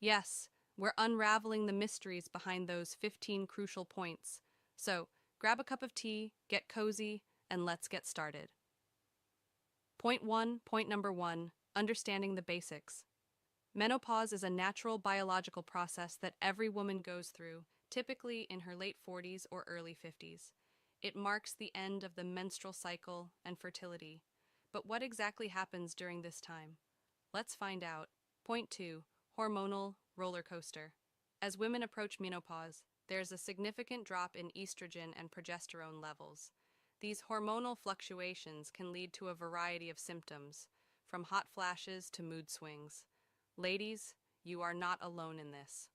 Yes, we're unraveling the mysteries behind those 15 crucial points. So, grab a cup of tea, get cozy, and let's get started. Point number one, understanding the basics. Menopause is a natural biological process that every woman goes through, typically in her late 40s or early 50s. It marks the end of the menstrual cycle and fertility. But what exactly happens during this time? Let's find out. Point 2. Hormonal roller coaster. As women approach menopause, there's a significant drop in estrogen and progesterone levels. These hormonal fluctuations can lead to a variety of symptoms, from hot flashes to mood swings. Ladies, you are not alone in this.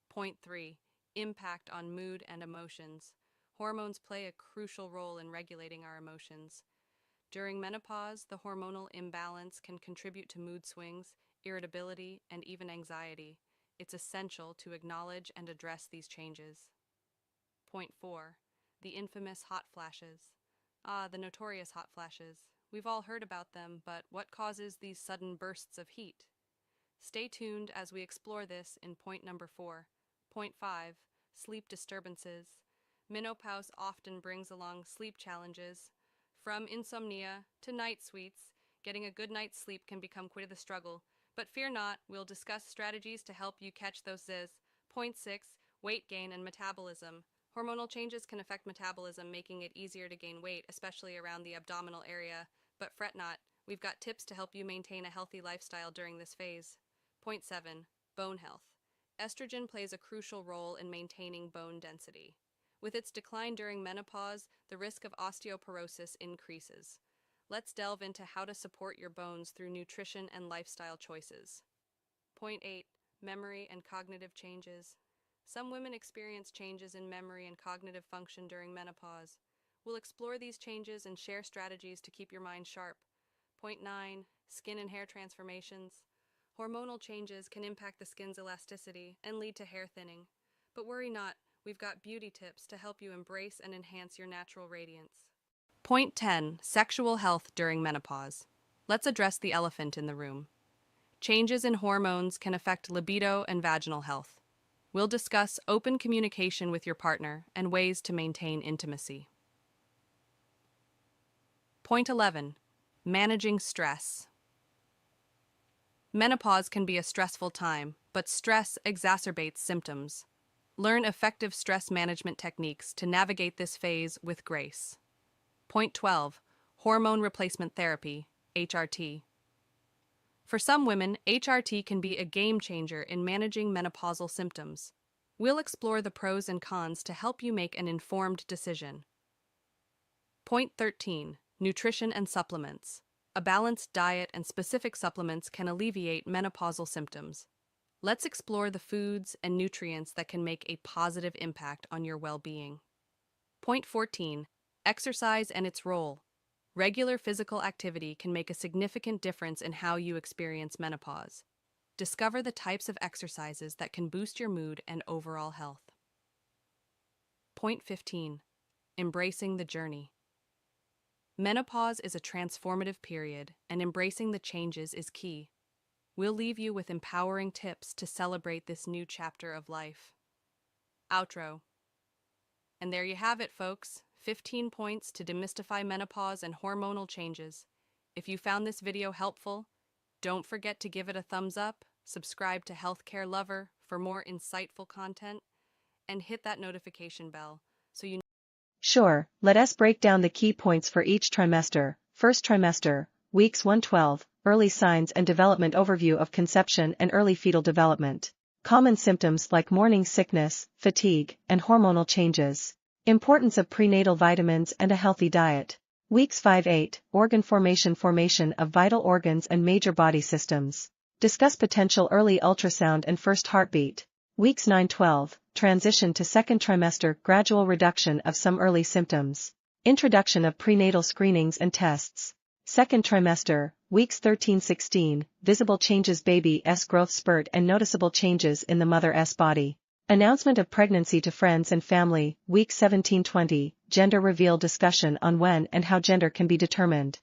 Point 3. Impact on mood and emotions. Hormones play a crucial role in regulating our emotions. During menopause, the hormonal imbalance can contribute to mood swings, irritability, and even anxiety. It's essential to acknowledge and address these changes. Point 4. The infamous hot flashes. The notorious hot flashes. We've all heard about them, but what causes these sudden bursts of heat? Stay tuned as we explore this in point number 4. Point 5. Sleep disturbances. Menopause often brings along sleep challenges. From insomnia to night sweats, getting a good night's sleep can become quite the struggle. But fear not, we'll discuss strategies to help you catch those ZES. Point 6. Weight gain and metabolism. Hormonal changes can affect metabolism, making it easier to gain weight, especially around the abdominal area. But fret not, we've got tips to help you maintain a healthy lifestyle during this phase. Point 7. Bone health. Estrogen plays a crucial role in maintaining bone density. With its decline during menopause, the risk of osteoporosis increases. Let's delve into how to support your bones through nutrition and lifestyle choices. Point 8. Memory and cognitive changes. Some women experience changes in memory and cognitive function during menopause. We'll explore these changes and share strategies to keep your mind sharp. Point 9. Skin and hair transformations. Hormonal changes can impact the skin's elasticity and lead to hair thinning. But worry not, we've got beauty tips to help you embrace and enhance your natural radiance. Point 10. Sexual health during menopause. Let's address the elephant in the room. Changes in hormones can affect libido and vaginal health. We'll discuss open communication with your partner and ways to maintain intimacy. Point 11. Managing stress. Menopause can be a stressful time, but stress exacerbates symptoms. Learn effective stress management techniques to navigate this phase with grace. Point 12. Hormone replacement therapy, HRT. For some women, HRT can be a game changer in managing menopausal symptoms. We'll explore the pros and cons to help you make an informed decision. Point 13. Nutrition and supplements. A balanced diet and specific supplements can alleviate menopausal symptoms. Let's explore the foods and nutrients that can make a positive impact on your well-being. Point 14. Exercise and its role. Regular physical activity can make a significant difference in how you experience menopause. Discover the types of exercises that can boost your mood and overall health. Point 15. Embracing the journey. Menopause is a transformative period, and embracing the changes is key. We'll leave you with empowering tips to celebrate this new chapter of life. Outro. And there you have it, folks. 15 points to demystify menopause and hormonal changes. If you found this video helpful, don't forget to give it a thumbs up, subscribe to Healthcare Lover for more insightful content, and hit that notification bell so you know. Sure, let us break down the key points for each trimester. First trimester, weeks 112, early signs and development overview of conception and early fetal development. Common symptoms like morning sickness, fatigue, and hormonal changes. Importance of prenatal vitamins and a healthy diet. Weeks 5-8, organ formation of vital organs and major body systems. Discuss potential early ultrasound and first heartbeat. Weeks 9-12, transition to second trimester, gradual reduction of some early symptoms. Introduction of prenatal screenings and tests. Second trimester, weeks 13-16, visible changes baby's growth spurt and noticeable changes in the mother's body. Announcement of pregnancy to friends and family, week 17-20, gender reveal discussion on when and how gender can be determined.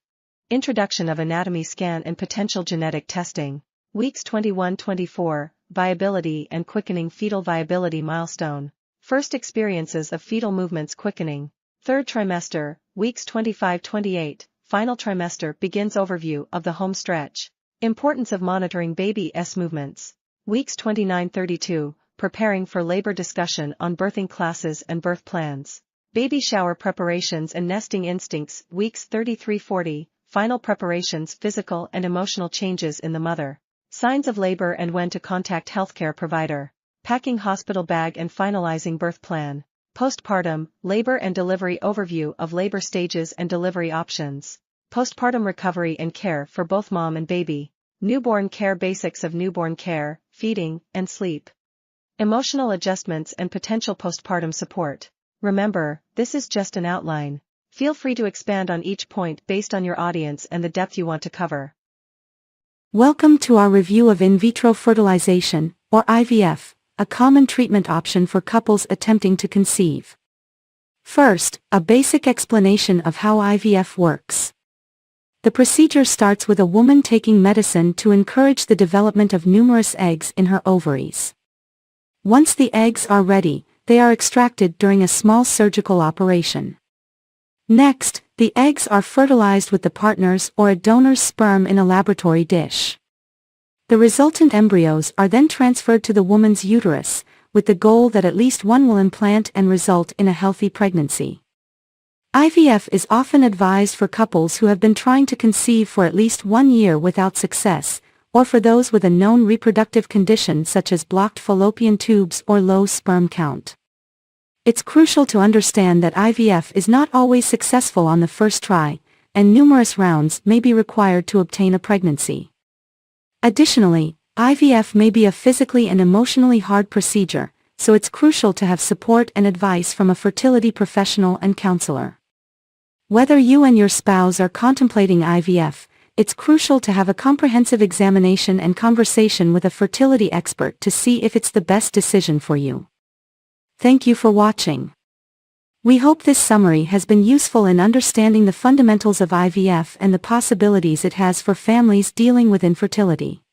Introduction of anatomy scan and potential genetic testing. Weeks 21-24, viability and quickening fetal viability milestone. First experiences of fetal movements quickening. Third trimester, weeks 25-28, final trimester begins overview of the home stretch. Importance of monitoring baby's movements. Weeks 29-32, preparing for labor discussion on birthing classes and birth plans. Baby shower preparations and nesting instincts, weeks 33-40, final preparations, physical and emotional changes in the mother. Signs of labor and when to contact healthcare provider. Packing hospital bag and finalizing birth plan. Postpartum, labor and delivery overview of labor stages and delivery options. Postpartum recovery and care for both mom and baby. Newborn care, basics of newborn care, feeding, and sleep. Emotional adjustments and potential postpartum support. Remember, this is just an outline. Feel free to expand on each point based on your audience and the depth you want to cover. Welcome to our review of in vitro fertilization, or IVF, a common treatment option for couples attempting to conceive. First, a basic explanation of how IVF works. The procedure starts with a woman taking medicine to encourage the development of numerous eggs in her ovaries. Once the eggs are ready, they are extracted during a small surgical operation. Next, the eggs are fertilized with the partner's or a donor's sperm in a laboratory dish. The resultant embryos are then transferred to the woman's uterus, with the goal that at least one will implant and result in a healthy pregnancy. IVF is often advised for couples who have been trying to conceive for at least 1 year without success, or for those with a known reproductive condition such as blocked fallopian tubes or low sperm count. It's crucial to understand that IVF is not always successful on the first try, and numerous rounds may be required to obtain a pregnancy. Additionally, IVF may be a physically and emotionally hard procedure, so it's crucial to have support and advice from a fertility professional and counselor. Whether you and your spouse are contemplating IVF, it's crucial to have a comprehensive examination and conversation with a fertility expert to see if it's the best decision for you. Thank you for watching. We hope this summary has been useful in understanding the fundamentals of IVF and the possibilities it has for families dealing with infertility.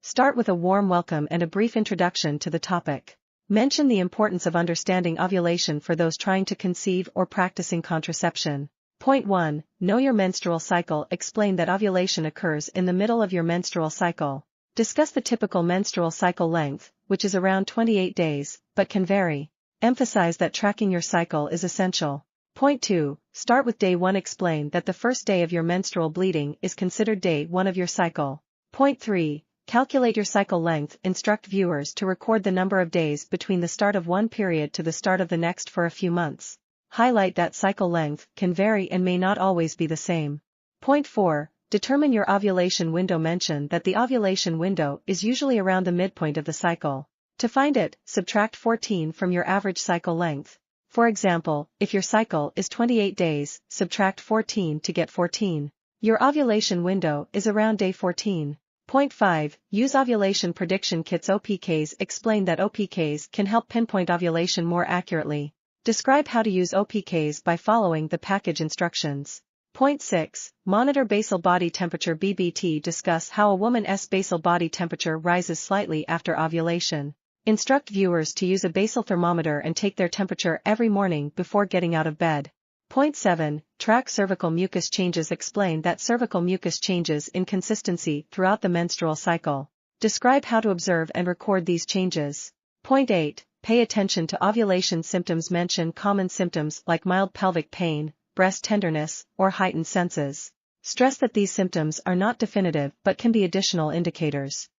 Start with a warm welcome and a brief introduction to the topic. Mention the importance of understanding ovulation for those trying to conceive or practicing contraception. Point 1. Know your menstrual cycle. Explain that ovulation occurs in the middle of your menstrual cycle. Discuss the typical menstrual cycle length, which is around 28 days, but can vary. Emphasize that tracking your cycle is essential. Point 2. Start with day 1. Explain that the first day of your menstrual bleeding is considered day 1 of your cycle. Point 3. Calculate your cycle length. Instruct viewers to record the number of days between the start of one period to the start of the next for a few months. Highlight that cycle length can vary and may not always be the same. Point 4. Determine your ovulation window. Mention that the ovulation window is usually around the midpoint of the cycle. To find it, subtract 14 from your average cycle length. For example, if your cycle is 28 days, subtract 14 to get 14. Your ovulation window is around day 14. Point 5. Use ovulation prediction kits. OPKs. Explain that OPKs can help pinpoint ovulation more accurately. Describe how to use OPKs by following the package instructions. Point 6. Monitor basal body temperature. BBT. Discuss how a woman's basal body temperature rises slightly after ovulation. Instruct viewers to use a basal thermometer and take their temperature every morning before getting out of bed. Point 7. Track cervical mucus changes. Explain that cervical mucus changes in consistency throughout the menstrual cycle. Describe how to observe and record these changes. Point 8. Pay attention to ovulation symptoms. Mention common symptoms like mild pelvic pain, breast tenderness, or heightened senses. Stress that these symptoms are not definitive but can be additional indicators.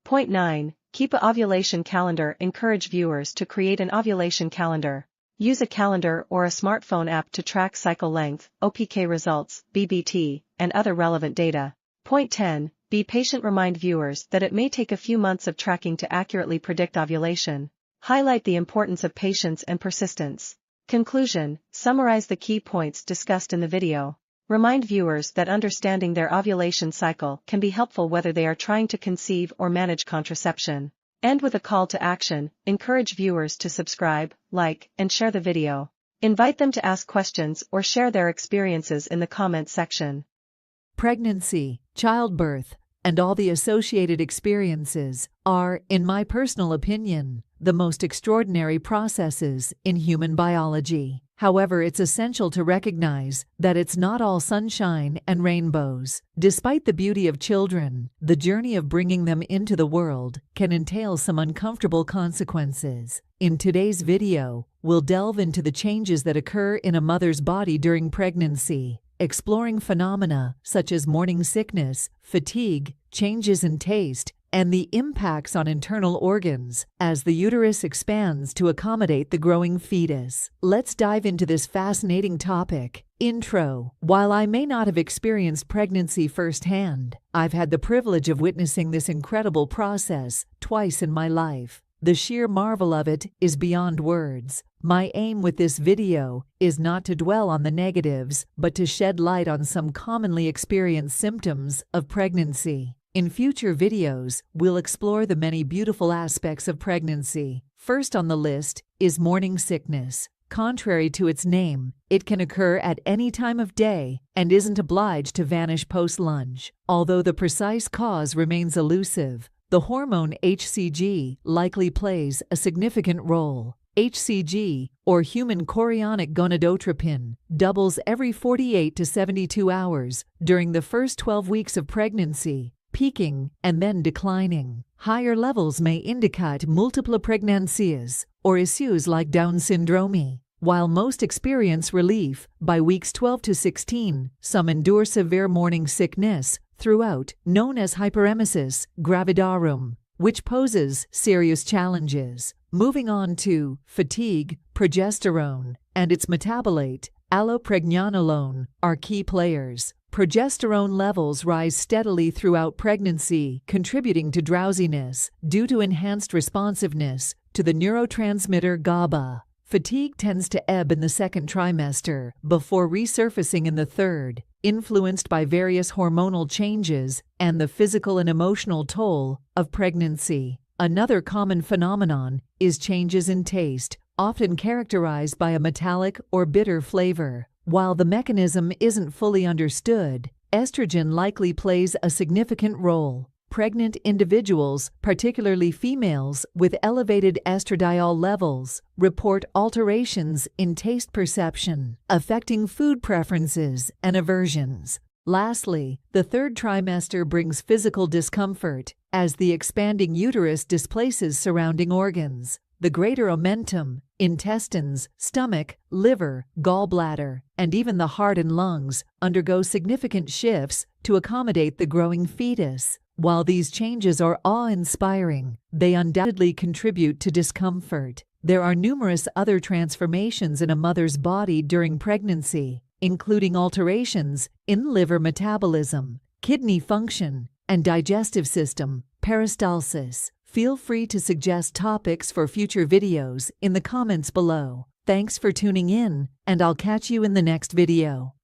Point 9. Keep a ovulation calendar. Encourage viewers to create an ovulation calendar. Use a calendar or a smartphone app to track cycle length, OPK results, BBT, and other relevant data. Point 10. Be patient. Remind viewers that it may take a few months of tracking to accurately predict ovulation. Highlight the importance of patience and persistence. Conclusion. Summarize the key points discussed in the video. Remind viewers that understanding their ovulation cycle can be helpful whether they are trying to conceive or manage contraception. End with a call to action. Encourage viewers to subscribe, like, and share the video. Invite them to ask questions or share their experiences in the comments section. Pregnancy, childbirth, and all the associated experiences are, in my personal opinion, the most extraordinary processes in human biology. However, it's essential to recognize that it's not all sunshine and rainbows. Despite the beauty of children, the journey of bringing them into the world can entail some uncomfortable consequences. In today's video, we'll delve into the changes that occur in a mother's body during pregnancy, exploring phenomena such as morning sickness, fatigue, changes in taste, and the impacts on internal organs as the uterus expands to accommodate the growing fetus. Let's dive into this fascinating topic. Intro. While I may not have experienced pregnancy firsthand, I've had the privilege of witnessing this incredible process twice in my life. The sheer marvel of it is beyond words. My aim with this video is not to dwell on the negatives, but to shed light on some commonly experienced symptoms of pregnancy. In future videos, we'll explore the many beautiful aspects of pregnancy. First on the list is morning sickness. Contrary to its name, it can occur at any time of day and isn't obliged to vanish post-lunge. Although the precise cause remains elusive, the hormone HCG likely plays a significant role. HCG, or human chorionic gonadotropin, doubles every 48 to 72 hours during the first 12 weeks of pregnancy, peaking and then declining. Higher levels may indicate multiple pregnancies or issues like Down syndrome. While most experience relief by weeks 12 to 16, some endure severe morning sickness throughout, known as hyperemesis gravidarum, which poses serious challenges. Moving on to fatigue, progesterone, and its metabolite, allopregnanolone, are key players. Progesterone levels rise steadily throughout pregnancy, contributing to drowsiness due to enhanced responsiveness to the neurotransmitter GABA. Fatigue tends to ebb in the second trimester before resurfacing in the third, influenced by various hormonal changes and the physical and emotional toll of pregnancy. Another common phenomenon is changes in taste, often characterized by a metallic or bitter flavor. While the mechanism isn't fully understood, estrogen likely plays a significant role. Pregnant individuals, particularly females with elevated estradiol levels, report alterations in taste perception, affecting food preferences and aversions. Lastly, the third trimester brings physical discomfort as the expanding uterus displaces surrounding organs. The greater omentum, intestines, stomach, liver, gallbladder, and even the heart and lungs undergo significant shifts to accommodate the growing fetus. While these changes are awe-inspiring, they undoubtedly contribute to discomfort. There are numerous other transformations in a mother's body during pregnancy, including alterations in liver metabolism, kidney function, and digestive system, peristalsis. Feel free to suggest topics for future videos in the comments below. Thanks for tuning in, and I'll catch you in the next video.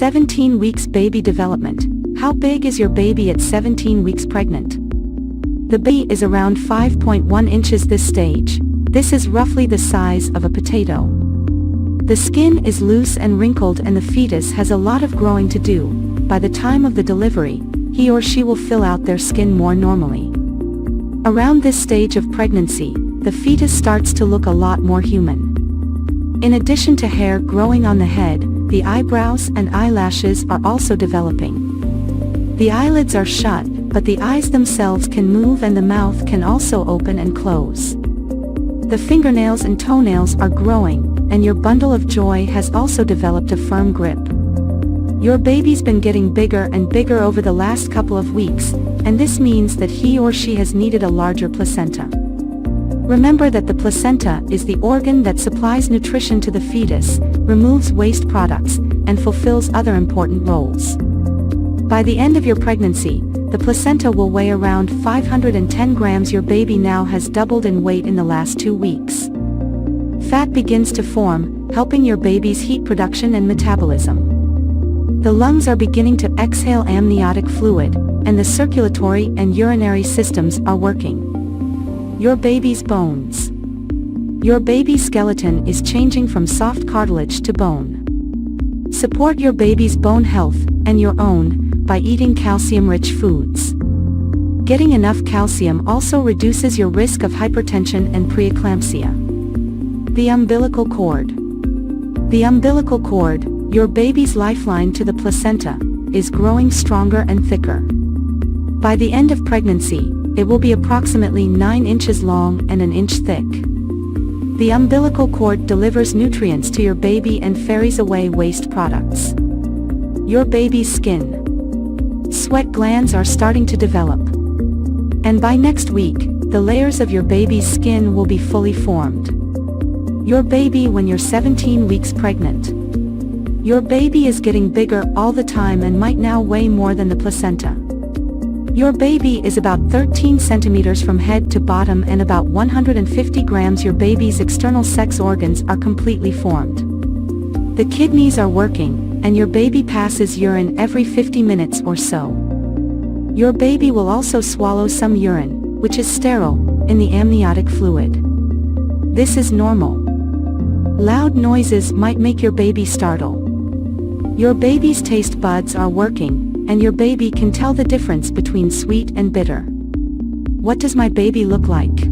17 weeks baby development. How big is your baby at 17 weeks pregnant? The baby is around 5.1 inches this stage. This is roughly the size of a potato. The skin is loose and wrinkled and the fetus has a lot of growing to do. By the time of the delivery, he or she will fill out their skin more normally. Around this stage of pregnancy, the fetus starts to look a lot more human. In addition to hair growing on the head, the eyebrows and eyelashes are also developing. The eyelids are shut, but the eyes themselves can move and the mouth can also open and close. The fingernails and toenails are growing, and your bundle of joy has also developed a firm grip. Your baby's been getting bigger and bigger over the last couple of weeks, and this means that he or she has needed a larger placenta. Remember that the placenta is the organ that supplies nutrition to the fetus, removes waste products, and fulfills other important roles. By the end of your pregnancy, the placenta will weigh around 510 grams. Your baby now has doubled in weight in the last 2 weeks. Fat begins to form, helping your baby's heat production and metabolism. The lungs are beginning to exhale amniotic fluid, and the circulatory and urinary systems are working. Your baby's bones. Your baby's skeleton is changing from soft cartilage to bone. Support your baby's bone health, and your own, by eating calcium-rich foods. Getting enough calcium also reduces your risk of hypertension and preeclampsia. The umbilical cord. The umbilical cord, your baby's lifeline to the placenta, is growing stronger and thicker. By the end of pregnancy, it will be approximately 9 inches long and an inch thick. The umbilical cord delivers nutrients to your baby and ferries away waste products. Your baby's skin. Sweat glands are starting to develop. And by next week, the layers of your baby's skin will be fully formed. Your baby when you're 17 weeks pregnant. Your baby is getting bigger all the time and might now weigh more than the placenta. Your baby is about 13 centimeters from head to bottom and about 150 grams. Your baby's external sex organs are completely formed. The kidneys are working, and your baby passes urine every 50 minutes or so. Your baby will also swallow some urine, which is sterile, in the amniotic fluid. This is normal. Loud noises might make your baby startle. Your baby's taste buds are working, and your baby can tell the difference between sweet and bitter. What does my baby look like?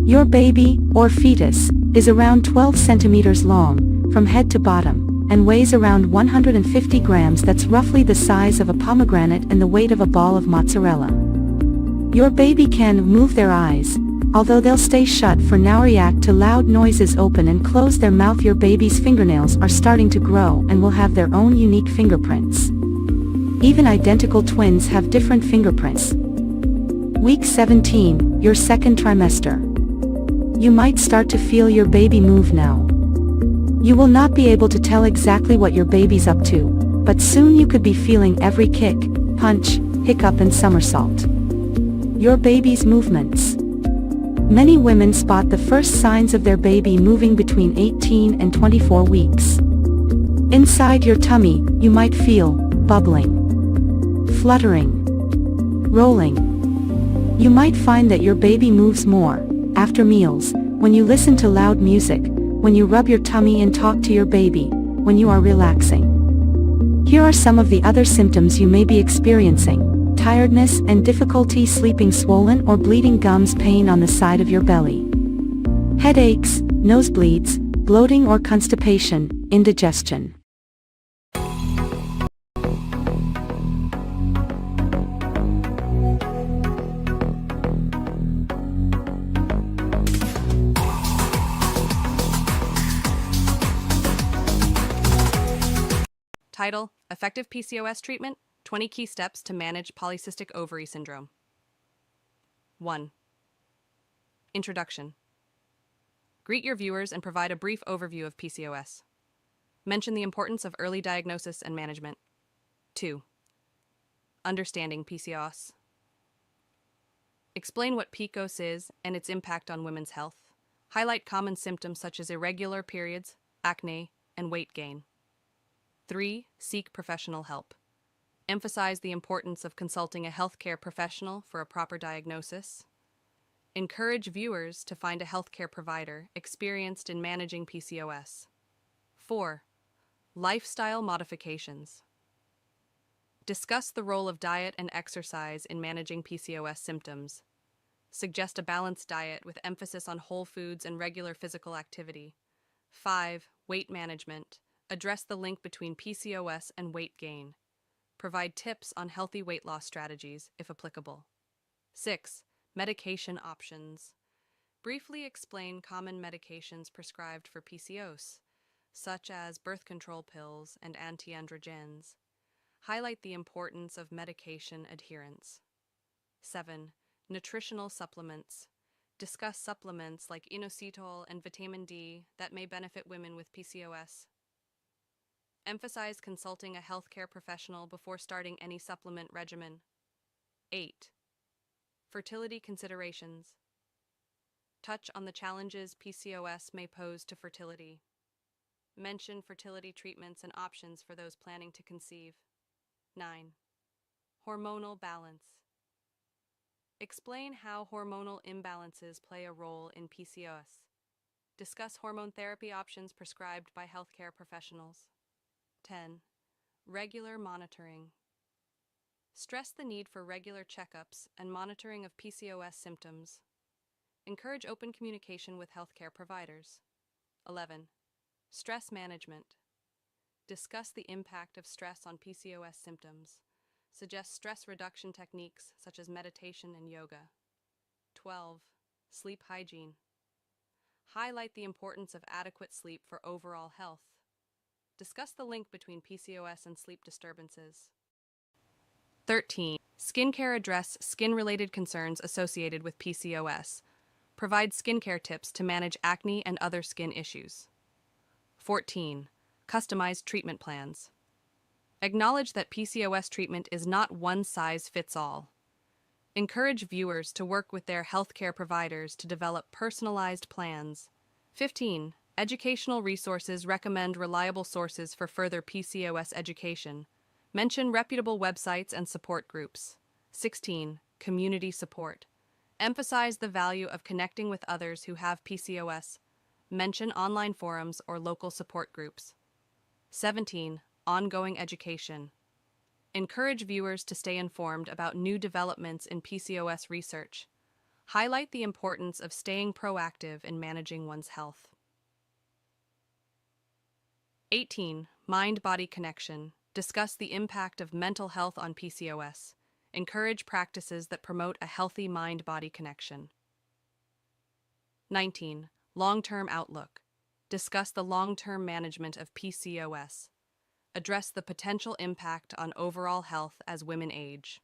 Your baby, or fetus, is around 12 centimeters long, from head to bottom, and weighs around 150 grams. That's roughly the size of a pomegranate and the weight of a ball of mozzarella. Your baby can move their eyes, although they'll stay shut for now. React to loud noises, open and close their mouth. Your baby's fingernails are starting to grow and will have their own unique fingerprints. Even identical twins have different fingerprints. Week 17, your second trimester. You might start to feel your baby move now. You will not be able to tell exactly what your baby's up to, but soon you could be feeling every kick, punch, hiccup and somersault. Your baby's movements. Many women spot the first signs of their baby moving between 18 and 24 weeks. Inside your tummy, you might feel bubbling, fluttering, rolling. You might find that your baby moves more after meals, when you listen to loud music, when you rub your tummy and talk to your baby, when you are relaxing. Here are some of the other symptoms you may be experiencing: tiredness and difficulty sleeping, swollen or bleeding gums, pain on the side of your belly, headaches, nosebleeds, bloating or constipation, indigestion. Title: Effective PCOS Treatment, 20 Key Steps to Manage Polycystic Ovary Syndrome. 1. Introduction. Greet your viewers and provide a brief overview of PCOS. Mention the importance of early diagnosis and management. 2. Understanding PCOS. Explain what PCOS is and its impact on women's health. Highlight common symptoms such as irregular periods, acne, and weight gain. 3. Seek professional help. Emphasize the importance of consulting a healthcare professional for a proper diagnosis. Encourage viewers to find a healthcare provider experienced in managing PCOS. 4. Lifestyle modifications. Discuss the role of diet and exercise in managing PCOS symptoms. Suggest a balanced diet with emphasis on whole foods and regular physical activity. 5. Weight management. Address the link between PCOS and weight gain. Provide tips on healthy weight loss strategies, if applicable. 6. Medication options. Briefly explain common medications prescribed for PCOS, such as birth control pills and anti-androgens. Highlight the importance of medication adherence. 7. Nutritional supplements. Discuss supplements like inositol and vitamin D that may benefit women with PCOS. Emphasize consulting a healthcare professional before starting any supplement regimen. 8. Fertility considerations. Touch on the challenges PCOS may pose to fertility. Mention fertility treatments and options for those planning to conceive. 9. Hormonal balance. Explain how hormonal imbalances play a role in PCOS. Discuss hormone therapy options prescribed by healthcare professionals. 10. Regular monitoring. Stress the need for regular checkups and monitoring of PCOS symptoms. Encourage open communication with healthcare providers. 11. Stress management. Discuss the impact of stress on PCOS symptoms. Suggest stress reduction techniques such as meditation and yoga. 12. Sleep hygiene. Highlight the importance of adequate sleep for overall health. Discuss the link between PCOS and sleep disturbances. 13. Skincare. Address skin-related concerns associated with PCOS. Provide skincare tips to manage acne and other skin issues. 14. Customized treatment plans. Acknowledge that PCOS treatment is not one size fits all. Encourage viewers to work with their healthcare providers to develop personalized plans. 15. Educational resources. Recommend reliable sources for further PCOS education. Mention reputable websites and support groups. 16. Community support. Emphasize the value of connecting with others who have PCOS. Mention online forums or local support groups. 17. Ongoing education. Encourage viewers to stay informed about new developments in PCOS research. Highlight the importance of staying proactive in managing one's health. 18. Mind-body connection. Discuss the impact of mental health on PCOS. Encourage practices that promote a healthy mind-body connection. 19. Long-term outlook. Discuss the long-term management of PCOS. Address the potential impact on overall health as women age.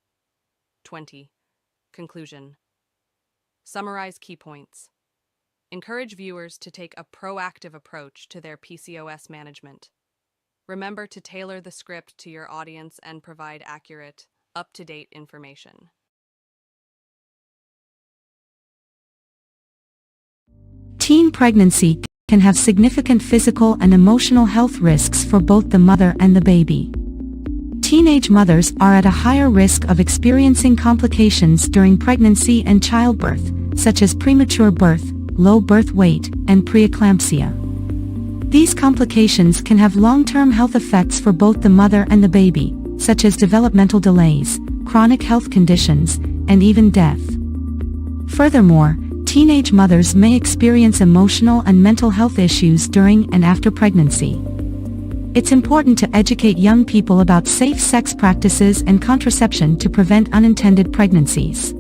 20. Conclusion. Summarize key points. Encourage viewers to take a proactive approach to their PCOS management. Remember to tailor the script to your audience and provide accurate, up-to-date information. Teen pregnancy can have significant physical and emotional health risks for both the mother and the baby. Teenage mothers are at a higher risk of experiencing complications during pregnancy and childbirth, such as premature birth, low birth weight, and preeclampsia. These complications can have long-term health effects for both the mother and the baby, such as developmental delays, chronic health conditions, and even death. Furthermore, teenage mothers may experience emotional and mental health issues during and after pregnancy. It's important to educate young people about safe sex practices and contraception to prevent unintended pregnancies.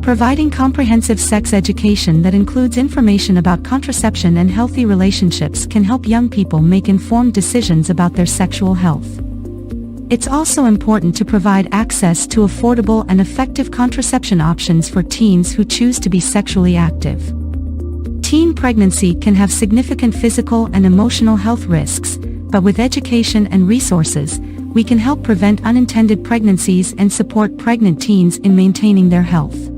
Providing comprehensive sex education that includes information about contraception and healthy relationships can help young people make informed decisions about their sexual health. It's also important to provide access to affordable and effective contraception options for teens who choose to be sexually active. Teen pregnancy can have significant physical and emotional health risks, but with education and resources, we can help prevent unintended pregnancies and support pregnant teens in maintaining their health.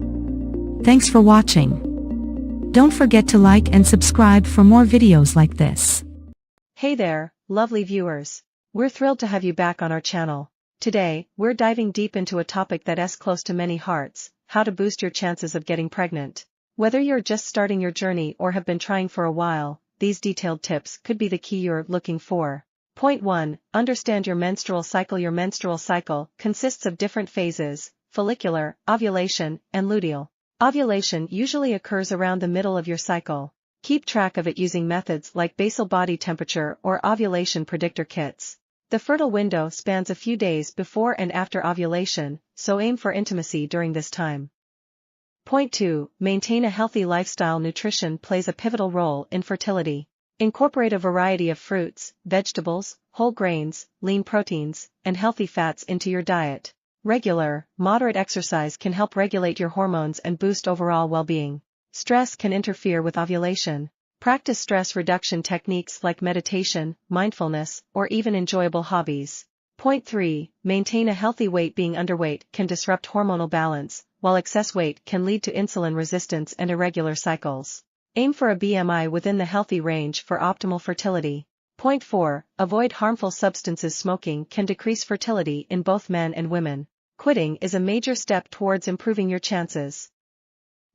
Thanks for watching. Don't forget to like and subscribe for more videos like this. Hey there, lovely viewers. We're thrilled to have you back on our channel. Today, we're diving deep into a topic that's close to many hearts: how to boost your chances of getting pregnant. Whether you're just starting your journey or have been trying for a while, these detailed tips could be the key you're looking for. Point 1. Understand your menstrual cycle. Your menstrual cycle consists of different phases: follicular, ovulation, and luteal. Ovulation usually occurs around the middle of your cycle. Keep track of it using methods like basal body temperature or ovulation predictor kits. The fertile window spans a few days before and after ovulation, so aim for intimacy during this time. Point 2. Maintain a healthy lifestyle. Nutrition plays a pivotal role in fertility. Incorporate a variety of fruits, vegetables, whole grains, lean proteins, and healthy fats into your diet. Regular, moderate exercise can help regulate your hormones and boost overall well-being. Stress can interfere with ovulation. Practice stress reduction techniques like meditation, mindfulness, or even enjoyable hobbies. Point 3. Maintain a healthy weight. Being underweight can disrupt hormonal balance, while excess weight can lead to insulin resistance and irregular cycles. Aim for a BMI within the healthy range for optimal fertility. Point 4. Avoid harmful substances. Smoking can decrease fertility in both men and women. Quitting is a major step towards improving your chances.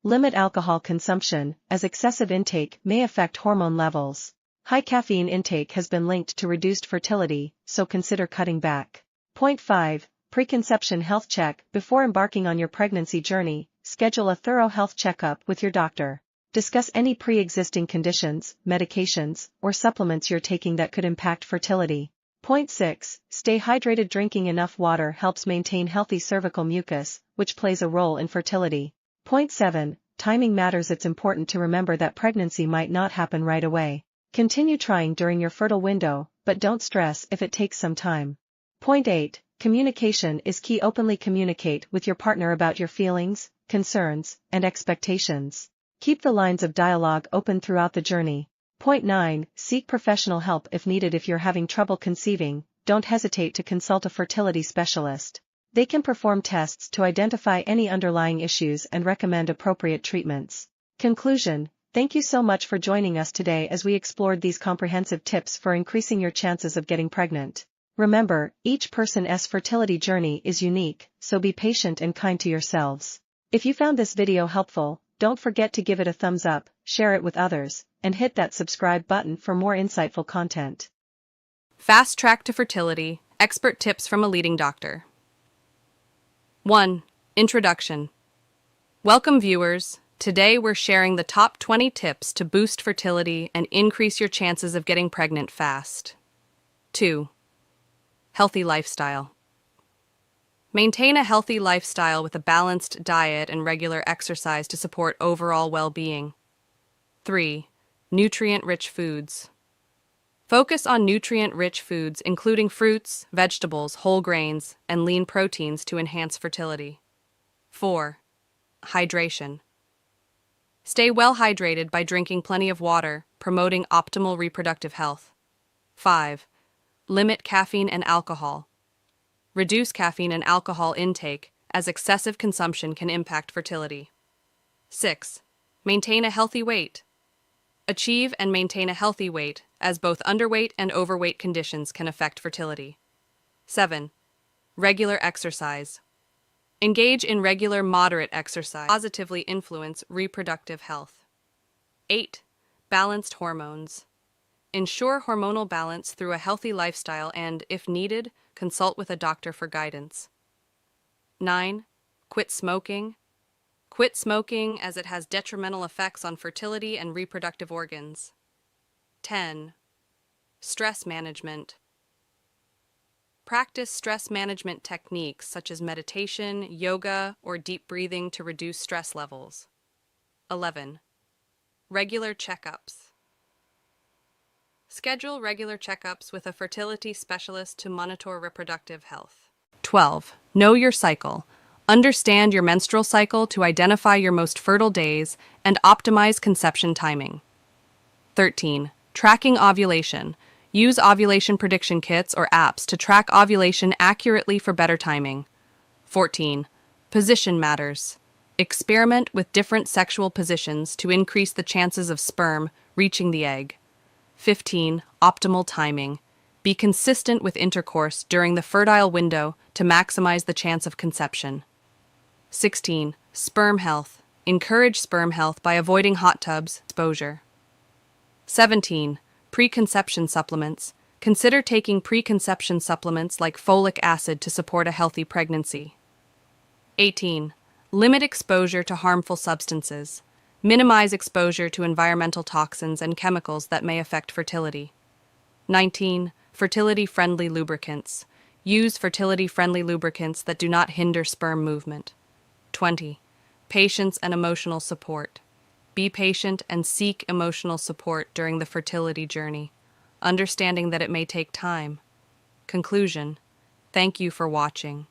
Limit alcohol consumption, as excessive intake may affect hormone levels. High caffeine intake has been linked to reduced fertility, so consider cutting back. Point 5. Preconception health check. Before embarking on your pregnancy journey, schedule a thorough health checkup with your doctor. Discuss any pre-existing conditions, medications, or supplements you're taking that could impact fertility. Point 6. Stay hydrated. Drinking enough water helps maintain healthy cervical mucus, which plays a role in fertility. Point 7. Timing matters. It's important to remember that pregnancy might not happen right away. Continue trying during your fertile window, but don't stress if it takes some time. Point 8. Communication is key. Openly communicate with your partner about your feelings, concerns, and expectations. Keep the lines of dialogue open throughout the journey. Point 9. Seek professional help if needed. If you're having trouble conceiving, don't hesitate to consult a fertility specialist. They can perform tests to identify any underlying issues and recommend appropriate treatments. Conclusion. Thank you so much for joining us today as we explored these comprehensive tips for increasing your chances of getting pregnant. Remember, each person's fertility journey is unique, so be patient and kind to yourselves. If you found this video helpful, don't forget to give it a thumbs up, share it with others, and hit that subscribe button for more insightful content. Fast track to fertility, expert tips from a leading doctor. 1. Introduction. Welcome viewers. Today we're sharing the top 20 tips to boost fertility and increase your chances of getting pregnant fast. 2. Healthy lifestyle. Maintain a healthy lifestyle with a balanced diet and regular exercise to support overall well-being. 3. Nutrient-rich foods. Focus on nutrient-rich foods, including fruits, vegetables, whole grains, and lean proteins to enhance fertility. 4. Hydration. Stay well hydrated by drinking plenty of water, promoting optimal reproductive health. 5. Limit caffeine and alcohol. Reduce caffeine and alcohol intake, as excessive consumption can impact fertility. 6. Maintain a healthy weight. Achieve and maintain a healthy weight, as both underweight and overweight conditions can affect fertility. 7. Regular exercise. Engage in regular moderate exercise to positively influence reproductive health. 8. Balanced hormones. Ensure hormonal balance through a healthy lifestyle and, if needed, consult with a doctor for guidance. 9. Quit smoking. Quit smoking as it has detrimental effects on fertility and reproductive organs. 10. Stress management. Practice stress management techniques such as meditation, yoga, or deep breathing to reduce stress levels. 11. Regular checkups. Schedule regular checkups with a fertility specialist to monitor reproductive health. 12. Know your cycle. Understand your menstrual cycle to identify your most fertile days and optimize conception timing. 13. Tracking ovulation. Use ovulation prediction kits or apps to track ovulation accurately for better timing. 14. Position matters. Experiment with different sexual positions to increase the chances of sperm reaching the egg. 15. Optimal timing. Be consistent with intercourse during the fertile window to maximize the chance of conception. 16. Sperm health. Encourage sperm health by avoiding hot tubs exposure. 17. Preconception supplements. Consider taking preconception supplements like folic acid to support a healthy pregnancy. 18. Limit exposure to harmful substances. Minimize exposure to environmental toxins and chemicals that may affect fertility. 19. Fertility-friendly lubricants. Use fertility-friendly lubricants that do not hinder sperm movement. 20. Patience and emotional support. Be patient and seek emotional support during the fertility journey, understanding that it may take time. Conclusion. Thank you for watching.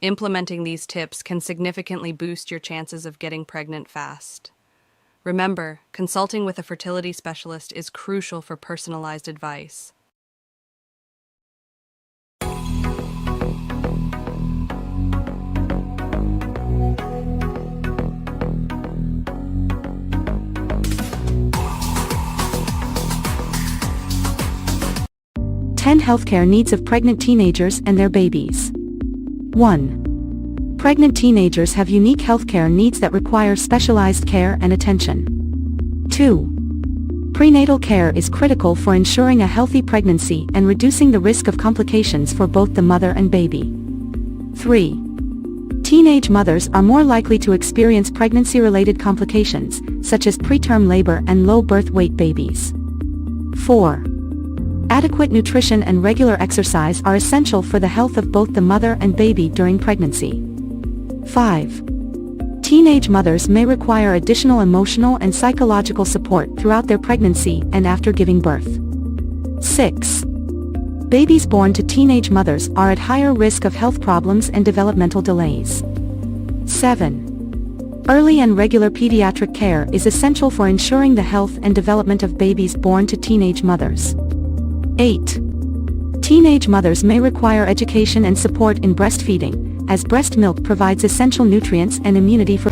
Implementing these tips can significantly boost your chances of getting pregnant fast. Remember, consulting with a fertility specialist is crucial for personalized advice. Healthcare needs of pregnant teenagers and their babies. 1. Pregnant teenagers have unique healthcare needs that require specialized care and attention. 2. Prenatal care is critical for ensuring a healthy pregnancy and reducing the risk of complications for both the mother and baby. 3. Teenage mothers are more likely to experience pregnancy-related complications, such as preterm labor and low birth weight babies. 4. Adequate nutrition and regular exercise are essential for the health of both the mother and baby during pregnancy. 5. Teenage mothers may require additional emotional and psychological support throughout their pregnancy and after giving birth. 6. Babies born to teenage mothers are at higher risk of health problems and developmental delays. 7. Early and regular pediatric care is essential for ensuring the health and development of babies born to teenage mothers. 8. Teenage mothers may require education and support in breastfeeding, as breast milk provides essential nutrients and immunity for